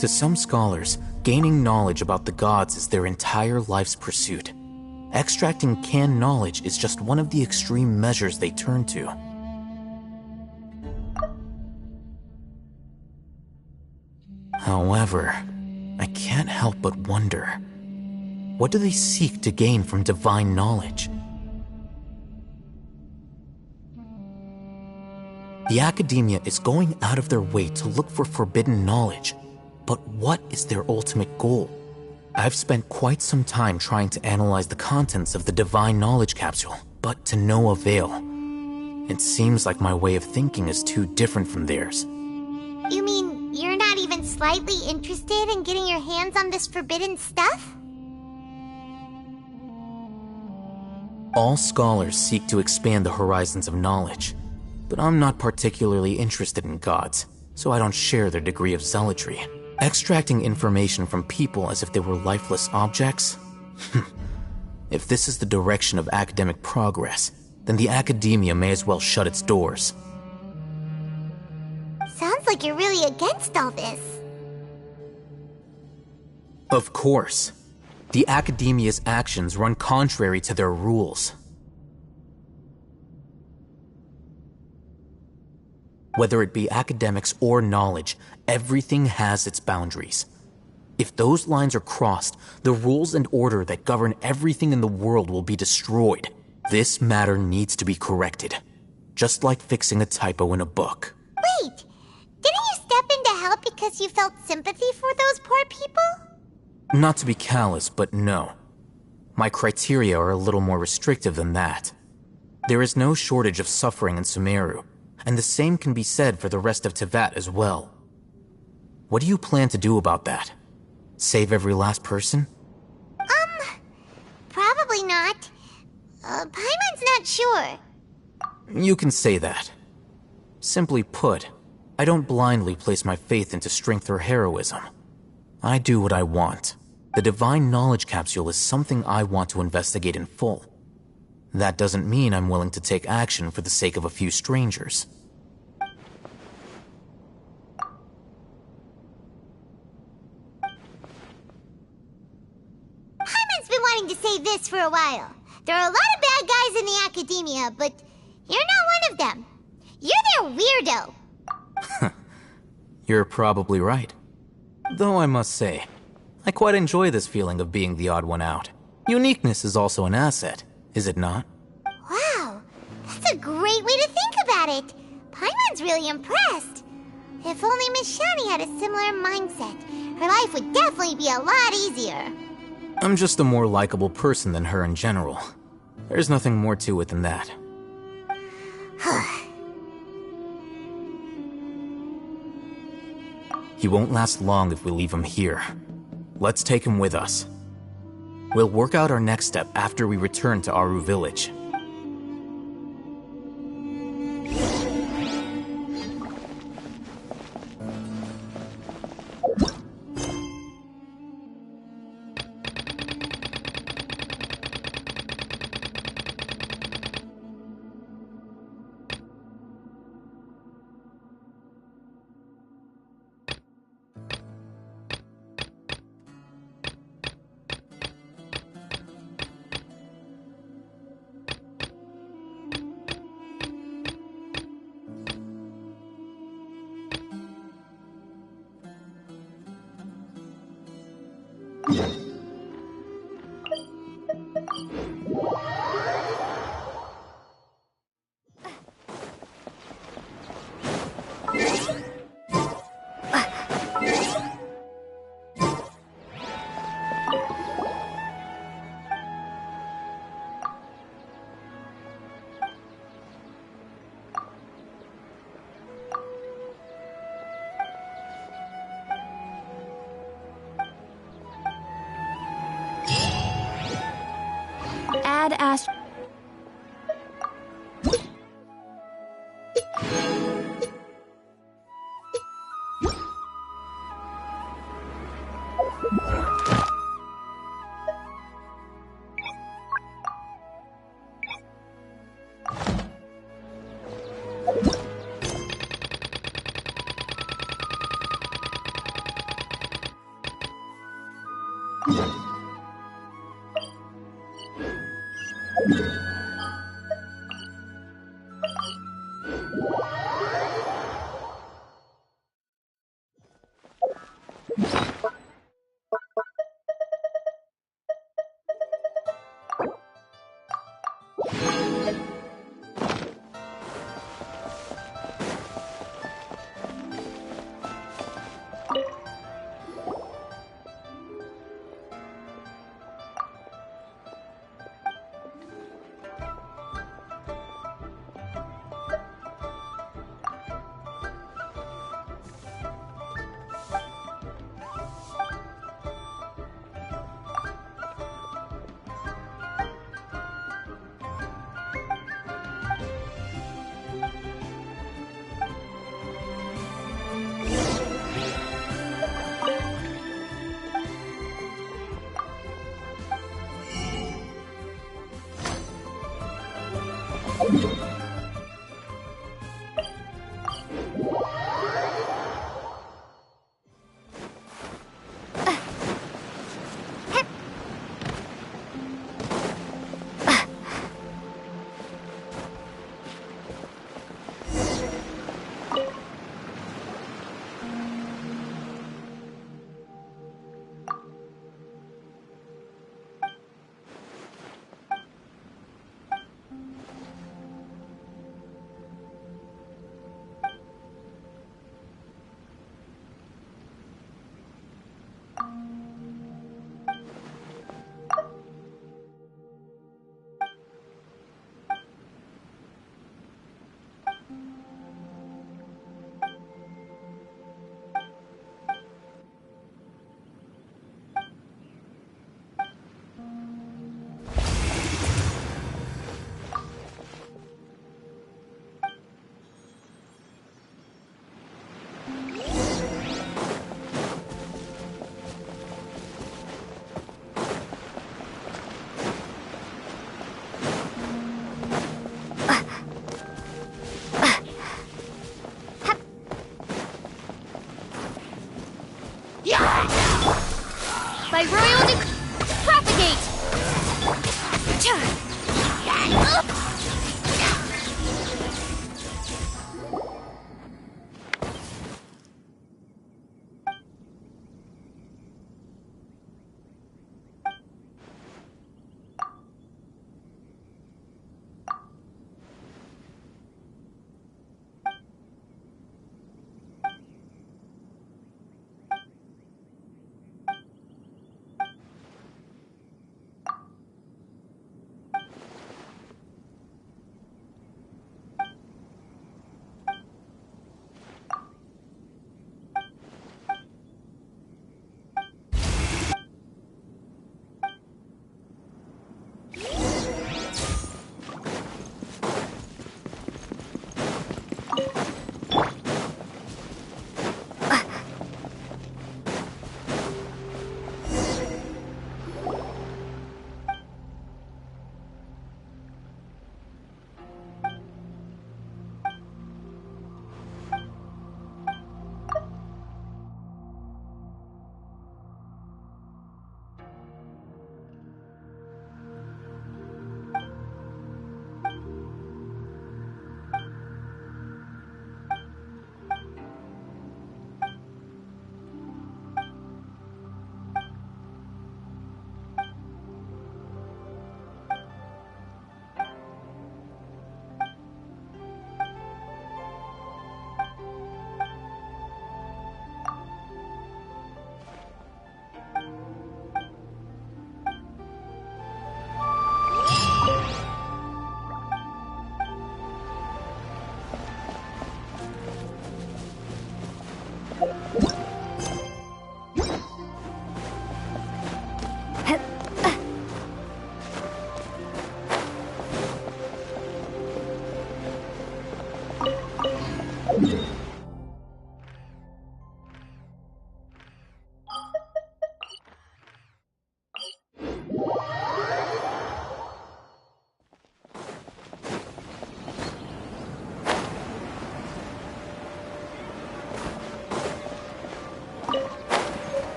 T: To some scholars, gaining knowledge about the gods is their entire life's pursuit. Extracting canned knowledge is just one of the extreme measures they turn to. However, I can't help but wonder, what do they seek to gain from divine knowledge? The academia is going out of their way to look for forbidden knowledge, but what is their ultimate goal? I've spent quite some time trying to analyze the contents of the divine knowledge capsule, but to no avail. It seems like my way of thinking is too different from theirs.
L: You mean you're not even slightly interested in getting your hands on this forbidden stuff?
T: All scholars seek to expand the horizons of knowledge, but I'm not particularly interested in gods, so I don't share their degree of zealotry. Extracting information from people as if they were lifeless objects? If this is the direction of academic progress, then the academia may as well shut its doors.
L: Sounds like you're really against all this.
T: Of course. The academia's actions run contrary to their rules. Whether it be academics or knowledge, everything has its boundaries. If those lines are crossed, the rules and order that govern everything in the world will be destroyed. This matter needs to be corrected, just like fixing a typo in a book.
L: Wait, didn't you step in to help because you felt sympathy for those poor people?
T: Not to be callous, but no. My criteria are a little more restrictive than that. There is no shortage of suffering in Sumeru, and the same can be said for the rest of Teyvat as well. What do you plan to do about that? Save every last person?
L: Probably not. Paimon's not sure.
T: You can say that. Simply put, I don't blindly place my faith into strength or heroism. I do what I want. The divine knowledge capsule is something I want to investigate in full. That doesn't mean I'm willing to take action for the sake of a few strangers.
L: Paimon's been wanting to say this for a while. There are a lot of bad guys in the academia, but you're not one of them. You're their weirdo.
T: You're probably right. Though I must say, I quite enjoy this feeling of being the odd one out. Uniqueness is also an asset, is it not?
L: Wow, that's a great way to think about it. Paimon's really impressed. If only Miss Shani had a similar mindset, her life would definitely be a lot easier.
T: I'm just a more likable person than her in general. There's nothing more to it than that. He won't last long if we leave him here. Let's take him with us. We'll work out our next step after we return to Aru Village.
A: Dad asked...
B: By royal propagate!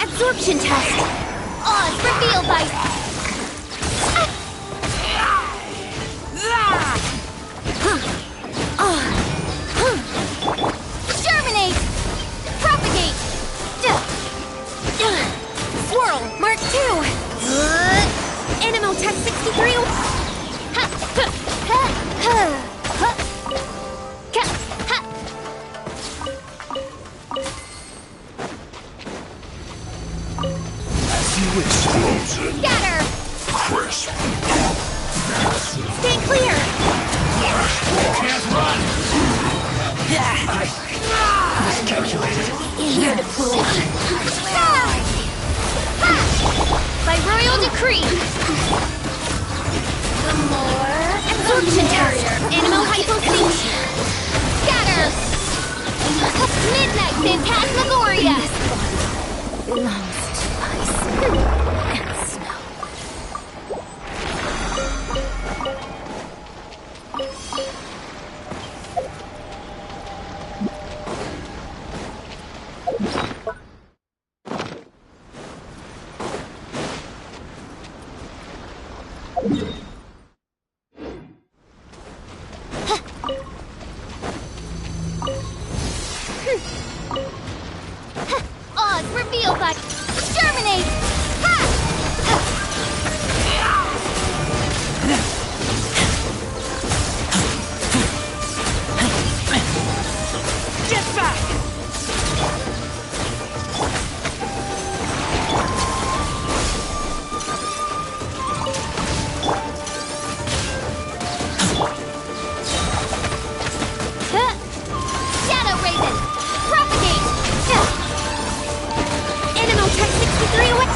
B: Absorption test! Oz reveal by... Germinate! Propagate! Swirl, Mark 2! Animotech 63... Scatter!
S: Crisp.
B: Stay clear!
S: Can't run!
B: Miscalculated. Irritable. By royal decree! The more... Absorption test! Animal hypothesia! Scatter! Midnight Phantasmagoria!
G: Belongs to ice and snow.
B: Oz reveal by... Germinate! Get back! Shadow Raven! Propagate! Animotech 63 away!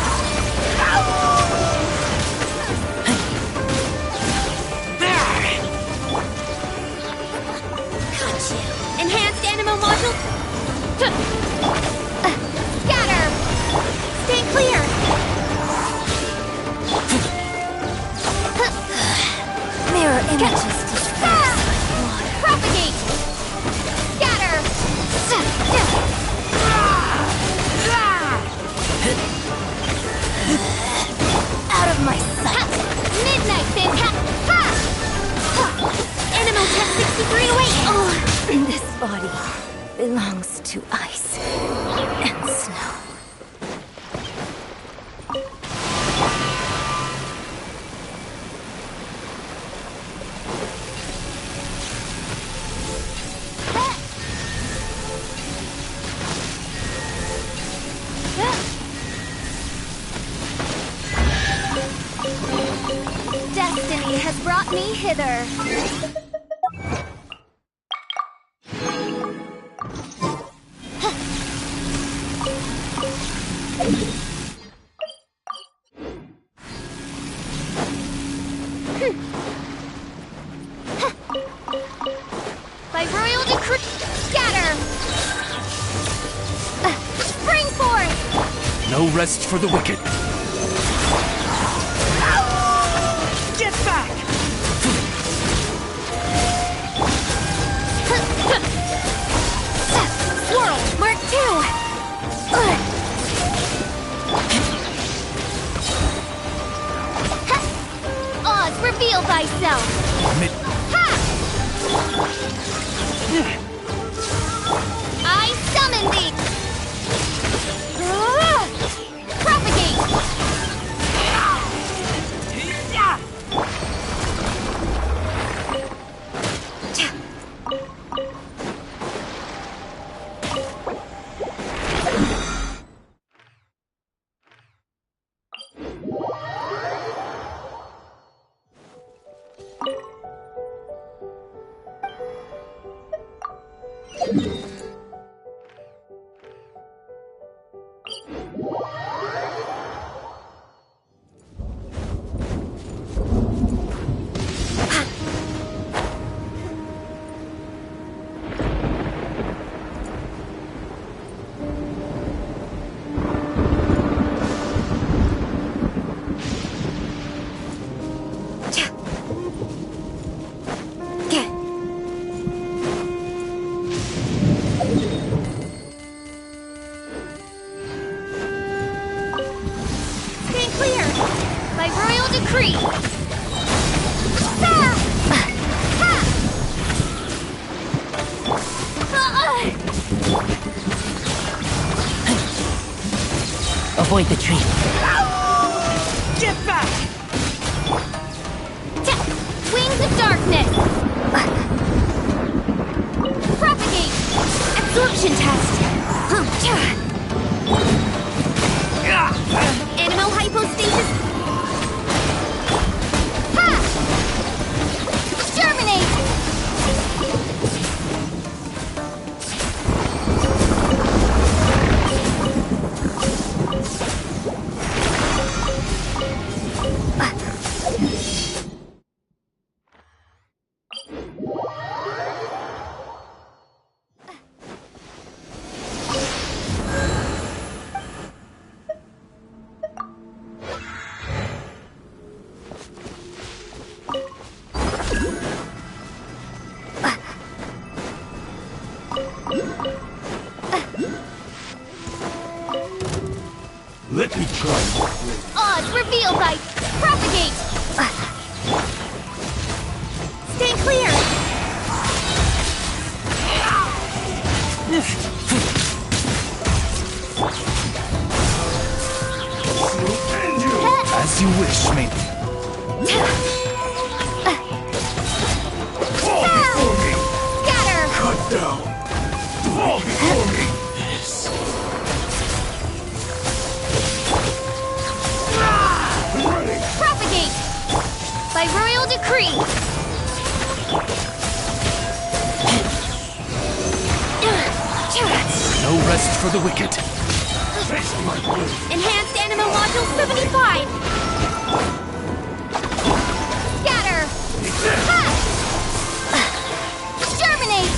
B: Got you! Enhanced Animo Module! Scatter! Stay clear!
G: Mirror images
B: Propagate! Scatter!
G: out of my sight.
B: Midnight Animotech 63 away!
G: This body belongs to ice and snow.
B: Destiny has brought me hither. By royal decree, scatter! Spring forth!
D: No rest for the wicked.
R: Get back!
B: Swirl, Mark 2! Oz, reveal thyself! I summon thee! Propagate!
J: Avoid the tree.
R: Get back!
B: Wings of darkness! Propagate! Absorption test! Animal hypostasis! Germinate!
S: Let me try.
B: Oz, reveal thy... Propagate! Stay clear!
D: As you wish, maiden.
B: Scatter!
S: Cut down. Fall before me.
B: Propagate! By royal decree!
D: No rest for the wicked.
B: Enhanced Animal Module 75! Scatter! Germinate!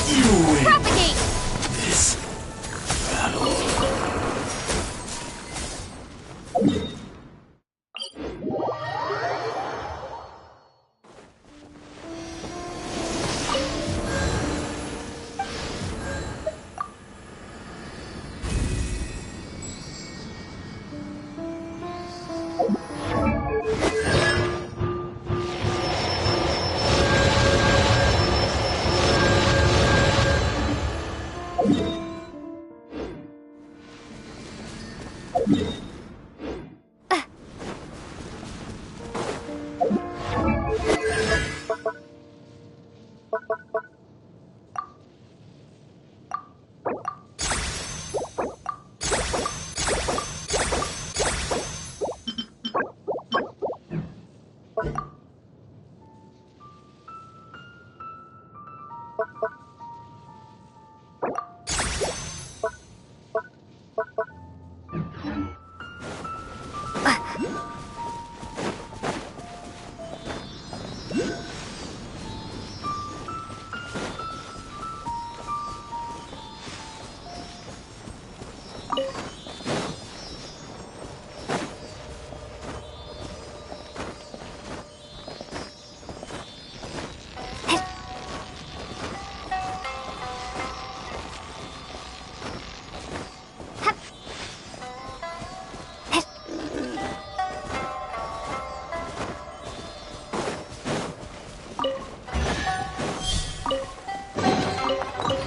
S: You win.
B: Propagate!
S: This battle.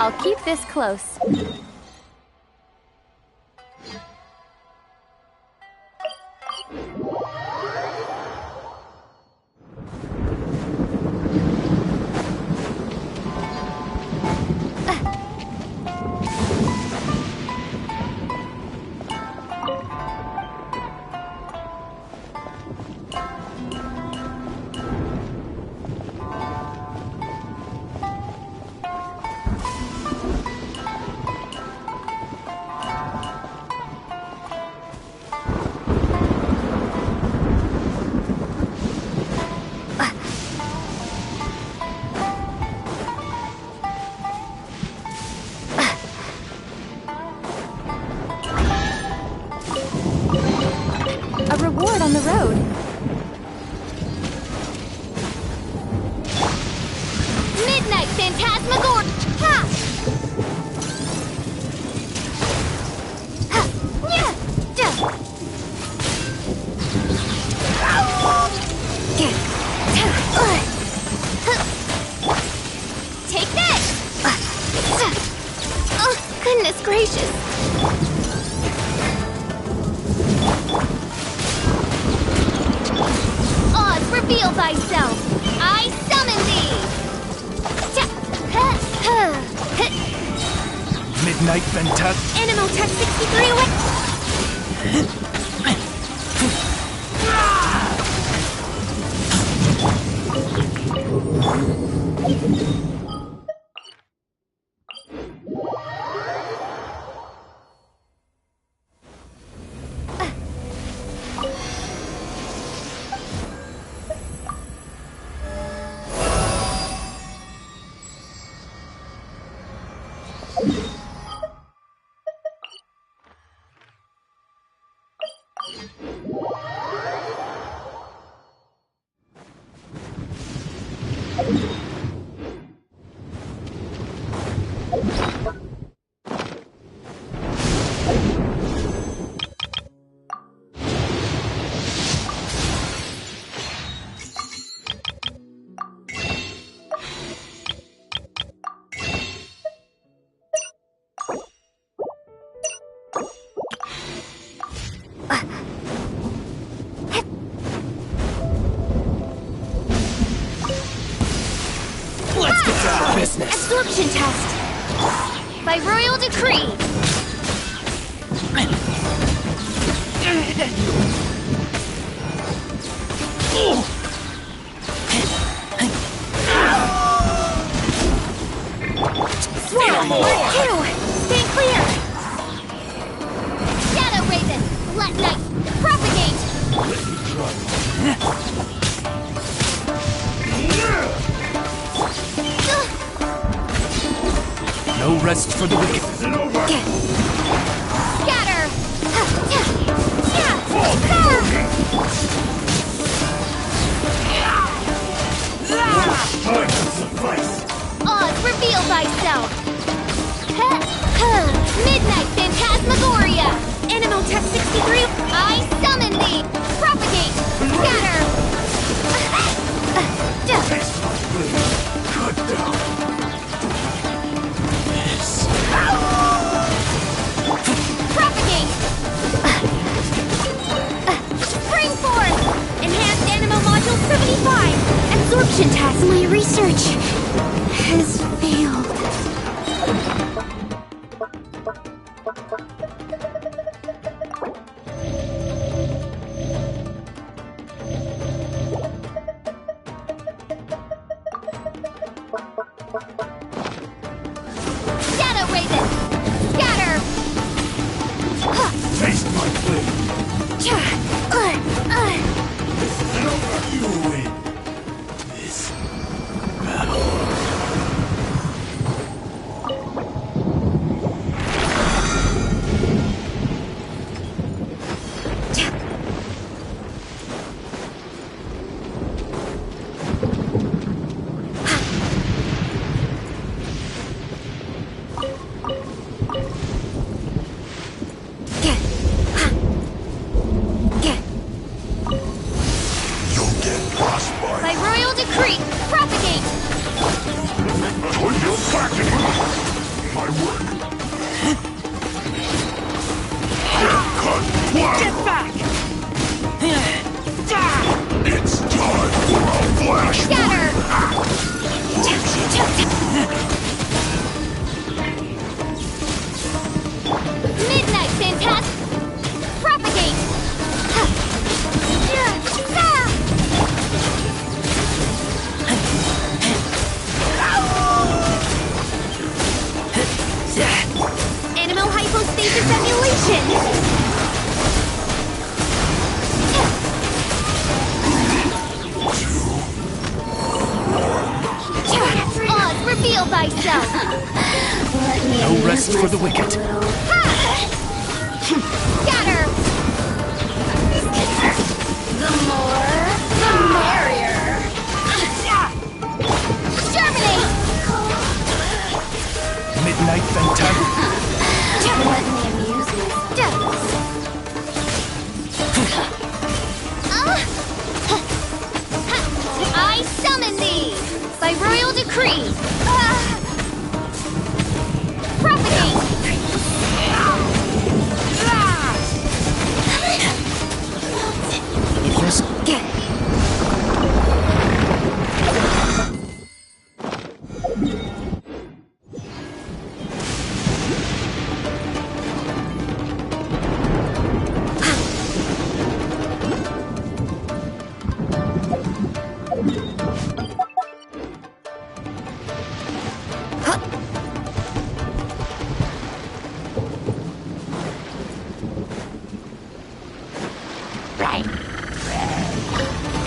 A: I'll keep this close. A reward on the road.
B: Midnight Phantasmagor! Ha! Ha! Yeah! Duh! Take this! Oh, goodness gracious! Oz, reveal thyself! I summon thee!
D: Midnight Phantasm.
B: Animal Tech 63 away!
D: Let's get down to business.
B: Absorption test! By royal decree! Swirl! Mark 2! Stay clear! Shadow Raven! Let night propagate!
D: No rest for the wicked.
B: Scatter! Oz, reveal thyself! Midnight Phantasmagoria! Animal Tech 63, I summon thee! Propagate! Scatter!
D: Cut down.
B: Propagate! Springforce! Enhanced Animal Module 75! Absorption test! My research has failed. Shadow Raven! Scatter!
D: Taste my blade. You win this battle.
L: Scatter! Midnight Phantasm! Propagate! Animal hypostasis emulation! Oz, reveal thyself!
D: No rest for the wicked.
L: Scatter! The more, the merrier! Germinate!
D: Midnight Phantasm.
L: Let me amuse myself. I summon thee! By royal decree! Propagate!
O: If this...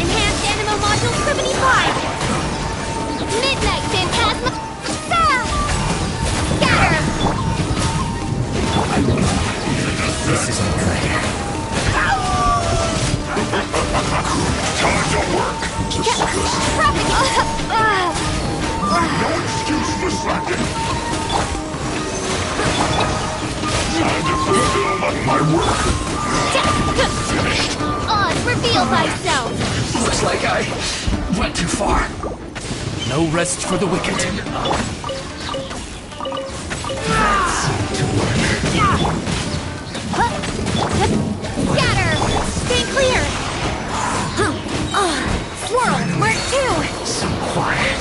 L: Enhanced Animal Module 75! Midnight Phantasma... Scatter!
D: This isn't good.
L: Time to work!
U: No excuse for slacking! Time to fulfill my work! Finished!
L: Oz, reveal thyself!
D: Looks like I went too far. No rest for the wicked.
L: Scatter! Stay clear! Swirl, mark 2!
D: So quiet.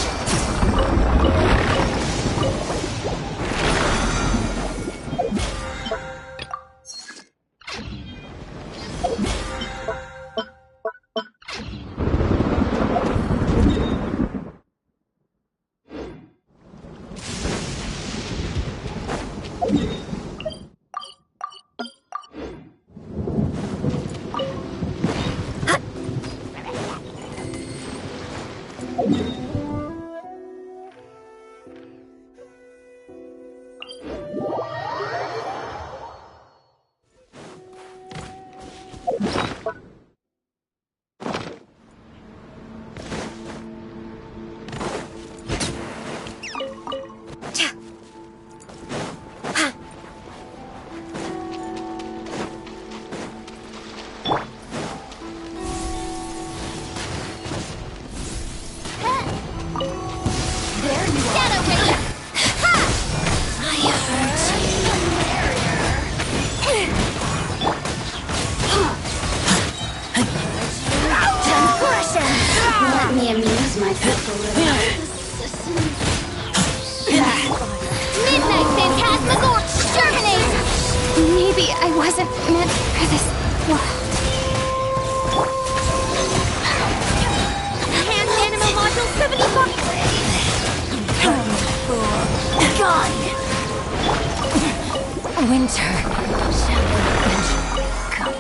L: Let me amuse myself a little. Midnight Phantasmagor! Germinate! Maybe I wasn't meant for this world. Enhanced Animal Module 75! Gone! Winter shall come.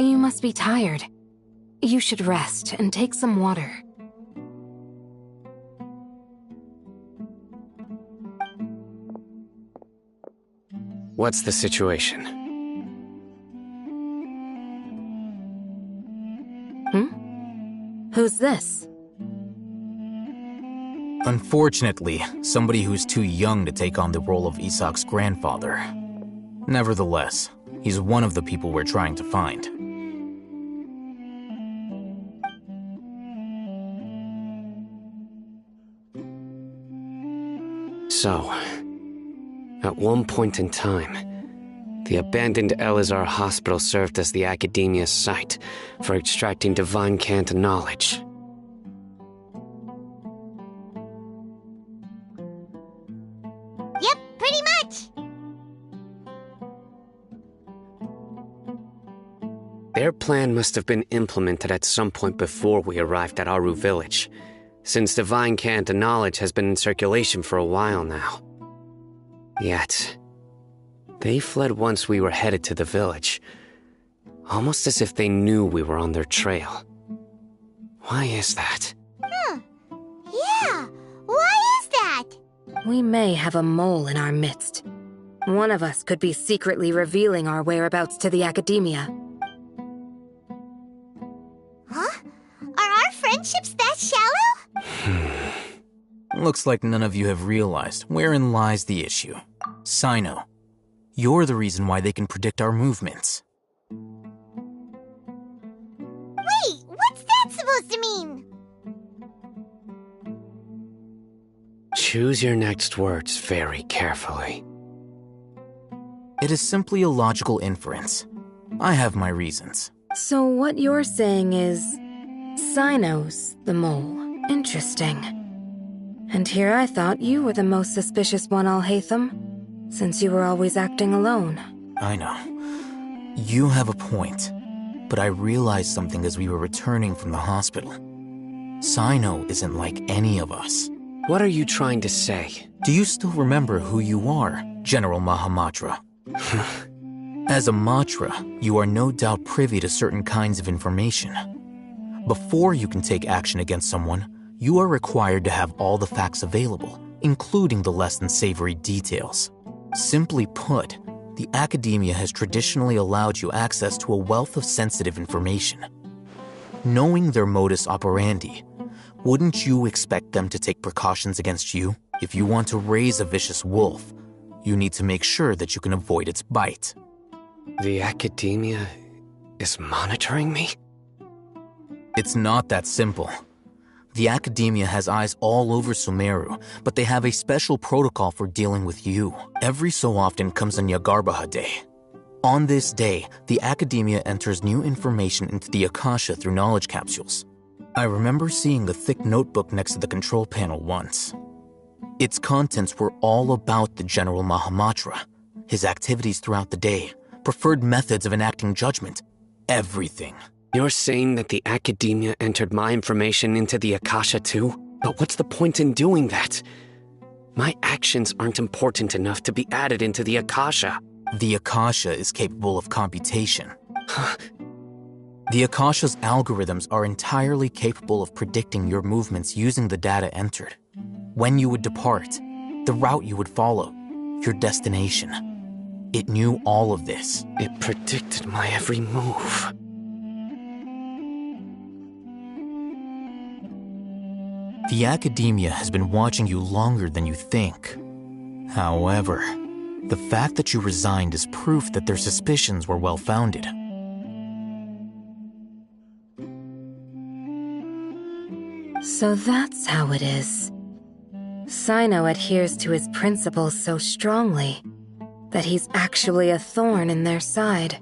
I: You must be tired. You should rest and take some water.
H: What's the situation?
I: Who's this?
T: Unfortunately, somebody who's too young to take on the role of Isak's grandfather. Nevertheless, he's one of the people we're trying to find.
H: So, at one point in time, the abandoned Elazar hospital served as the Academia's site for extracting divine cant knowledge.
L: Yep, pretty much.
H: Their plan must have been implemented at some point before we arrived at Aru Village, since divine cant knowledge has been in circulation for a while now. Yet, they fled once we were headed to the village, almost as if they knew we were on their trail. Why is that?
L: Yeah, why is that?
I: We may have a mole in our midst. One of us could be secretly revealing our whereabouts to the Academia.
L: Huh? Are our friendships that shallow?
T: Looks like none of you have realized wherein lies the issue. Sino, you're the reason why they can predict our movements.
L: Wait, what's that supposed to mean?
H: Choose your next words very carefully.
T: It is simply a logical inference. I have my reasons.
I: So what you're saying is... Sino's the mole. Interesting. And here I thought you were the most suspicious one, Alhaitham, since you were always acting alone.
T: I know. You have a point. But I realized something as we were returning from the hospital. Sino isn't like any of us.
H: What are you trying to say?
T: Do you still remember who you are, General Mahamatra? As a Matra, you are no doubt privy to certain kinds of information. Before you can take action against someone, you are required to have all the facts available, including the less than savory details. Simply put, the Academia has traditionally allowed you access to a wealth of sensitive information. Knowing their modus operandi, wouldn't you expect them to take precautions against you? If you want to raise a vicious wolf, you need to make sure that you can avoid its bite.
H: The Academia is monitoring me?
T: It's not that simple. The Academia has eyes all over Sumeru, but they have a special protocol for dealing with you. Every so often comes a Nyagarbaha Day. On this day, the Academia enters new information into the Akasha through knowledge capsules. I remember seeing a thick notebook next to the control panel once. Its contents were all about the General Mahamatra, his activities throughout the day, preferred methods of enacting judgment, everything.
H: You're saying that the Academia entered my information into the Akasha too? But what's the point in doing that? My actions aren't important enough to be added into the Akasha.
T: The Akasha is capable of computation. The Akasha's algorithms are entirely capable of predicting your movements using the data entered. When you would depart, the route you would follow, your destination. It knew all of this.
H: It predicted my every move.
T: The Academia has been watching you longer than you think. However, the fact that you resigned is proof that their suspicions were well-founded.
I: So that's how it is. Sino adheres to his principles so strongly that he's actually a thorn in their side.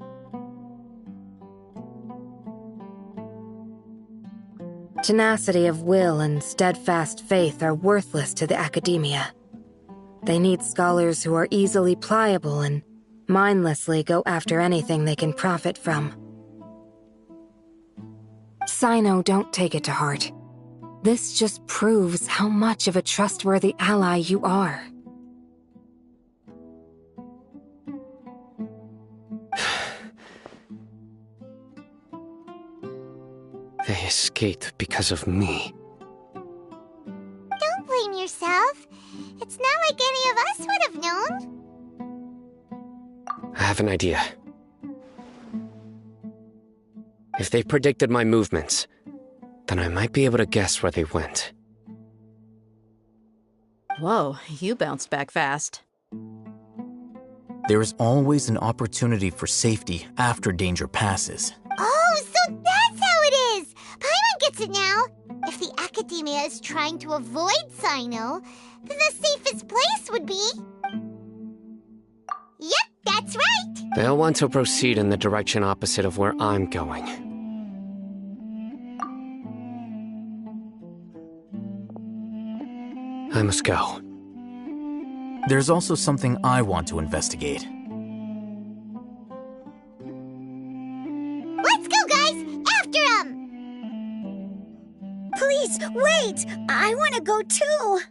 I: Tenacity of will and steadfast faith are worthless to the Academia. They need scholars who are easily pliable and mindlessly go after anything they can profit from. Sino, don't take it to heart. This just proves how much of a trustworthy ally you are.
H: They escaped because of me.
L: Don't blame yourself. It's not like any of us would have known.
H: I have an idea. If they predicted my movements, then I might be able to guess where they went.
M: Whoa, you bounced back fast.
T: There is always an opportunity for safety after danger passes.
L: Oh, so that's how it is! Paimon gets it now. If the Academia is trying to avoid Sino, then the safest place would be... Yep, that's right!
H: They'll want to proceed in the direction opposite of where I'm going. I must go.
T: There's also something I want to investigate.
L: Let's go, guys! After him!
G: Please, wait! I want to go too!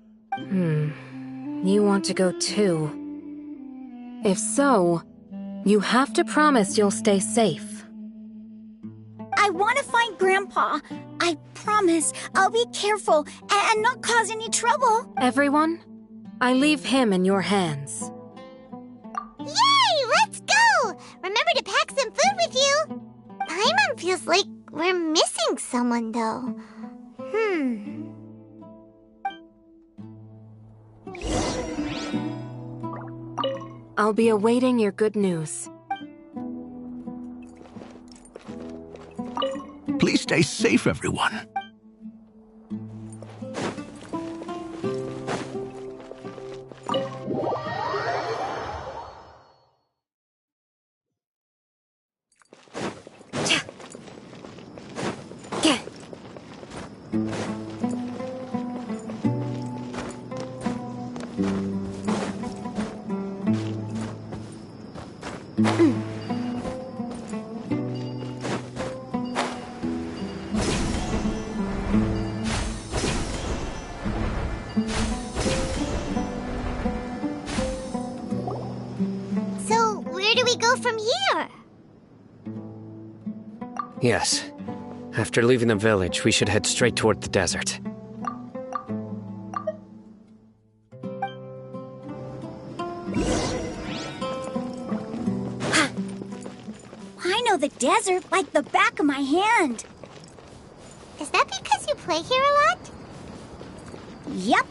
I: You want to go too? If so, you have to promise you'll stay safe.
G: I want to find Grandpa. I promise I'll be careful and not cause any trouble.
I: Everyone, I leave him in your hands.
L: Yay! Let's go! Remember to pack some food with you! Paimon feels like we're missing someone, though.
I: I'll be awaiting your good news.
S: Please stay safe, everyone.
L: So, where do we go from here?
H: Yes. After leaving the village, we should head straight toward the desert.
G: I know the desert like the back of my hand.
L: Is that because you play here a lot?
G: Yep.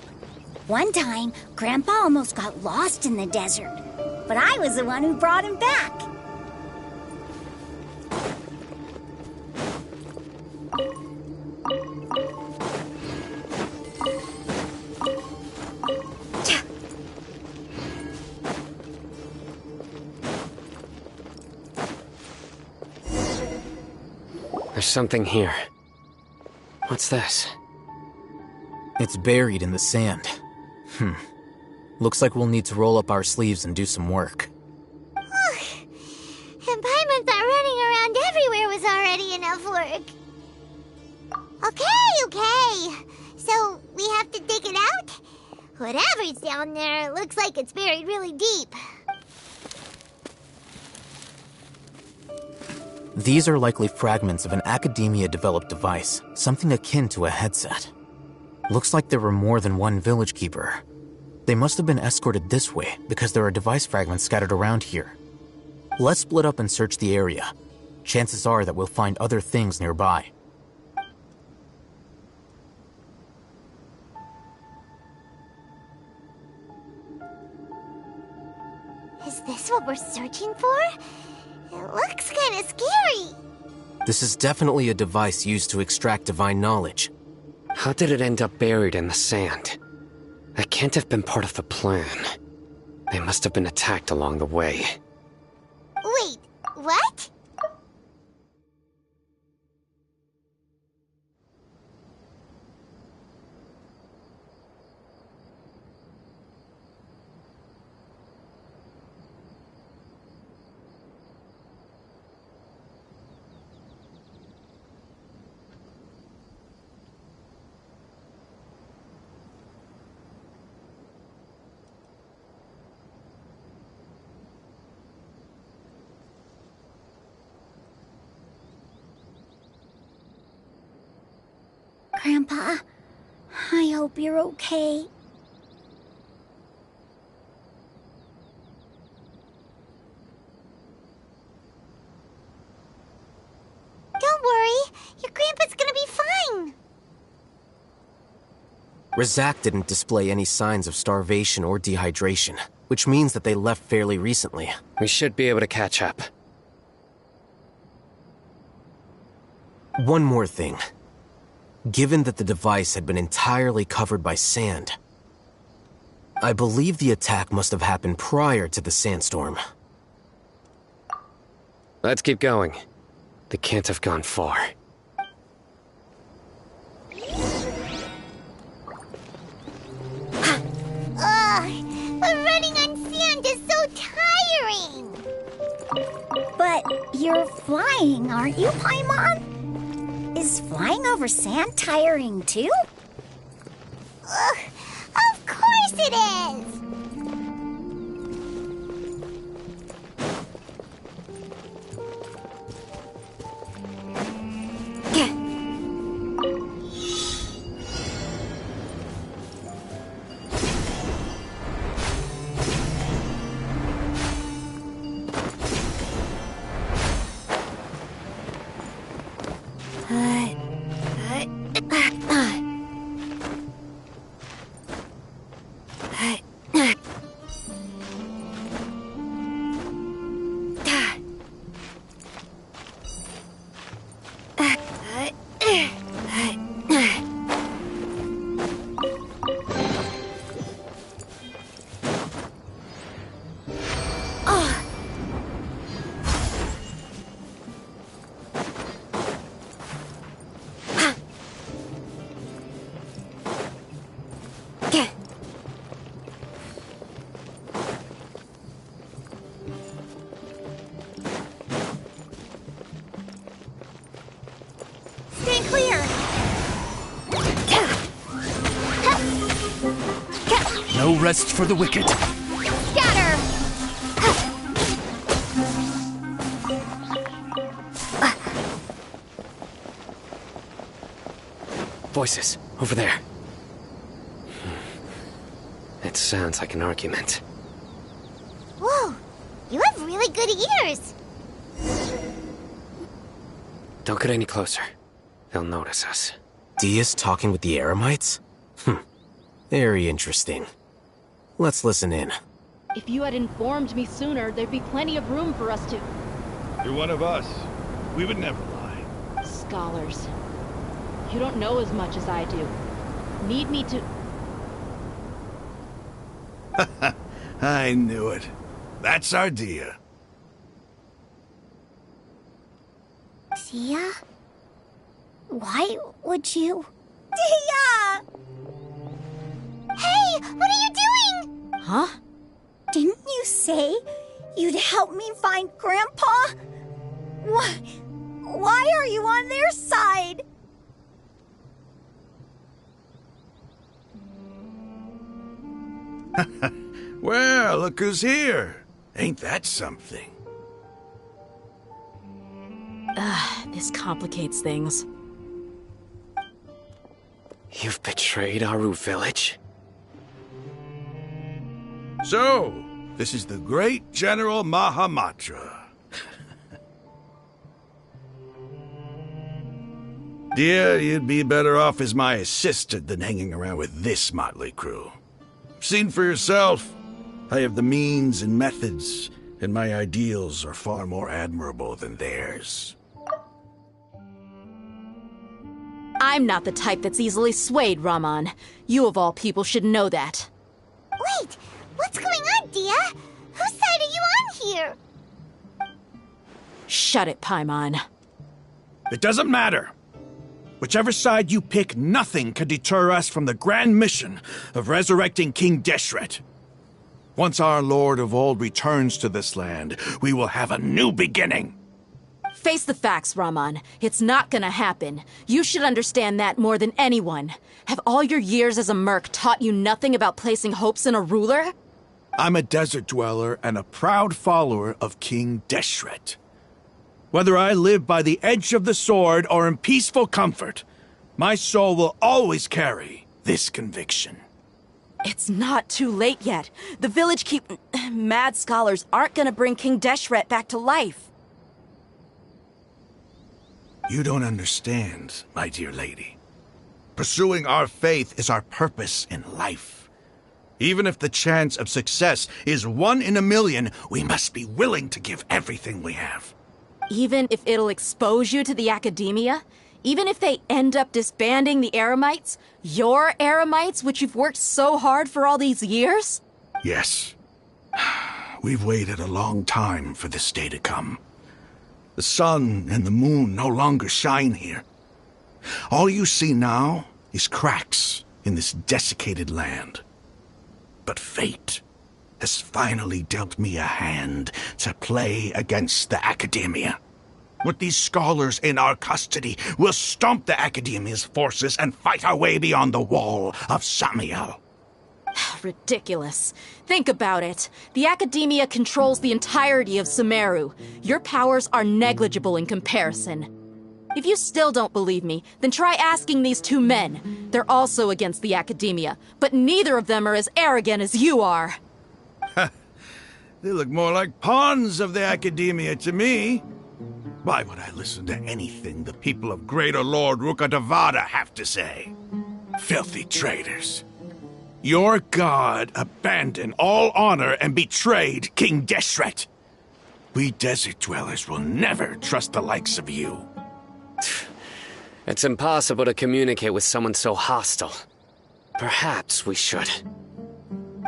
G: One time, Grandpa almost got lost in the desert, but I was the one who brought him back.
H: There's something here. What's this?
T: It's buried in the sand. Looks like we'll need to roll up our sleeves and do some work.
L: And Paimon thought running around everywhere was already enough work. Okay. So, we have to dig it out? Whatever's down there looks like it's buried really deep.
T: These are likely fragments of an Academia-developed device, something akin to a headset. Looks like there were more than one village keeper. They must have been escorted this way because there are device fragments scattered around here. Let's split up and search the area. Chances are that we'll find other things nearby.
L: Is this what we're searching for? It looks kind of scary.
T: This is definitely a device used to extract divine knowledge.
H: How did it end up buried in the sand? That can't have been part of the plan. They must have been attacked along the way.
L: Wait, what?
G: Grandpa. I hope you're okay.
L: Don't worry. Your grandpa's gonna be fine.
T: Razak didn't display any signs of starvation or dehydration, which means that they left fairly recently.
H: We should be able to catch up.
T: One more thing. Given that the device had been entirely covered by sand, I believe the attack must have happened prior to the sandstorm.
H: Let's keep going. They can't have gone far.
L: But running on sand is so tiring.
G: But you're flying, aren't you, Paimon? Is flying over sand tiring too?
L: Of course it is.
D: No rest for the wicked.
L: Scatter!
H: Voices, over there. It sounds like an argument.
L: Whoa, you have really good ears.
H: Don't get any closer. They'll notice us.
T: Dia's talking with the Eremites? Very interesting. Let's listen in.
M: If you had informed me sooner, there'd be plenty of room for us to...
C: You're one of us. We would never lie.
M: Scholars. You don't know as much as I do. Need me to...
S: I knew it. That's our Dia.
G: Dia? Why would you... Dia!
L: Hey, what are you doing?
G: Huh? Didn't you say you'd help me find Grandpa? Why are you on their side?
S: Well, look who's here. Ain't that something?
M: This complicates things.
H: You've betrayed Aru village?
S: So, this is the great General Mahamatra. Dear, you'd be better off as my assistant than hanging around with this motley crew. Seen for yourself. I have the means and methods, and my ideals are far more admirable than theirs.
M: I'm not the type that's easily swayed, Raman. You of all people should know that.
L: Wait, what's going on, Dia? Whose side are you on here?
M: Shut it, Paimon.
S: It doesn't matter. Whichever side you pick, nothing can deter us from the grand mission of resurrecting King Deshret. Once our Lord of Old returns to this land, we will have a new beginning.
M: Face the facts, Raman. It's not gonna happen. You should understand that more than anyone. Have all your years as a merc taught you nothing about placing hopes in a ruler?
S: I'm a desert dweller and a proud follower of King Deshret. Whether I live by the edge of the sword or in peaceful comfort, My soul will always carry this conviction.
Q: It's not too late yet. The village mad scholars aren't gonna bring King Deshret back to life.
S: You don't understand, my dear lady. Pursuing our faith is our purpose in life. Even if the chance of success is 1 in a million, we must be willing to give everything we have.
Q: Even if it'll expose you to the academia? Even if they end up disbanding the Eremites? Your Eremites, which you've worked so hard for all these years?
S: Yes. We've waited a long time for this day to come. The sun and the moon no longer shine here. All you see now is cracks in this desiccated land. But fate has finally dealt me a hand to play against the academia. With these scholars in our custody, we'll stomp the academia's forces and fight our way beyond the wall of Samiel.
Q: Ridiculous. Think about it. The academia controls the entirety of Sumeru. Your powers are negligible in comparison. If you still don't believe me, then try asking these 2 men. They're also against the academia, but neither of them are as arrogant as you are.
S: They look more like pawns of the academia to me. Why would I listen to anything the people of Greater Lord Rukkhadevata have to say? Filthy traitors. Your god abandoned all honor and betrayed King Deshret. We desert dwellers will never trust the likes of you.
H: It's impossible to communicate with someone so hostile. Perhaps we should.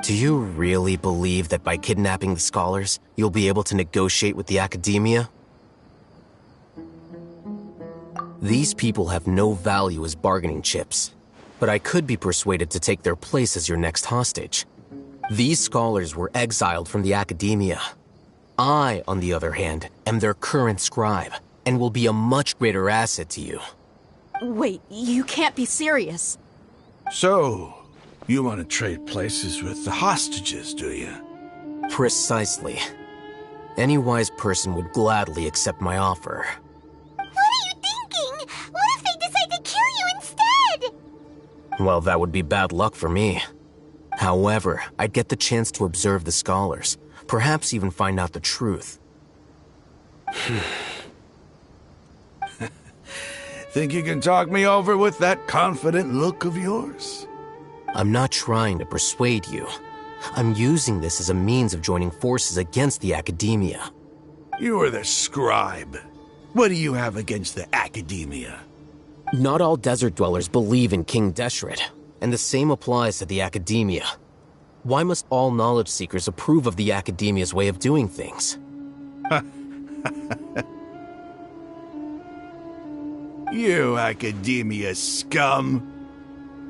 T: Do you really believe that by kidnapping the scholars, you'll be able to negotiate with the academia? These people have no value as bargaining chips, but I could be persuaded to take their place as your next hostage. These scholars were exiled from the academia. I, on the other hand, am their current scribe, and will be a much greater asset to you.
Q: Wait, you can't be serious.
S: So, you want to trade places with the hostages, do you?
T: Precisely. Any wise person would gladly accept my offer.
L: What are you thinking? What if they decide to kill you instead?
T: Well, that would be bad luck for me. However, I'd get the chance to observe the scholars, perhaps even find out the truth.
S: Think you can talk me over with that confident look of yours?
T: I'm not trying to persuade you. I'm using this as a means of joining forces against the academia.
S: You are the scribe. What do you have against the academia?
T: Not all desert dwellers believe in King Deshret, and the same applies to the academia. Why must all knowledge seekers approve of the academia's way of doing things?
S: You academia scum.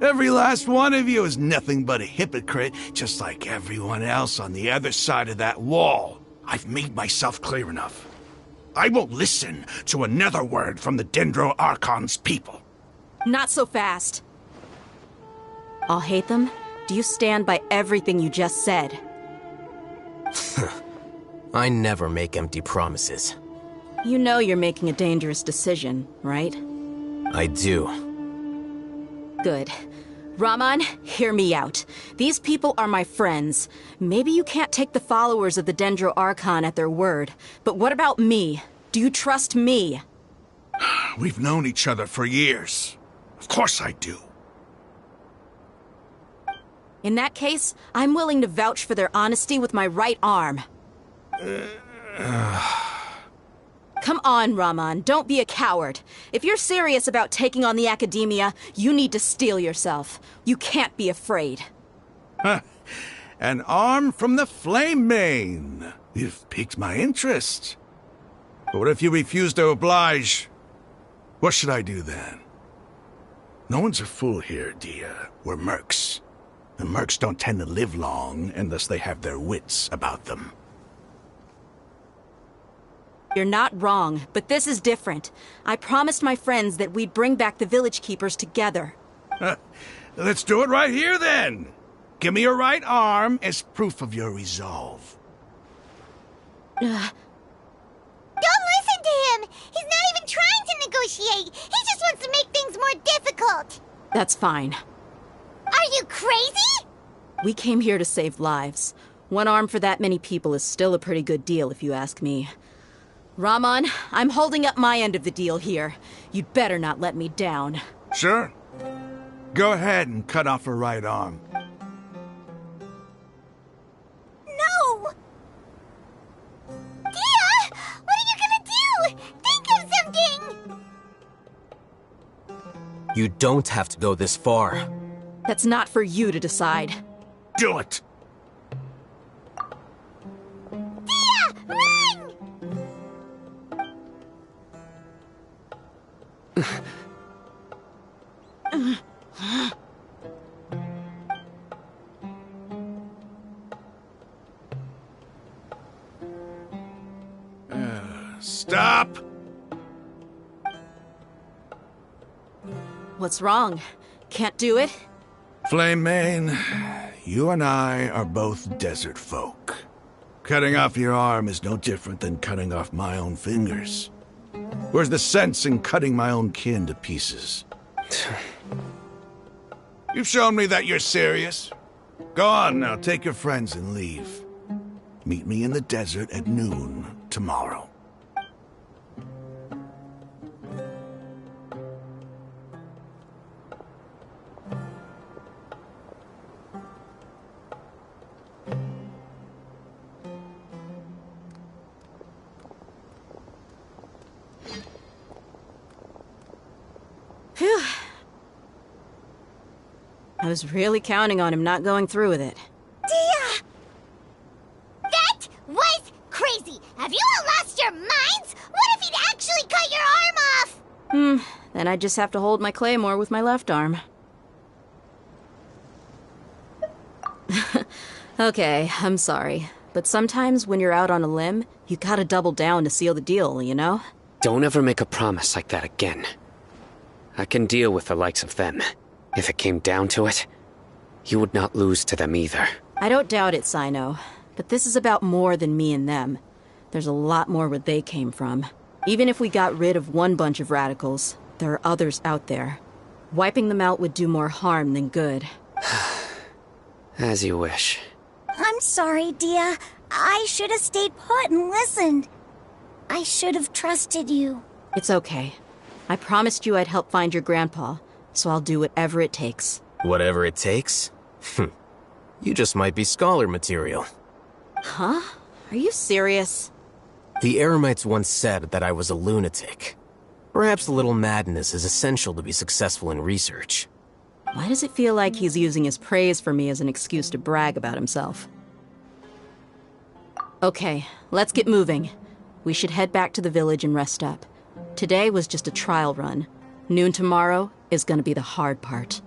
S: Every last one of you is nothing but a hypocrite, just like everyone else on the other side of that wall. I've made myself clear enough. I won't listen to another word from the Dendro Archon's people.
Q: Not so fast. I'll hate them. Do you stand by everything you just said?
T: I never make empty promises.
Q: You know you're making a dangerous decision, right?
T: I do.
Q: Good. Raman, hear me out. These people are my friends. Maybe you can't take the followers of the Dendro Archon at their word, but what about me? Do you trust me?
S: We've known each other for years. Of course I do.
Q: In that case, I'm willing to vouch for their honesty with my right arm. Come on, Raman, don't be a coward. If you're serious about taking on the academia, you need to steel yourself. You can't be afraid.
S: An arm from the Flame Mane. You've piqued my interest. But what if you refuse to oblige? What should I do then? No one's a fool here, Dia. We're mercs. And mercs don't tend to live long unless they have their wits about them.
Q: You're not wrong, but this is different. I promised my friends that we'd bring back the village keepers together.
S: Let's do it right here, then. Give me your right arm as proof of your resolve.
L: Don't listen to him! He's not even trying to negotiate! He just wants to make things more difficult!
M: That's fine.
L: Are you crazy?
M: We came here to save lives. One arm for that many people is still a pretty good deal, if you ask me. Rahman, I'm holding up my end of the deal here. You'd better not let me down.
S: Sure. Go ahead and cut off her right arm.
L: No! Dia! What are you gonna do? Think of something!
T: You don't have to go this far.
M: That's not for you to decide.
S: Do it!
L: Dia! Run!
S: Stop!
M: What's wrong? Can't do it?
S: Flame Mane, you and I are both desert folk. Cutting off your arm is no different than cutting off my own fingers. Where's the sense in cutting my own kin to pieces? You've shown me that you're serious. Go on now, take your friends and leave. Meet me in the desert at noon tomorrow.
M: Phew. I was really counting on him not going through with it.
L: Dia! That was crazy! Have you all lost your minds? What if he'd actually cut your arm off?
M: Then I just have to hold my claymore with my left arm. Okay, I'm sorry. But sometimes when you're out on a limb, you gotta double down to seal the deal, you know?
H: Don't ever make a promise like that again. I can deal with the likes of them. If it came down to it, you would not lose to them either.
M: I don't doubt it, Sino. But this is about more than me and them. There's a lot more where they came from. Even if we got rid of one bunch of radicals, there are others out there. Wiping them out would do more harm than good.
H: As you wish.
G: I'm sorry, Dia. I should have stayed put and listened. I should have trusted you.
M: It's okay. I promised you I'd help find your grandpa, so I'll do whatever it takes.
T: Whatever it takes? You just might be scholar material.
M: Huh? Are you serious?
T: The Eremites once said that I was a lunatic. Perhaps a little madness is essential to be successful in research.
M: Why does it feel like he's using his praise for me as an excuse to brag about himself? Okay, let's get moving. We should head back to the village and rest up. Today was just a trial run. Noon tomorrow is gonna be the hard part.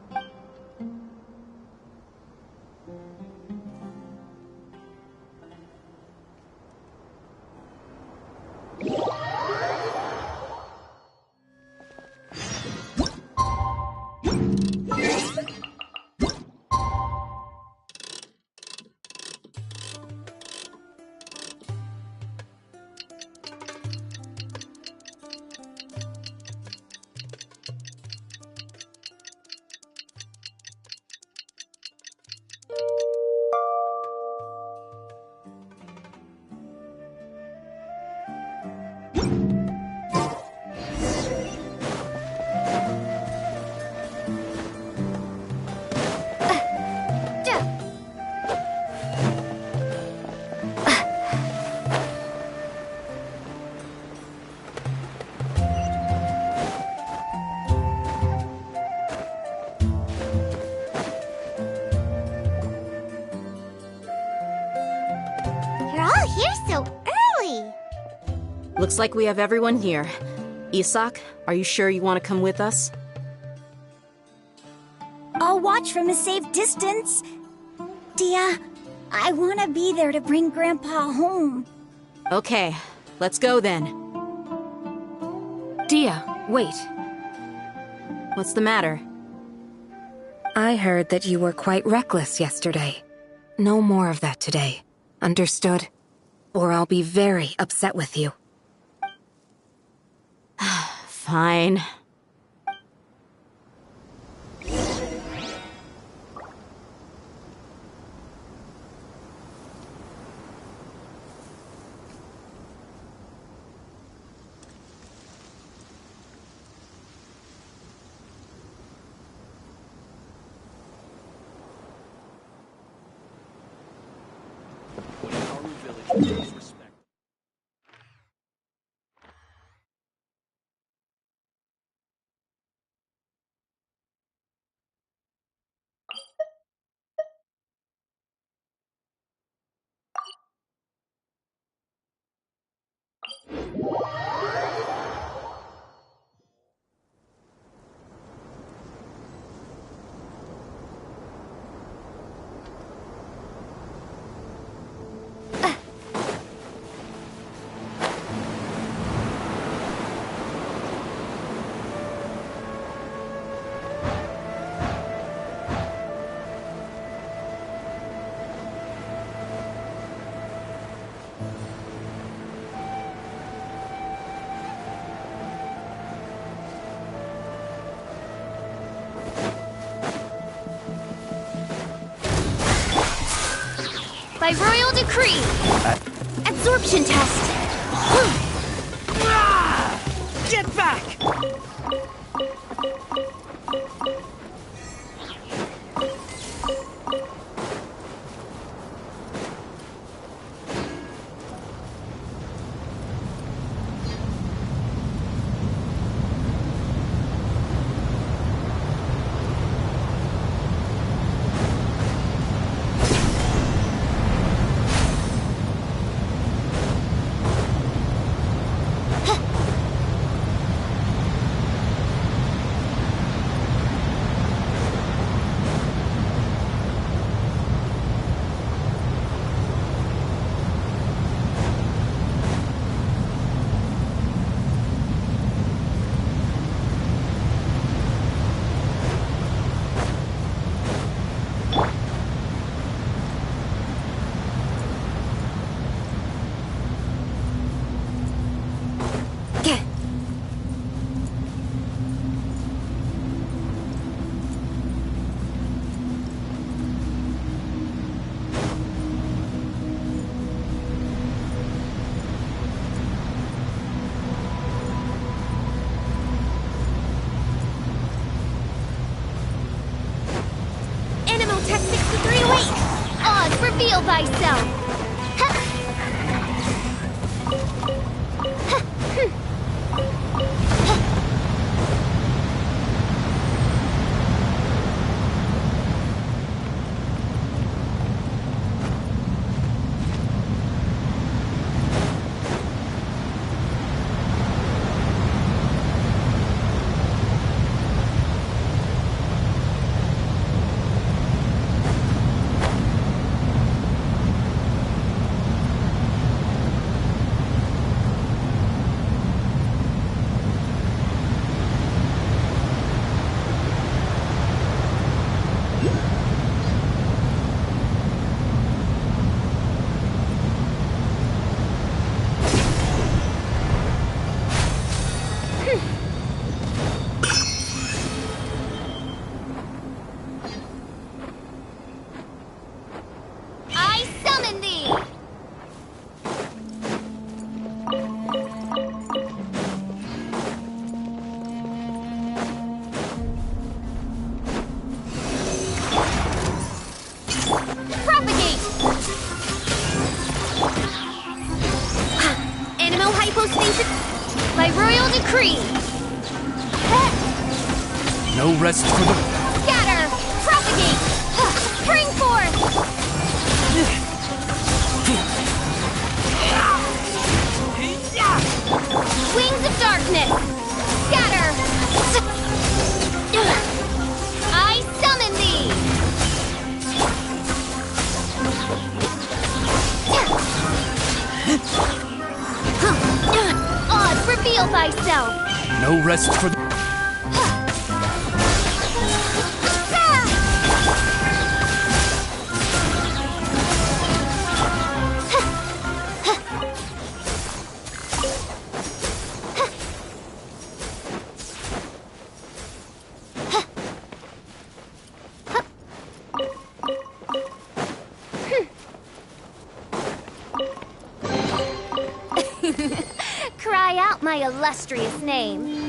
M: Looks like we have everyone here. Isak, are you sure you want to come with us?
G: I'll watch from a safe distance. Dia, I want to be there to bring Grandpa home.
M: Okay, let's go then.
I: Dia, wait.
M: What's the matter?
I: I heard that you were quite reckless yesterday. No more of that today. Understood? Or I'll be very upset with you.
M: Fine.
B: By royal decree! Absorption test!
R: Get back!
B: Reveal thyself! By royal decree!
D: No rest for the...
B: Scatter! Propagate! Spring forth! Wings of darkness! Scatter! I summon thee! Odd, reveal thyself!
D: No rest for the...
B: Cry out my illustrious name.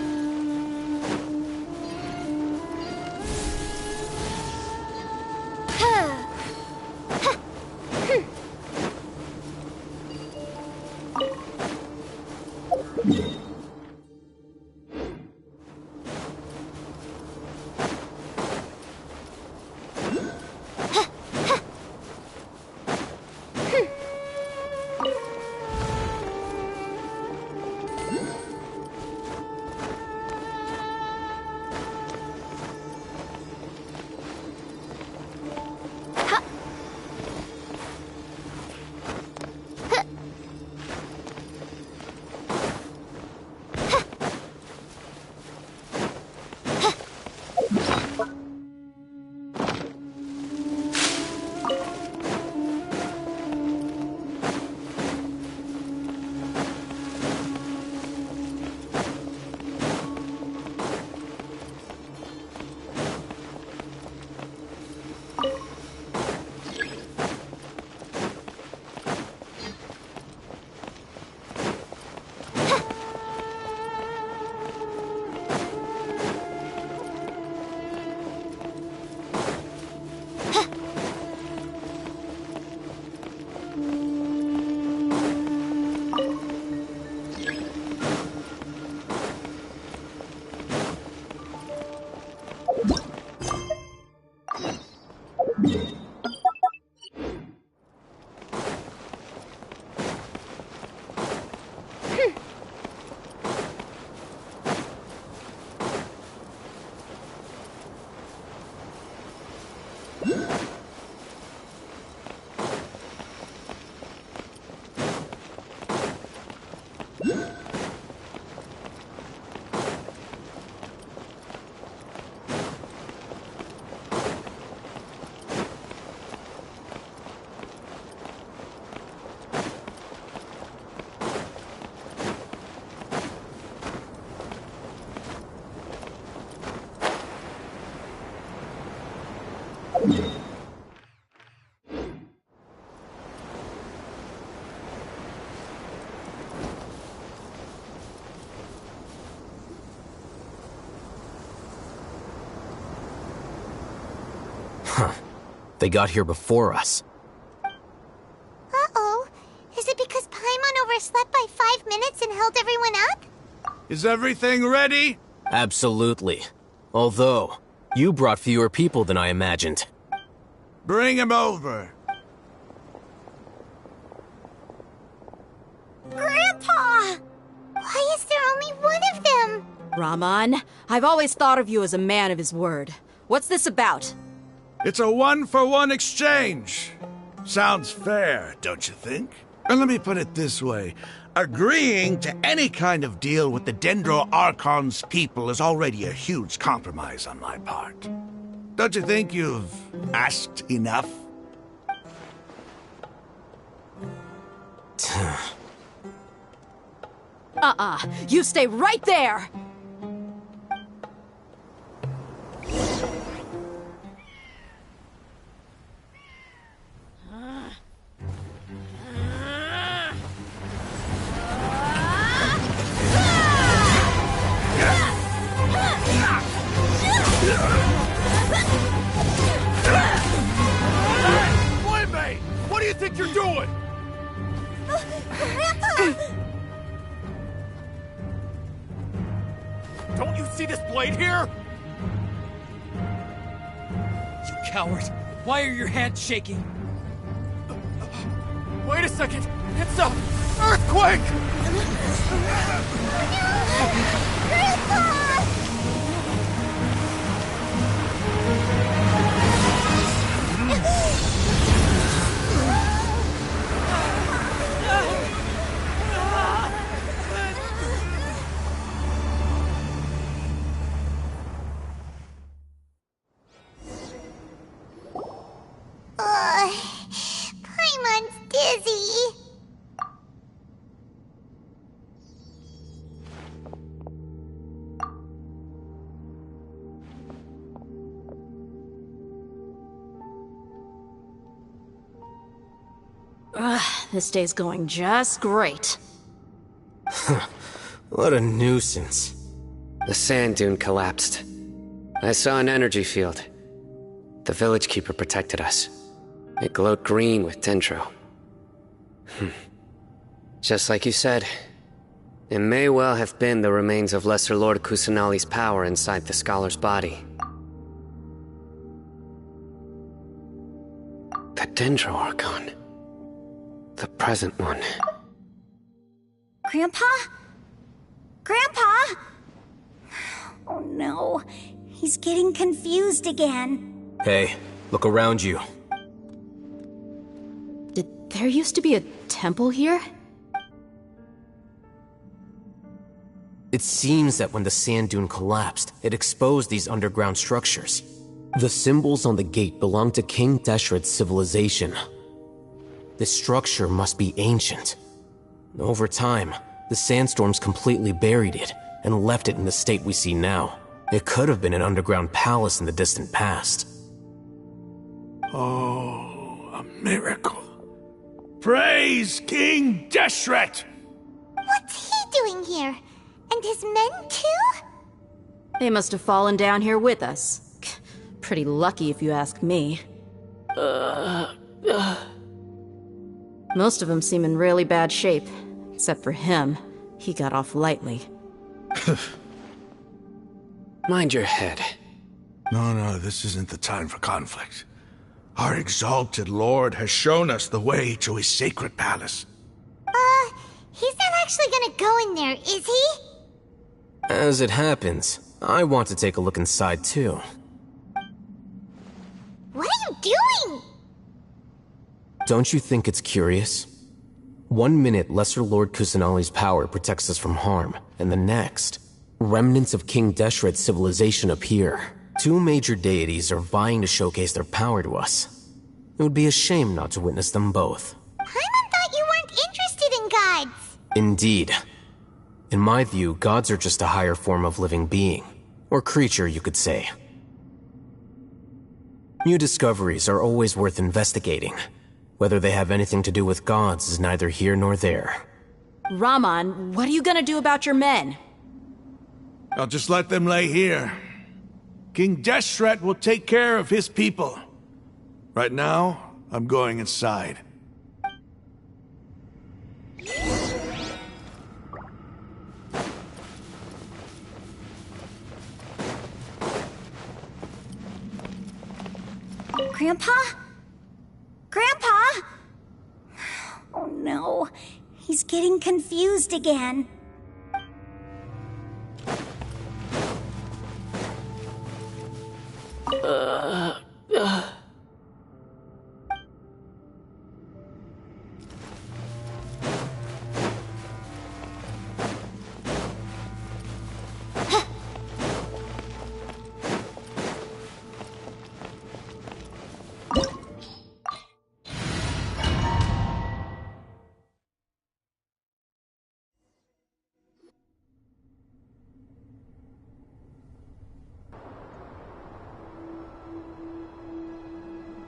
T: Huh. They got here before us.
L: Uh-oh. Is it because Paimon overslept by 5 minutes and held everyone up?
S: Is everything ready?
T: Absolutely. Although, you brought fewer people than I imagined.
S: Bring him over.
L: Grandpa! Why is there only one of them?
M: Raman, I've always thought of you as a man of his word. What's this about?
S: It's a one-for-one exchange. Sounds fair, don't you think? And let me put it this way. Agreeing to any kind of deal with the Dendro Archon's people is already a huge compromise on my part. Don't you think you've asked enough?
M: You stay right there!
D: Wait, what do you think you're doing?
L: Grandpa!
D: Don't you see this blade here? You coward! Why are your hands shaking? Wait a second! It's a earthquake!
L: Grandpa! Paimon's dizzy.
M: This day's going just great.
T: What a nuisance.
H: The sand dune collapsed. I saw an energy field. The village keeper protected us. It glowed green with dendro. Just like you said, it may well have been the remains of Lesser Lord Kusanali's power inside the scholar's body. The Dendro Archon. The present one.
G: Grandpa? Grandpa? Oh no, he's getting confused again.
T: Hey, look around you.
M: There used to be a temple here?
T: It seems that when the sand dune collapsed, it exposed these underground structures. The symbols on the gate belong to King Deshret's civilization. This structure must be ancient. Over time, the sandstorms completely buried it and left it in the state we see now. It could have been an underground palace in the distant past.
S: Oh, a miracle. Praise King Deshret!
L: What's he doing here? And his men too?
M: They must have fallen down here with us. Pretty lucky if you ask me. Most of them seem in really bad shape. Except for him. He got off lightly.
H: Mind your head.
S: No, this isn't the time for conflict. Our exalted lord has shown us the way to his sacred palace.
L: He's not actually gonna go in there, is he?
T: As it happens, I want to take a look inside too.
L: What are you doing?
T: Don't you think it's curious? 1 minute, Lesser Lord Kusanali's power protects us from harm, and the next, remnants of King Deshret's civilization appear. 2 major deities are vying to showcase their power to us. It would be a shame not to witness them both.
L: Paimon thought you weren't interested in gods.
T: Indeed. In my view, gods are just a higher form of living being. Or creature, you could say. New discoveries are always worth investigating. Whether they have anything to do with gods is neither here nor there.
M: Raman, what are you gonna do about your men?
S: I'll just let them lay here. King Deshret will take care of his people. Right now, I'm going inside.
G: Grandpa? Grandpa? Oh no, he's getting confused again.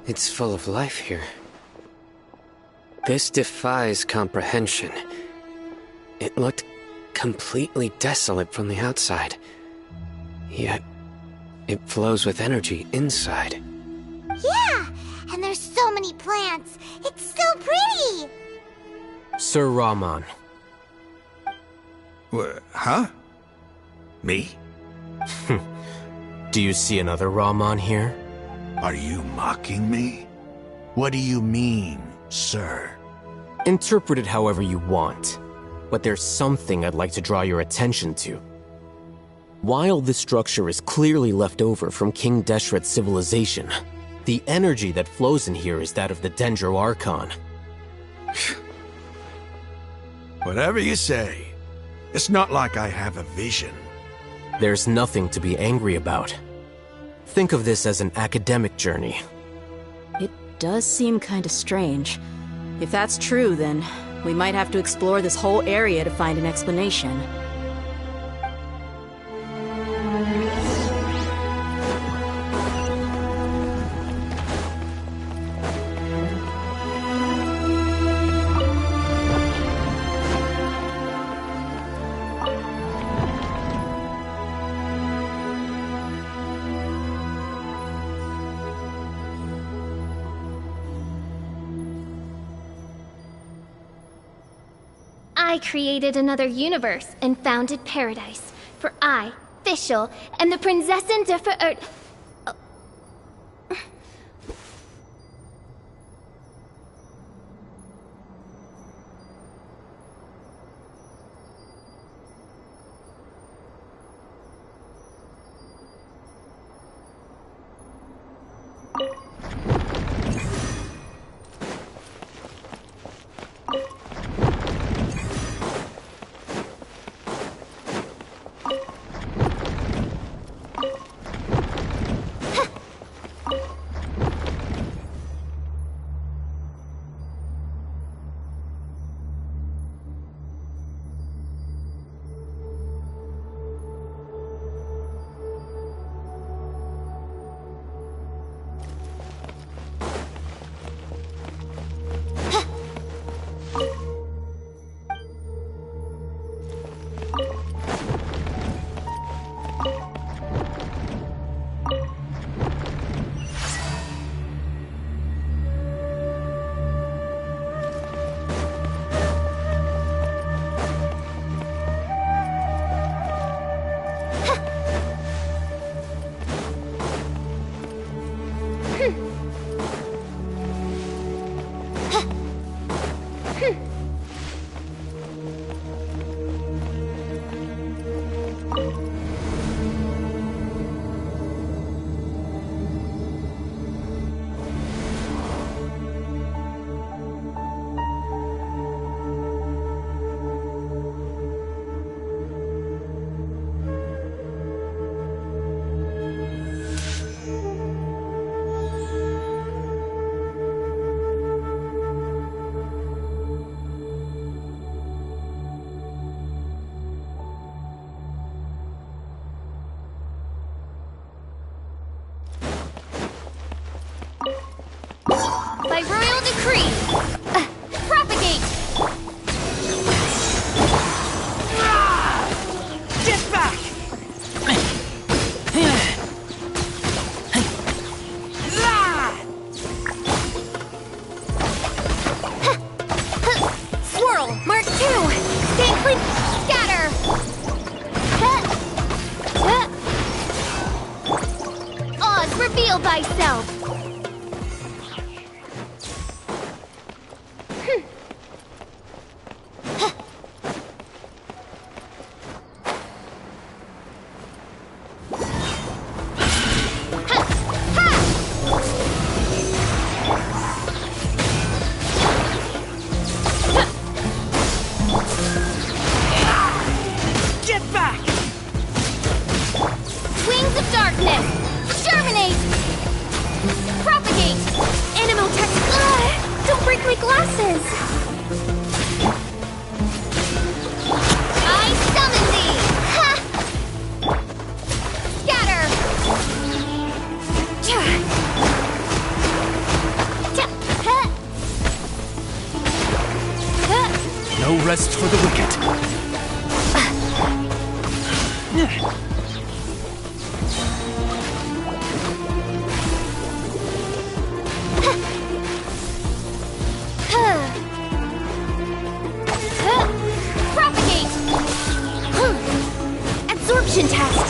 H: It's full of life here. This defies comprehension. It looked completely desolate from the outside. Yet, it flows with energy inside.
L: Yeah, and there's so many plants. It's so pretty.
T: Sir Raman.
S: Huh? Me?
T: Do you see another Raman here?
S: Are you mocking me? What do you mean, sir?
T: Interpret it however you want, but there's something I'd like to draw your attention to. While this structure is clearly left over from King Deshret's civilization, the energy that flows in here is that of the Dendro Archon.
S: Whatever you say. It's not like I have a vision.
T: There's nothing to be angry about. Think of this as an academic journey.
M: It does seem kinda strange. If that's true, then we might have to explore this whole area to find an explanation.
E: I created another universe and founded paradise. For I, Fischl, am the Prinzessin de Ver... Feel thyself!
B: Get back!
E: Wings of darkness! Germinate! Propagate! Animotech! Don't break my glasses! I summon thee! Ha! Scatter! Cha! Cha! Ha! Ha!
D: No rest for the wicked.
E: Propagate! Absorption test!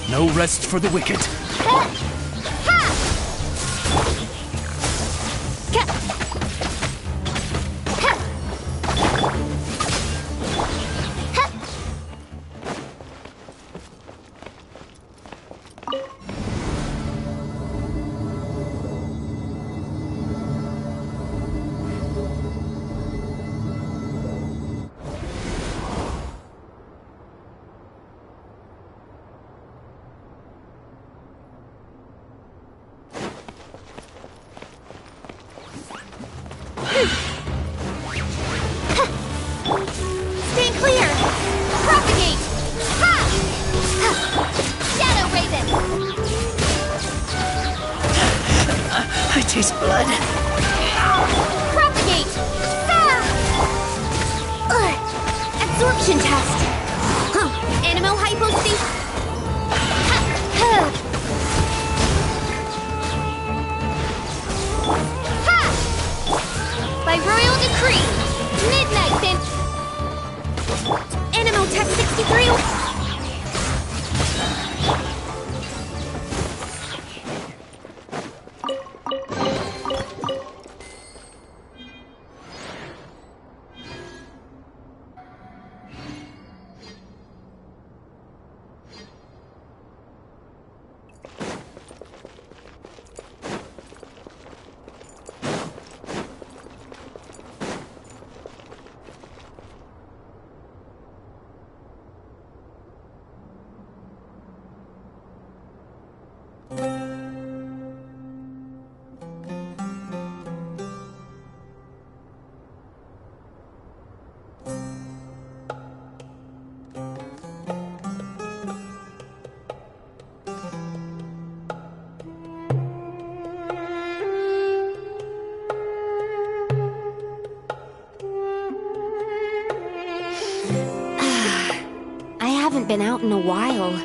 D: No rest for the wicked.
E: Stand clear! Propagate! Ha! Shadow Raven!
R: I taste blood.
E: Propagate! Absorption test! Animal hypostate... Ha! By royal decree, midnight then...
B: Animotech 63.
A: I haven't been out in a while.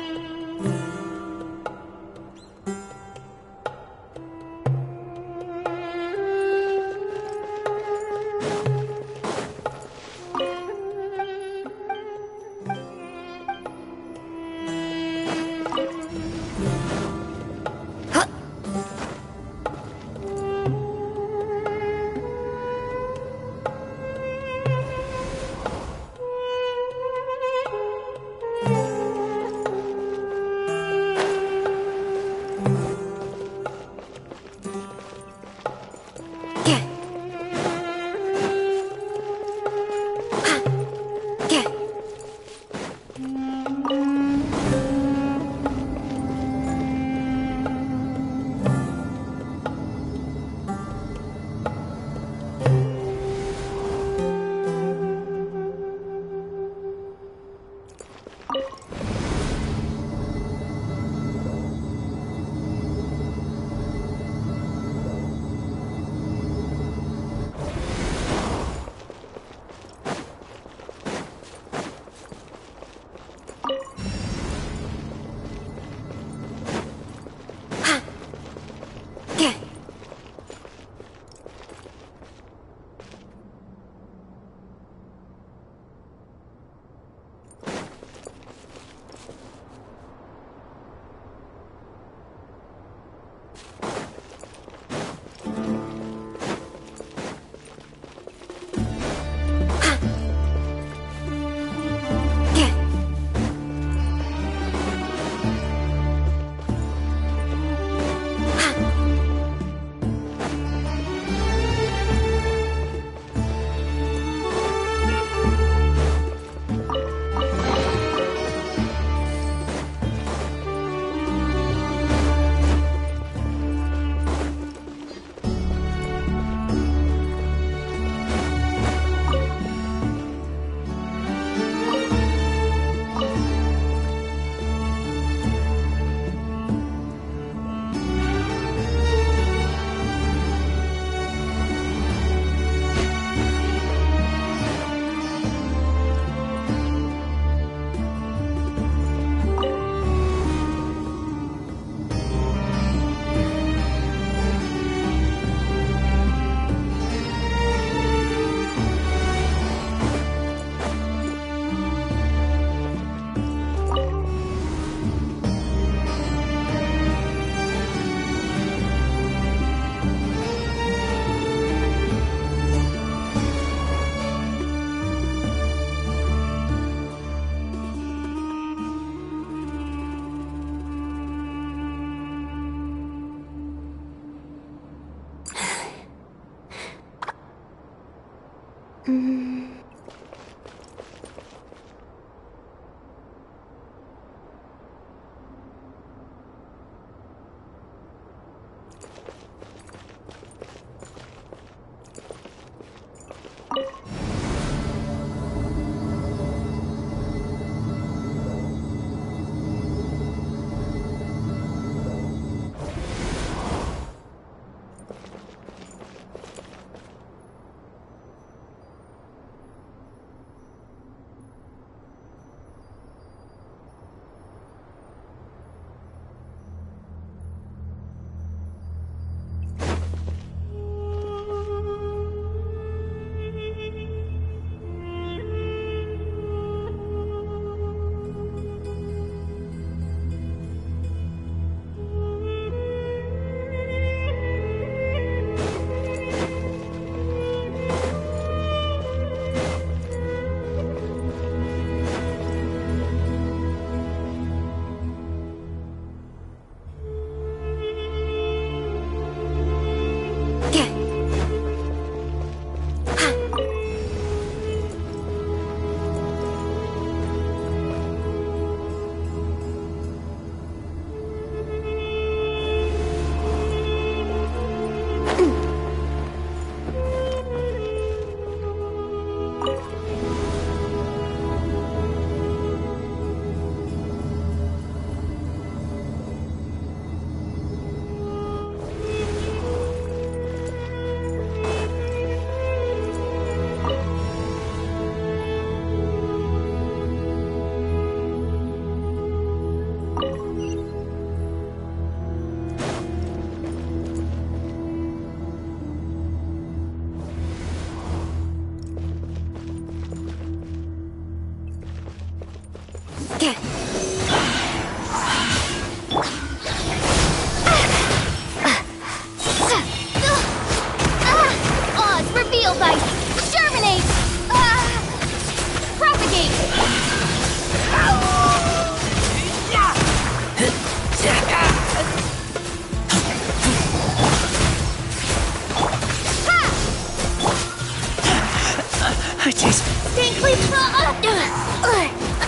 O: Jeez.
B: Stankly,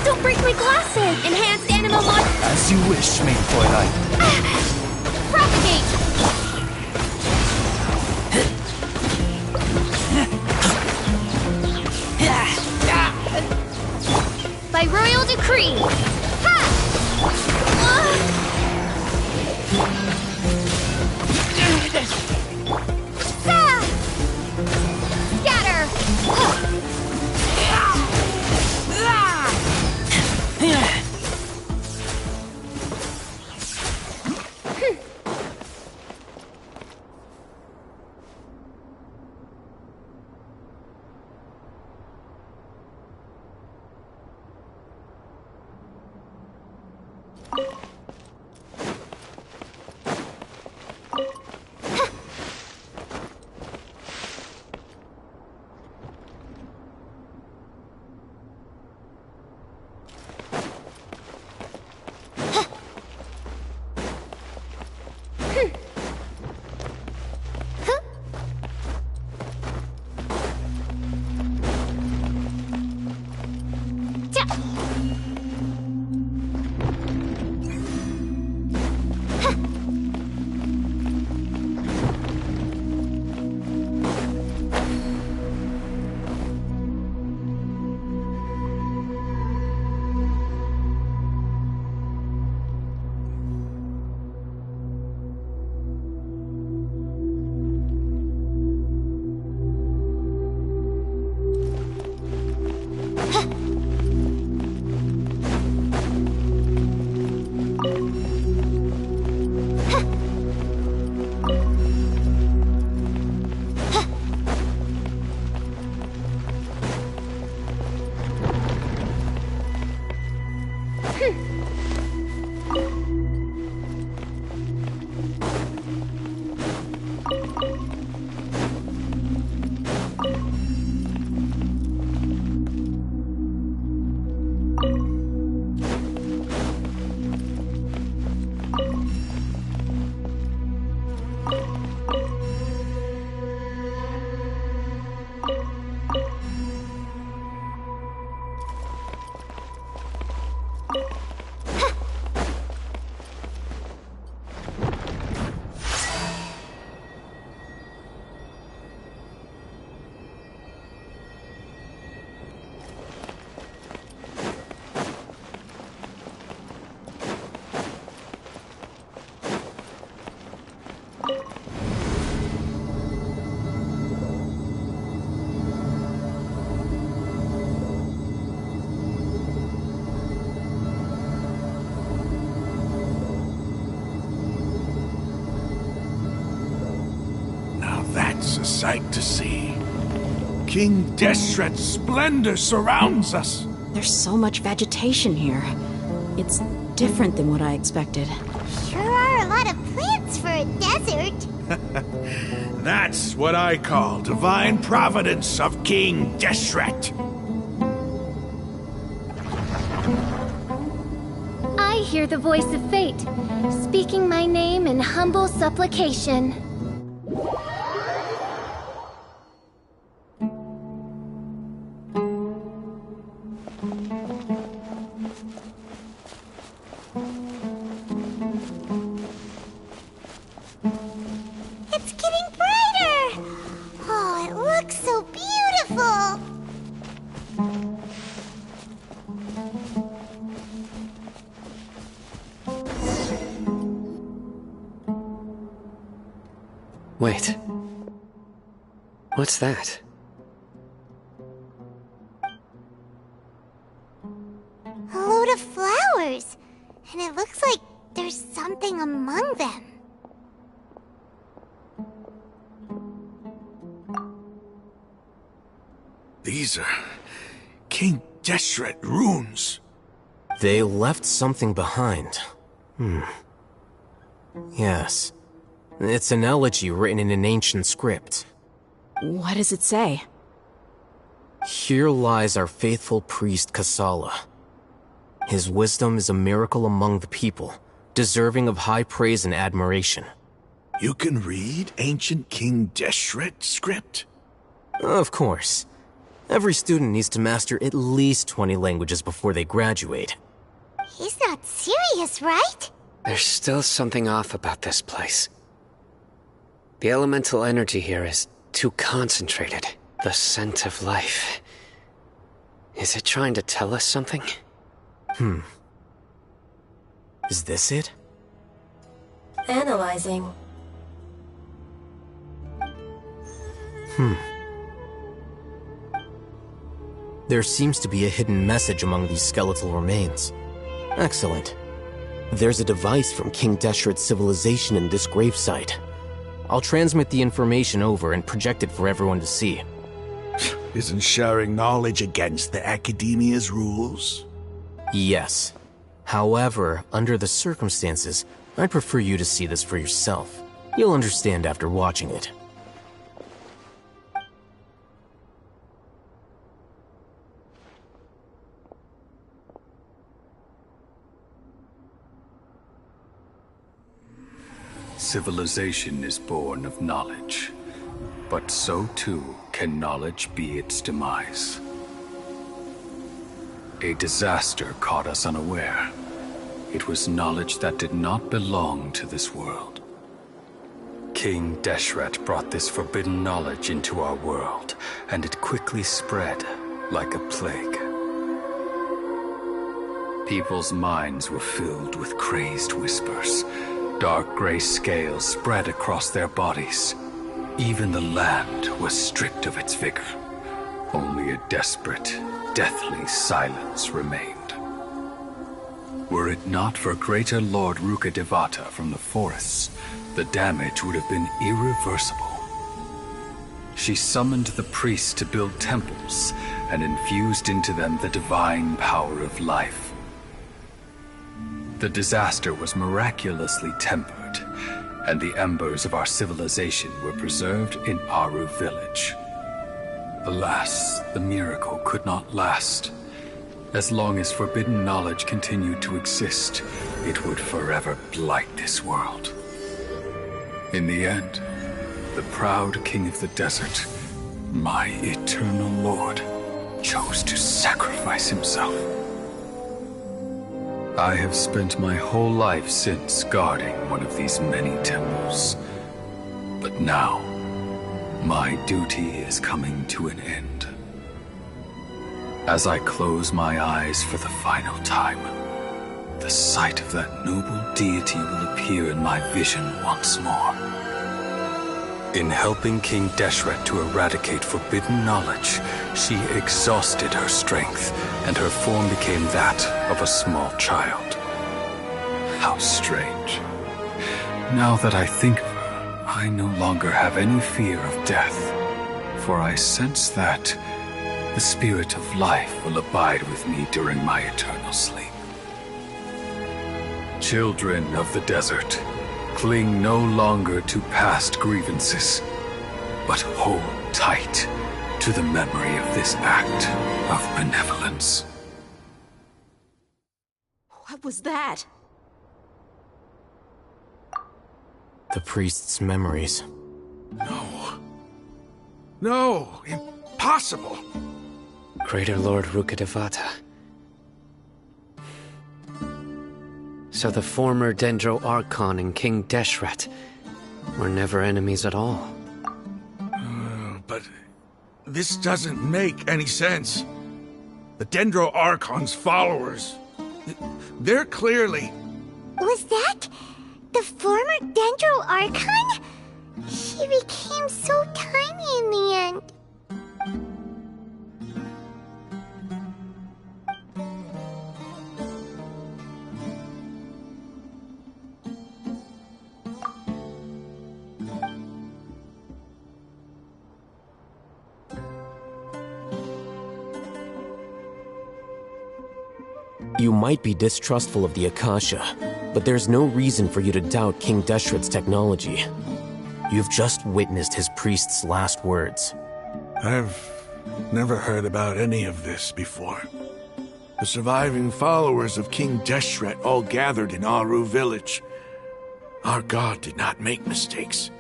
B: don't break my glasses! Enhanced animal mod...
D: As you wish, main Fräulein.
B: Propagate! By royal decree! Scatter!
S: That's a sight to see. King Deshret's splendor surrounds us.
M: There's so much vegetation here. It's different than what I expected.
L: Sure are a lot of plants for a desert.
S: That's what I call divine providence of King Deshret.
E: I hear the voice of fate, speaking my name in humble supplication.
L: It's getting brighter! Oh, it looks so beautiful!
H: Wait. What's that?
L: A load of flowers! And it looks like there's something among them.
S: These are King Deshret runes.
T: They left something behind. Yes. It's an elegy written in an ancient script.
M: What does it say?
T: Here lies our faithful priest Kasala. His wisdom is a miracle among the people, deserving of high praise and admiration.
S: You can read ancient King Deshret script?
T: Of course. Every student needs to master at least 20 languages before they graduate.
L: He's not serious, right?
H: There's still something off about this place. The elemental energy here is too concentrated. The scent of life. Is it trying to tell us something?
T: Is this it?
F: Analyzing.
T: There seems to be a hidden message among these skeletal remains. Excellent. There's a device from King Deshret's civilization in this gravesite. I'll transmit the information over and project it for everyone to see.
S: Isn't sharing knowledge against the Academia's rules?
T: Yes. However, under the circumstances, I'd prefer you to see this for yourself. You'll understand after watching it.
D: Civilization is born of knowledge, but so too can knowledge be its demise. A disaster caught us unaware. It was knowledge that did not belong to this world. King Deshret brought this forbidden knowledge into our world, and it quickly spread like a plague. People's minds were filled with crazed whispers. Dark gray scales spread across their bodies. Even the land was stripped of its vigor. Only a desperate, deathly silence remained. Were it not for greater Lord Rukkhadevata from the forests, the damage would have been irreversible. She summoned the priests to build temples and infused into them the divine power of life. The disaster was miraculously tempered, and the embers of our civilization were preserved in Aru village. Alas, the miracle could not last. As long as forbidden knowledge continued to exist, it would forever blight this world. In the end, the proud king of the desert, my eternal lord, chose to sacrifice himself. I have spent my whole life since guarding one of these many temples. But now, my duty is coming to an end. As I close my eyes for the final time, the sight of that noble deity will appear in my vision once more. In helping King Deshret to eradicate forbidden knowledge, she exhausted her strength, and her form became that of a small child. How strange. Now that I think of her, I no longer have any fear of death, for I sense that the spirit of life will abide with me during my eternal sleep. Children of the desert, cling no longer to past grievances, but hold tight to the memory of this act of benevolence.
Q: What was that?
T: The priest's memories.
S: No, impossible.
H: Greater Lord Rukkhadevata. So the former Dendro Archon and King Deshret were never enemies at all.
S: But this doesn't make any sense. The Dendro Archon's followers, they're clearly...
L: Was that the former Dendro Archon? She became so tiny in the end.
T: You might be distrustful of the Akasha, but there's no reason for you to doubt King Deshret's technology. You've just witnessed his priest's last words.
S: I've never heard about any of this before. The surviving followers of King Deshret all gathered in Aru village. Our god did not make mistakes.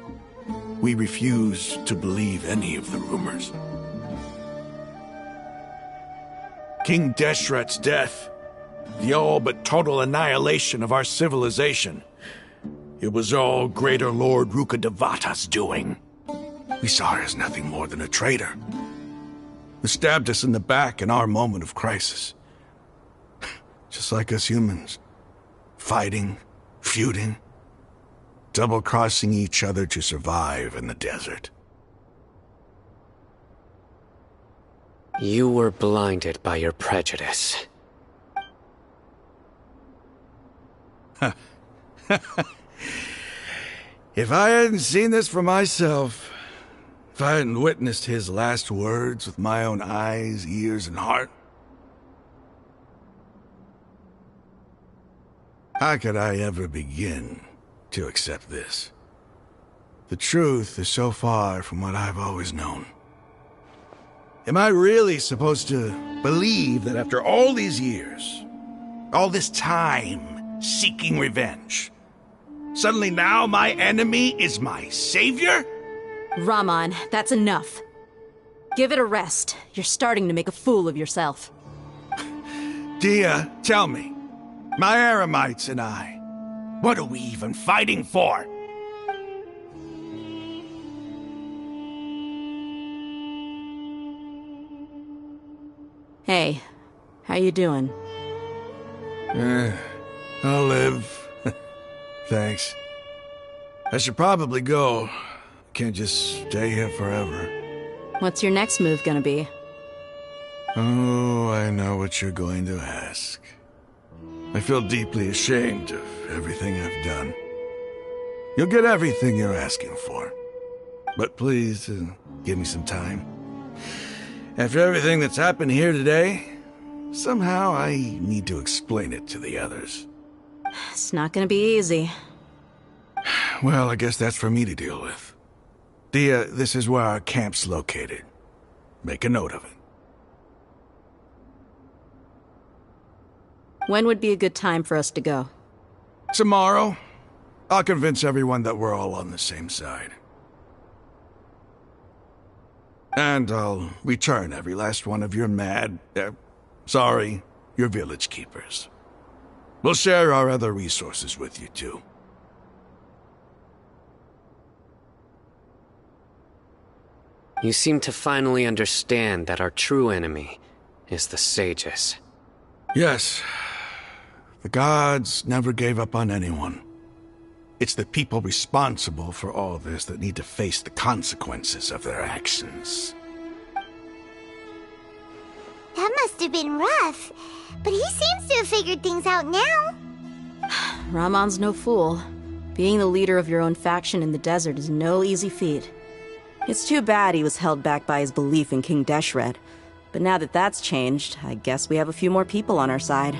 S: We refuse to believe any of the rumors. King Deshret's death, the all but total annihilation of our civilization, it was all Greater Lord Rukkhadevata's doing. We saw her as nothing more than a traitor, who stabbed us in the back in our moment of crisis. Just like us humans. Fighting, feuding, double-crossing each other to survive in the desert.
H: You were blinded by your prejudice.
S: If I hadn't seen this for myself, if I hadn't witnessed his last words with my own eyes, ears, and heart, how could I ever begin to accept this? The truth is so far from what I've always known. Am I really supposed to believe that after all these years, all this time seeking revenge, suddenly now my enemy is my savior?
M: Raman, that's enough. Give it a rest. You're starting to make a fool of yourself.
S: Dia, tell me, my Eremites and I, what are we even fighting for?
M: Hey, how you doing?
S: I'll live. Thanks. I should probably go. Can't just stay here forever.
M: What's your next move gonna be?
S: Oh, I know what you're going to ask. I feel deeply ashamed of everything I've done. You'll get everything you're asking for. But please, give me some time. After everything that's happened here today, somehow I need to explain it to the others.
M: It's not gonna be easy.
S: Well, I guess that's for me to deal with. Dia, this is where our camp's located. Make a note of it.
M: When would be a good time for us to go?
S: Tomorrow. I'll convince everyone that we're all on the same side. And I'll return every last one of your your village keepers. We'll share our other resources with you, too.
H: You seem to finally understand that our true enemy is the sages.
S: Yes. The gods never gave up on anyone. It's the people responsible for all this that need to face the consequences of their actions.
L: That must have been rough, but he seems to have figured things out now.
M: Raman's no fool. Being the leader of your own faction in the desert is no easy feat. It's too bad he was held back by his belief in King Deshret. But now that that's changed, I guess we have a few more people on our side.